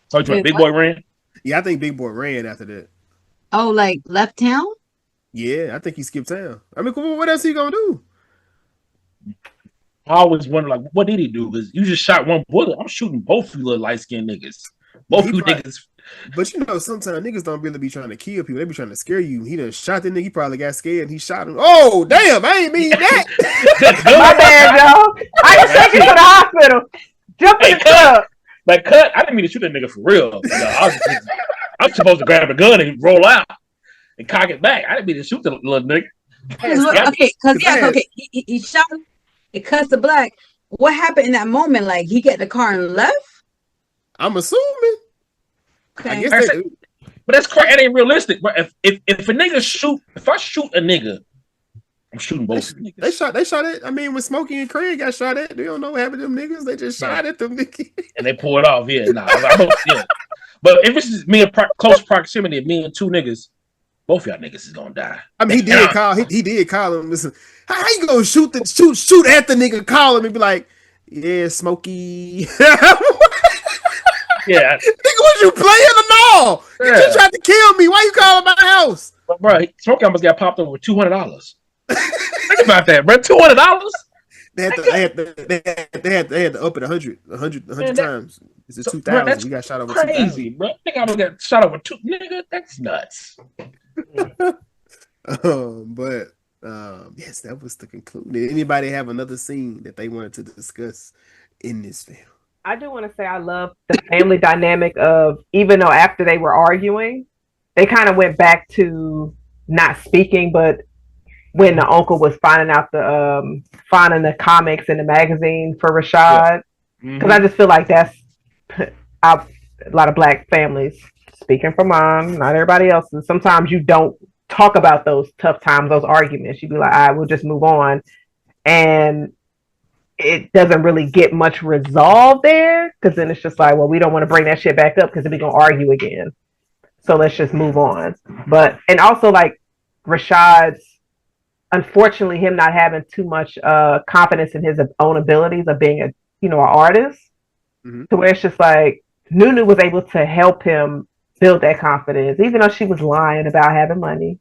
So Big Boy ran? Yeah, I think Big Boy ran after that. Oh, like left town? Yeah, I think he skipped town. I mean, what else he gonna do? I always wonder, like, what did he do? Because you just shot one bullet. I'm shooting both you little light skinned niggas. Both you niggas. But sometimes niggas don't really be trying to kill people. They be trying to scare you. He done shot that nigga. He probably got scared and he shot him. Oh, damn, I ain't mean that. My bad, y'all. I was taking to the hospital. Jump in the truck. Like, cut. I didn't mean to shoot that nigga for real. I'm supposed to grab a gun and roll out and cock it back. I didn't mean to shoot the little nigga. Okay, because he shot him. It cuts to black. What happened in that moment? Like, he get the car and left? I'm assuming. Okay. I guess but that's crazy. It ain't realistic. But if a nigga shoot, if I shoot a nigga, I'm shooting both niggas. They shot it. I mean, when Smokey and Craig got shot at, they don't know what happened to them niggas. They just shot at them niggas. And they pull it off. Yeah, nah. Yeah. But if it's me in close proximity of me and two niggas, both y'all niggas is gonna die. I mean, he did call him. Listen, how you gonna shoot at the nigga? Call him and be like, "Yeah, Smokey." Yeah, nigga, was you playing or no? You just tried to kill me. Why you calling my house? But bro, Smokey almost got popped over $200. Think about that, bro. $200. They had to up it 100 times. It's 2,000. We got shot over crazy, 2,000. bro. I think I would get shot over two. Nigga, that's nuts. But yes, that was the conclusion. Did anybody have another scene that they wanted to discuss in this film? I do want to say I love the family dynamic of, even though after they were arguing, they kind of went back to not speaking, but when the uncle was finding the comics in the magazine for Rashad, because I just feel like that's a lot of black families, speaking for mom, not everybody else. And sometimes you don't talk about those tough times, those arguments. You'd be like, all right, we'll just move on. And it doesn't really get much resolved there, because then it's just like, well, we don't want to bring that shit back up because then we're going to argue again. So let's just move on. But, and also like Rashad's, unfortunately, him not having too much confidence in his own abilities of being an artist, to where it's just like Nunu was able to help him build that confidence, even though she was lying about having money,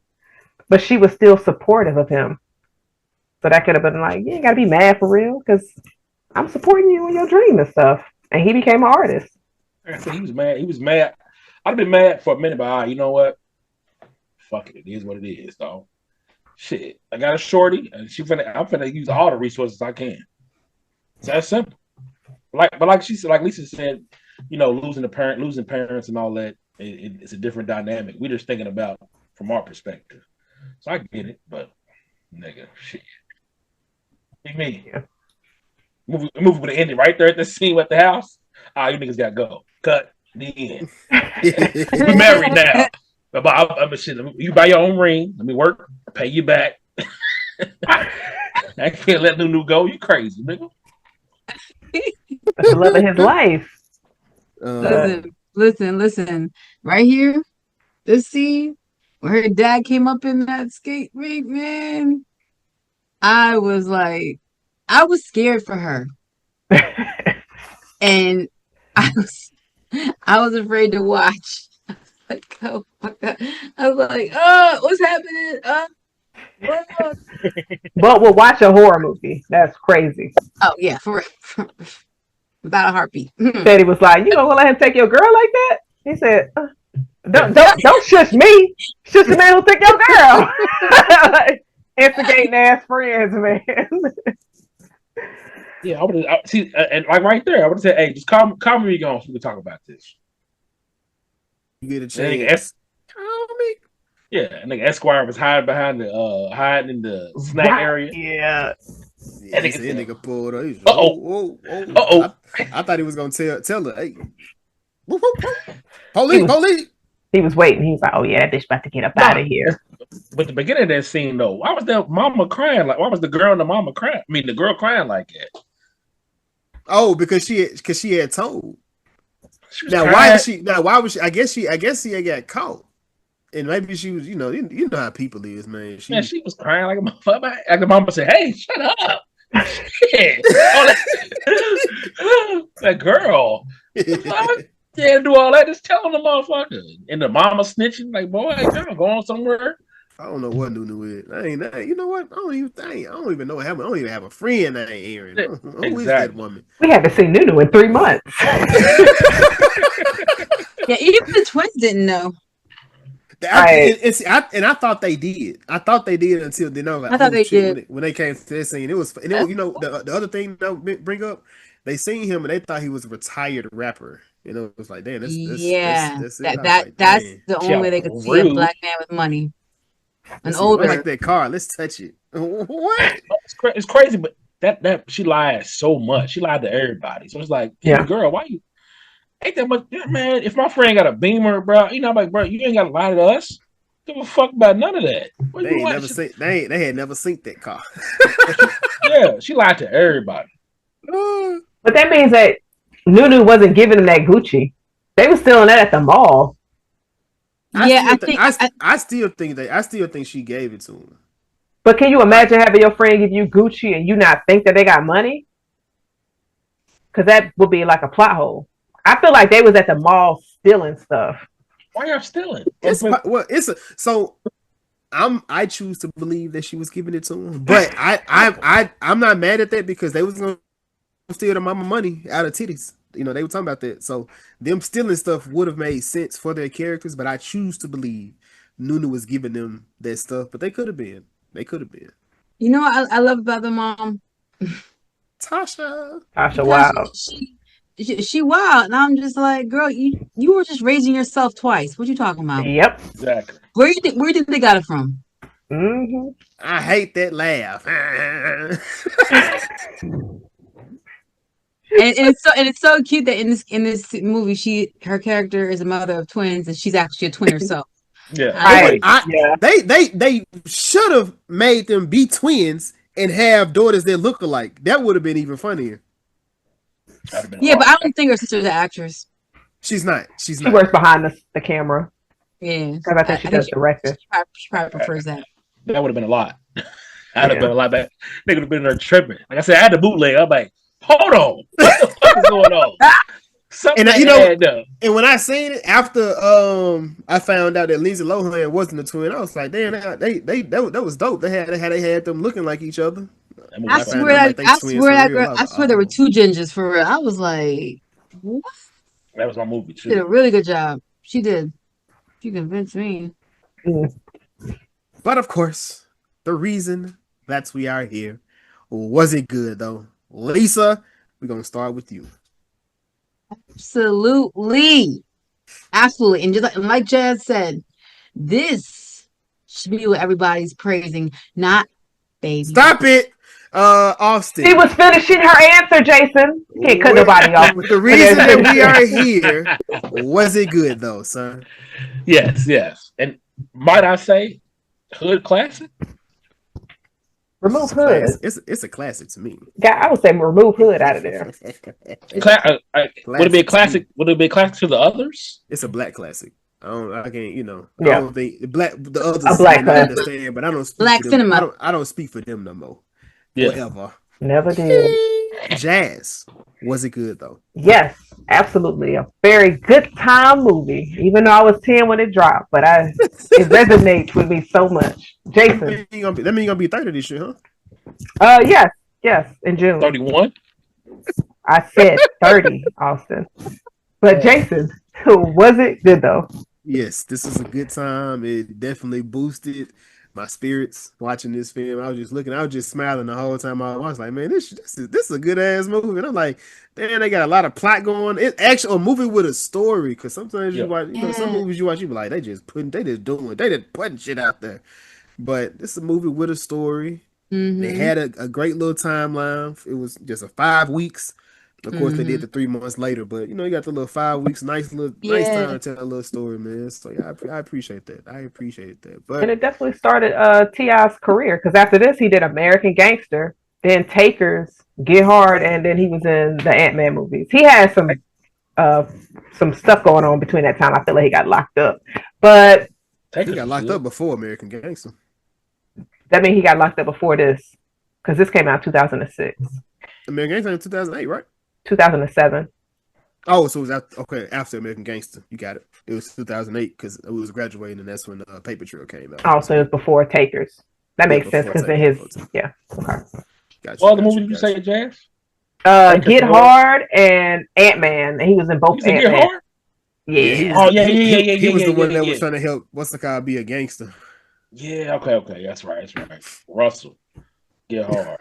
but she was still supportive of him. So that could have been like, you ain't gotta be mad for real, because I'm supporting you in your dream and stuff. And he became an artist. I said he was mad. He was mad. I'd been mad for a minute, but you know what? Fuck it. It is what it is, dog. Shit. I got a shorty, and I'm finna use all the resources I can. It's that simple. But like she said, like Lisa said, losing parents and all that, it's a different dynamic. We're just thinking about from our perspective. So I get it, but nigga, shit. Think me. Yeah. Movie with the ending right there at the scene at the house. You niggas gotta go. Cut the end. We married now. But shit, you buy your own ring. Let me work. Pay you back. I can't let Nunu go. You crazy, nigga. That's the love of his life. Listen. Right here, this scene when her dad came up in that skate rink, man, I was scared for her. And I was afraid to watch. Like, oh my God. I was like, oh, what's happening? But we'll watch a horror movie. That's crazy. Oh yeah, for without a heartbeat. Said he was like, you gonna let him take your girl like that? He said, don't shush me. Shush the man who took your girl. Instigating ass friends, man. Yeah, I would see, and like right there, I would say, hey, just call me when you go so we can talk about this. You get a And chance. Call me. Yeah, and nigga Esquire was hiding behind the hiding in the snack area. Yeah. Yeah, that nigga pulled up. I thought he was gonna tell her, hey, police. He was waiting. He was like, oh yeah, that bitch about to get up out of here. But the beginning of that scene though, why was that mama crying? Like, why was the girl and the mama crying? I mean, the girl crying like that. Oh, because she had told. Now why was she? I guess she had got caught, and maybe she was. You know how people is, man. She was crying like a motherfucker. Like the mama said, "Hey, shut up." Shit. That girl. Yeah, do all that. Just telling the motherfucker, and the mama snitching like, boy, girl, go on somewhere. I don't know what Nunu is. You know what? I don't even know. I don't even have a friend that ain't Aaron. Who is that woman? We haven't seen Nunu in 3 months. Yeah, even the twins didn't know. I thought they did. I thought they did until they know. Like, I thought they did when they came to this scene. It was you know, the other thing they'll bring up. They seen him and they thought he was a retired rapper. You know, it was like, damn, that's the only way they could see a black man with money. An older, like that car. Let's touch it. What? It's crazy, but that she lied so much. She lied to everybody. So it's like, hey, girl, why you ain't that much, man? If my friend got a Beamer, bro, you know, I'm like, bro, you ain't got to lie to us. Give a fuck about none of that. They had never seen that car. Yeah, she lied to everybody. But that means that Nunu wasn't giving them that Gucci. They were stealing that at the mall. I still think she gave it to him. But can you imagine having your friend give you Gucci and you not think that they got money? Because that would be like a plot hole. I feel like they was at the mall stealing stuff. Why y'all stealing? I choose to believe that she was giving it to him, but I'm not mad at that because they was gonna steal the mama money out of titties. You know, they were talking about that. So them stealing stuff would have made sense for their characters, but I choose to believe Nunu was giving them that stuff, but they could have been. You know what I love about the mom? Tasha wild. She wild, and I'm just like, girl, you were just raising yourself twice. What you talking about? Yep, exactly. Where you think they got it from? Mm-hmm. I hate that laugh. And it's so cute that in this movie her character is a mother of twins and she's actually a twin herself. Yeah, They should have made them be twins and have daughters that look alike. That would have been even funnier. Yeah, but I don't think her sister's an actress. She's not. She works behind the camera. Yeah, because I think she does directing. She probably prefers that. That would have been a lot. I'd have been a lot better. They would have been there tripping. Like I said, I had the bootleg. I'm like, hold on, what the fuck is going on? Something and when I seen it after I found out that Lindsay Lohan wasn't a twin, I was like, damn, that was dope. They had them looking like each other. I swear there were two gingers for real. I was like, what? That was my movie too. She did a really good job. She did. She convinced me. But of course, the reason that we are here was it good though. Lisa, we're gonna start with you. Absolutely. And just like Jazz said, this should be what everybody's praising, not baby. Stop it, Austin. She was finishing her answer, Jason. Can't cut nobody off. The reason that we are here was it good though, son? Yes. And might I say, hood classic? Remove hood. It's a classic to me. Yeah, I would say remove hood out of there. Would it be a classic? Would it be a classic to the others? It's a black classic. I can't, you know. I Yeah. don't think the others A black may not person. understand, but I don't speak Black for them. cinema. I don't speak for them no more. Yeah. Forever. Never did. Jazz. Was it good though? Yes, absolutely. A very good time movie. Even though I was 10 when it dropped, but it resonates with me so much. Jason. That means you're gonna be 30 this year, huh? Yes, in June. 31. I said 30, Austin. But Jason, was it good though? Yes, this is a good time. It definitely boosted my spirits watching this film. I was just smiling the whole time I was like, man, this is a good ass movie. And I'm like, damn, they got a lot of plot going. It's actually a movie with a story. Because sometimes you watch, some movies you watch, you be like, they just putting shit out there. But this is a movie with a story. Mm-hmm. They had a great little timeline. It was just a 5 weeks. Of course, they did the 3 months later, but you got the little 5 weeks, nice time to tell a little story, man. So yeah, I appreciate that. I appreciate that. But And it definitely started T.I.'s career because after this he did American Gangster, then Takers, Get Hard, and then he was in the Ant-Man movies. He had some stuff going on between that time. I feel like he got locked up, but he got locked up before American Gangster. That means he got locked up before this because this came out in 2006. American Gangster in 2008, right? 2007. Oh, so it was after American Gangster. You got it. It was 2008 because it was graduating, and that's when Paper Trail came out. Oh, so it was before Takers. That makes sense because in his okay. What other movie did you say, Jazz? Get Hard and Ant-Man. He was in both Ant-Man. Get Hard? Yeah. He was the one that was trying to help be a gangster. Yeah. Okay. That's right. Russell. Get Hard.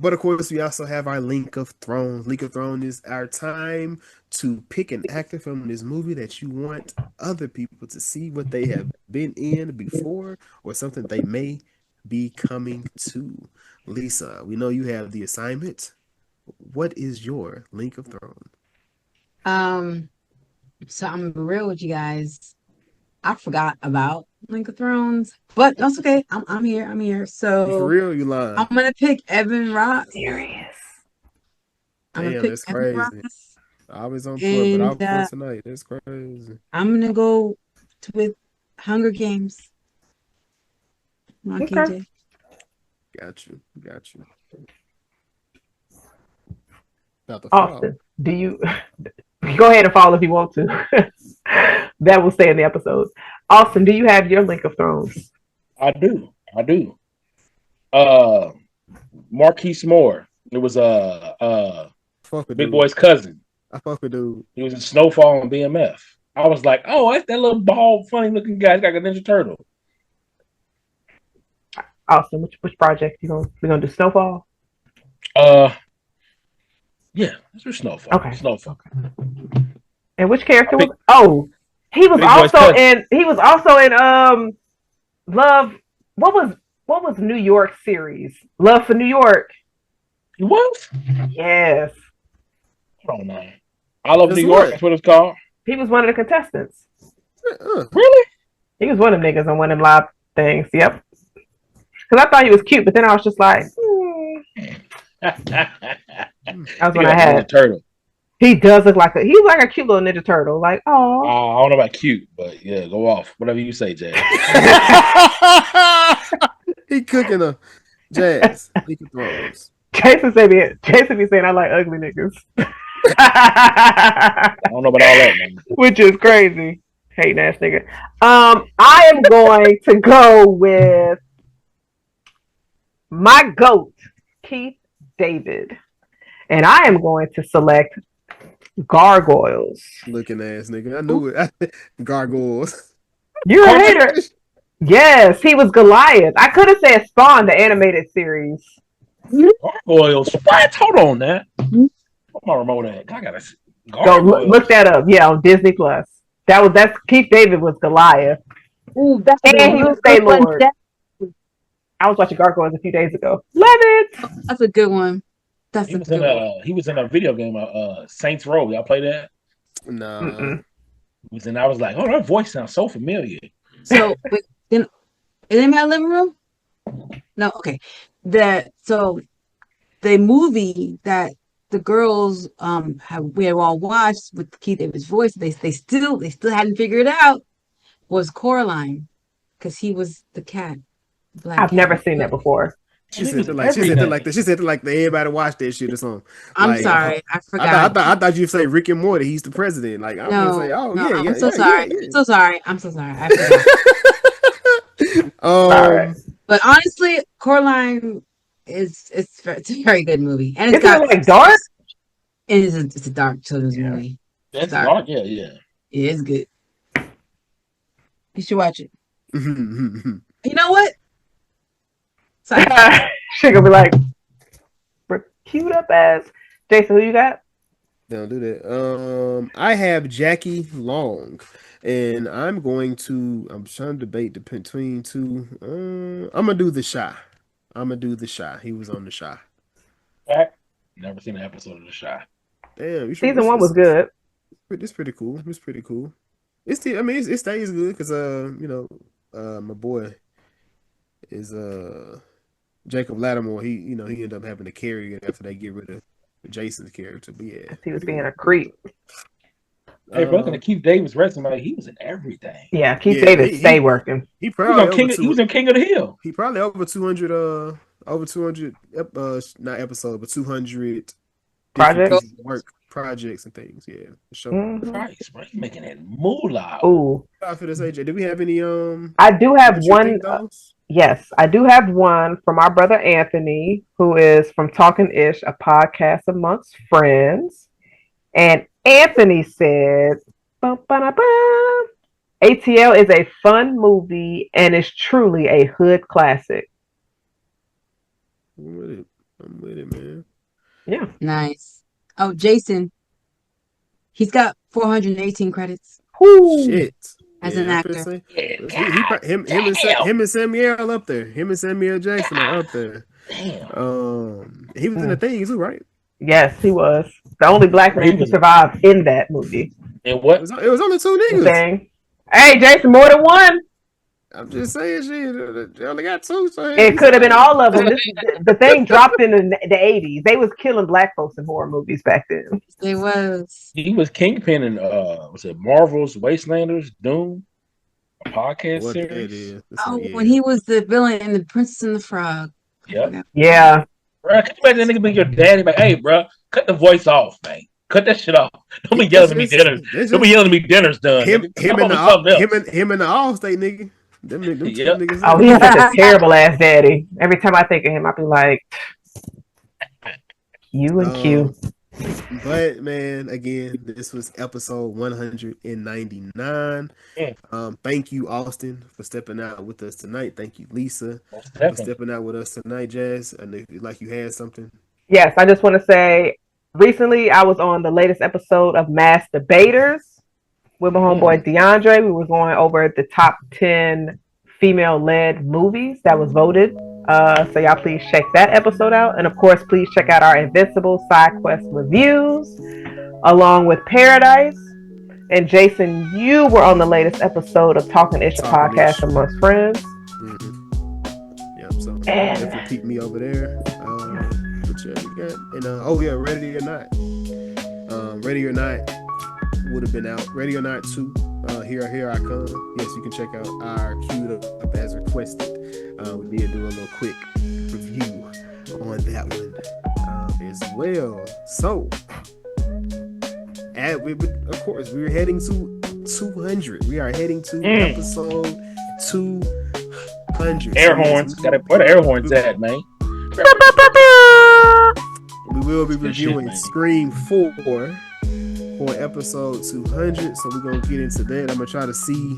But of course, we also have our Link of Thrones. Link of Thrones is our time to pick an actor from this movie that you want other people to see what they have been in before or something they may be coming to. Lisa, we know you have the assignment. What is your Link of Thrones? So I'm real with you guys. I forgot about Link of Thrones, but that's okay. I'm here. So you for real, you lying? I'm gonna pick Evan Ross. Serious. Damn, that's crazy. I was on tour, but I was tonight. That's crazy. I'm gonna go with Hunger Games. Okay. Got you. Austin, do you go ahead and follow if you want to? That will stay in the episode. Austin, do you have your Link of Thrones? I do. Marquise Moore. It was Big Boy's cousin. I fuck with dude. He was in Snowfall and BMF. I was like, oh, that's that little bald, funny looking guy. He's got a Ninja Turtle. Austin, which project we gonna do? Snowfall? Yeah, let's do Snowfall. Okay. Snowfall. Okay. And which character was? Oh, he was also in Love. What was New York series? Love for New York. He was? Yes. Hold on, man. I Love New York. That's what it's called. He was one of the contestants. Really? He was one of them niggas on one of them live things. Yep. Because I thought he was cute, but then I was just like, That was when I had Ninja Turtle. He does look like he's like a cute little Ninja Turtle. Like, oh. I don't know about cute, but yeah, go off. Whatever you say, Jazz. He cooking a Jazz. He can throws. Jason be saying I like ugly niggas. I don't know about all that, man. Which is crazy. Hating ass nigga. I am going to go with my GOAT, Keith David. And I am going to select Gargoyles. Looking ass nigga. I knew it. Gargoyles. You're a hater. Yes, he was Goliath. I could have said Spawn, the animated series. Gargoyles. What? Hold on, that. I'm gonna remote that. I gotta go look that up. Yeah, on Disney Plus. That's Keith David was Goliath. Ooh, that's and he was Lord. I was watching Gargoyles a few days ago. Love it. That's a good one. He was in a video game, Saints Row. Y'all play that? No. He was in. I was like, oh, that voice sounds so familiar. So, is it in my living room? No, okay. The movie that the girls we had all watched with Keith David's voice, they still hadn't figured it out, was Coraline, because he was the cat. I've never seen that before. She said it like that. She said it like everybody watched that shit or something. I'm sorry, I forgot. I thought you'd say Rick and Morty. He's the president. Like I'm gonna say, I'm so sorry. I'm so sorry. I forgot. Right. But honestly, Coraline it's a very good movie, and it's got like dark. It's a dark children's movie. That's dark. Yeah. It is good. You should watch it. You know what? She gonna be like, cute up ass. Jason, who you got? Don't do that. I have Jackie Long, and I'm trying to debate between two. I'm gonna do The Shy. He was on The Shy. Never seen an episode of The Shy. Damn, season 1 was good. It's pretty cool. It stays good because my boy is Jacob Lattimore. He ended up having to carry it after they get rid of Jason's character. But yeah, he was being a creep. Hey, bro, to Keith Davis resume, he was in everything. Yeah, Keith Davis stay working. He was in King of the Hill. He probably over 200 not episode, but 200 projects and things. Yeah, for sure. Christ, bro, he's making that moolah. Ooh. For this AJ, do we have any? I do have one. Yes, I do have one from our brother Anthony, who is from Talking Ish, a podcast amongst friends. And Anthony said, ATL is a fun movie and is truly a hood classic. I'm with it, man. Yeah. Nice. Oh, Jason. He's got 418 credits. Ooh. Shit. As an actor. Him and Samuel up there. Him and Samuel Jackson are up there. Damn. He was in the thing too, right? Yes, he was. The only black man to survive in that movie. And what? It was only 2 niggas. Hey, Jason, more than one. I'm just saying, shit. They only got 2. So it could have been all of them. The thing dropped in the 80s. They was killing black folks in horror movies back then. It was. He was Kingpin in was it Marvel's Wastelanders, Doom, a podcast series? When he was the villain in The Princess and the Frog. Yep. Yeah. Bro, can you imagine that nigga be your daddy? Like, hey, bro, cut the voice off, man. Cut that shit off. Don't be yelling at me dinners. Don't be yelling at me dinners done. Him and the All-State nigga. Them niggas. Oh, he's such a terrible ass daddy. Every time I think of him, I be like, Q and Q. But man, again, this was episode 199. Thank you, Austin, for stepping out with us tonight. Thank you, Lisa, for stepping out with us tonight, Jazz. And like you had something. Yes, I just want to say, recently I was on the latest episode of Mass Debaters with my homeboy DeAndre. We were going over the top 10 female-led movies that was voted. So y'all please check that episode out. And of course, please check out our Invincible Side Quest reviews along with Paradise. And Jason, you were on the latest episode of Talking Ish, a podcast amongst friends. Yep, so definitely keep me over there. But yeah, we got, and Ready or Not. Ready or Not would have been out. Ready or Not 2. Here I Come. Yes, you can check out our queued up as requested. We did do a little quick review on that one as well. So, of course, we're heading to 200. We are heading to episode 200. Air horns. Where the air horns at, man? We will be reviewing Scream 4 for episode 200. So we're going to get into that. I'm going to try to see...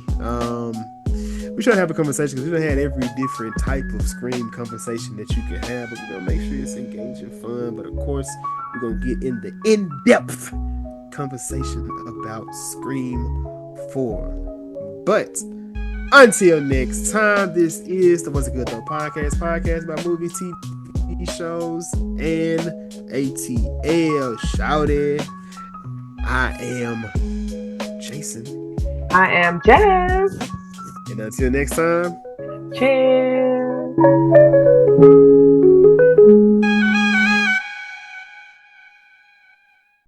we try to have a conversation because we don't have every different type of Scream conversation that you can have, but we're going to make sure it's engaging, fun. But of course, we're going to get in the in-depth conversation about Scream 4. But until next time, this is the What's It Good Though podcast about movies, TV shows, and ATL. Shout it. I am Jason. I am Jazz. And until next time, cheers.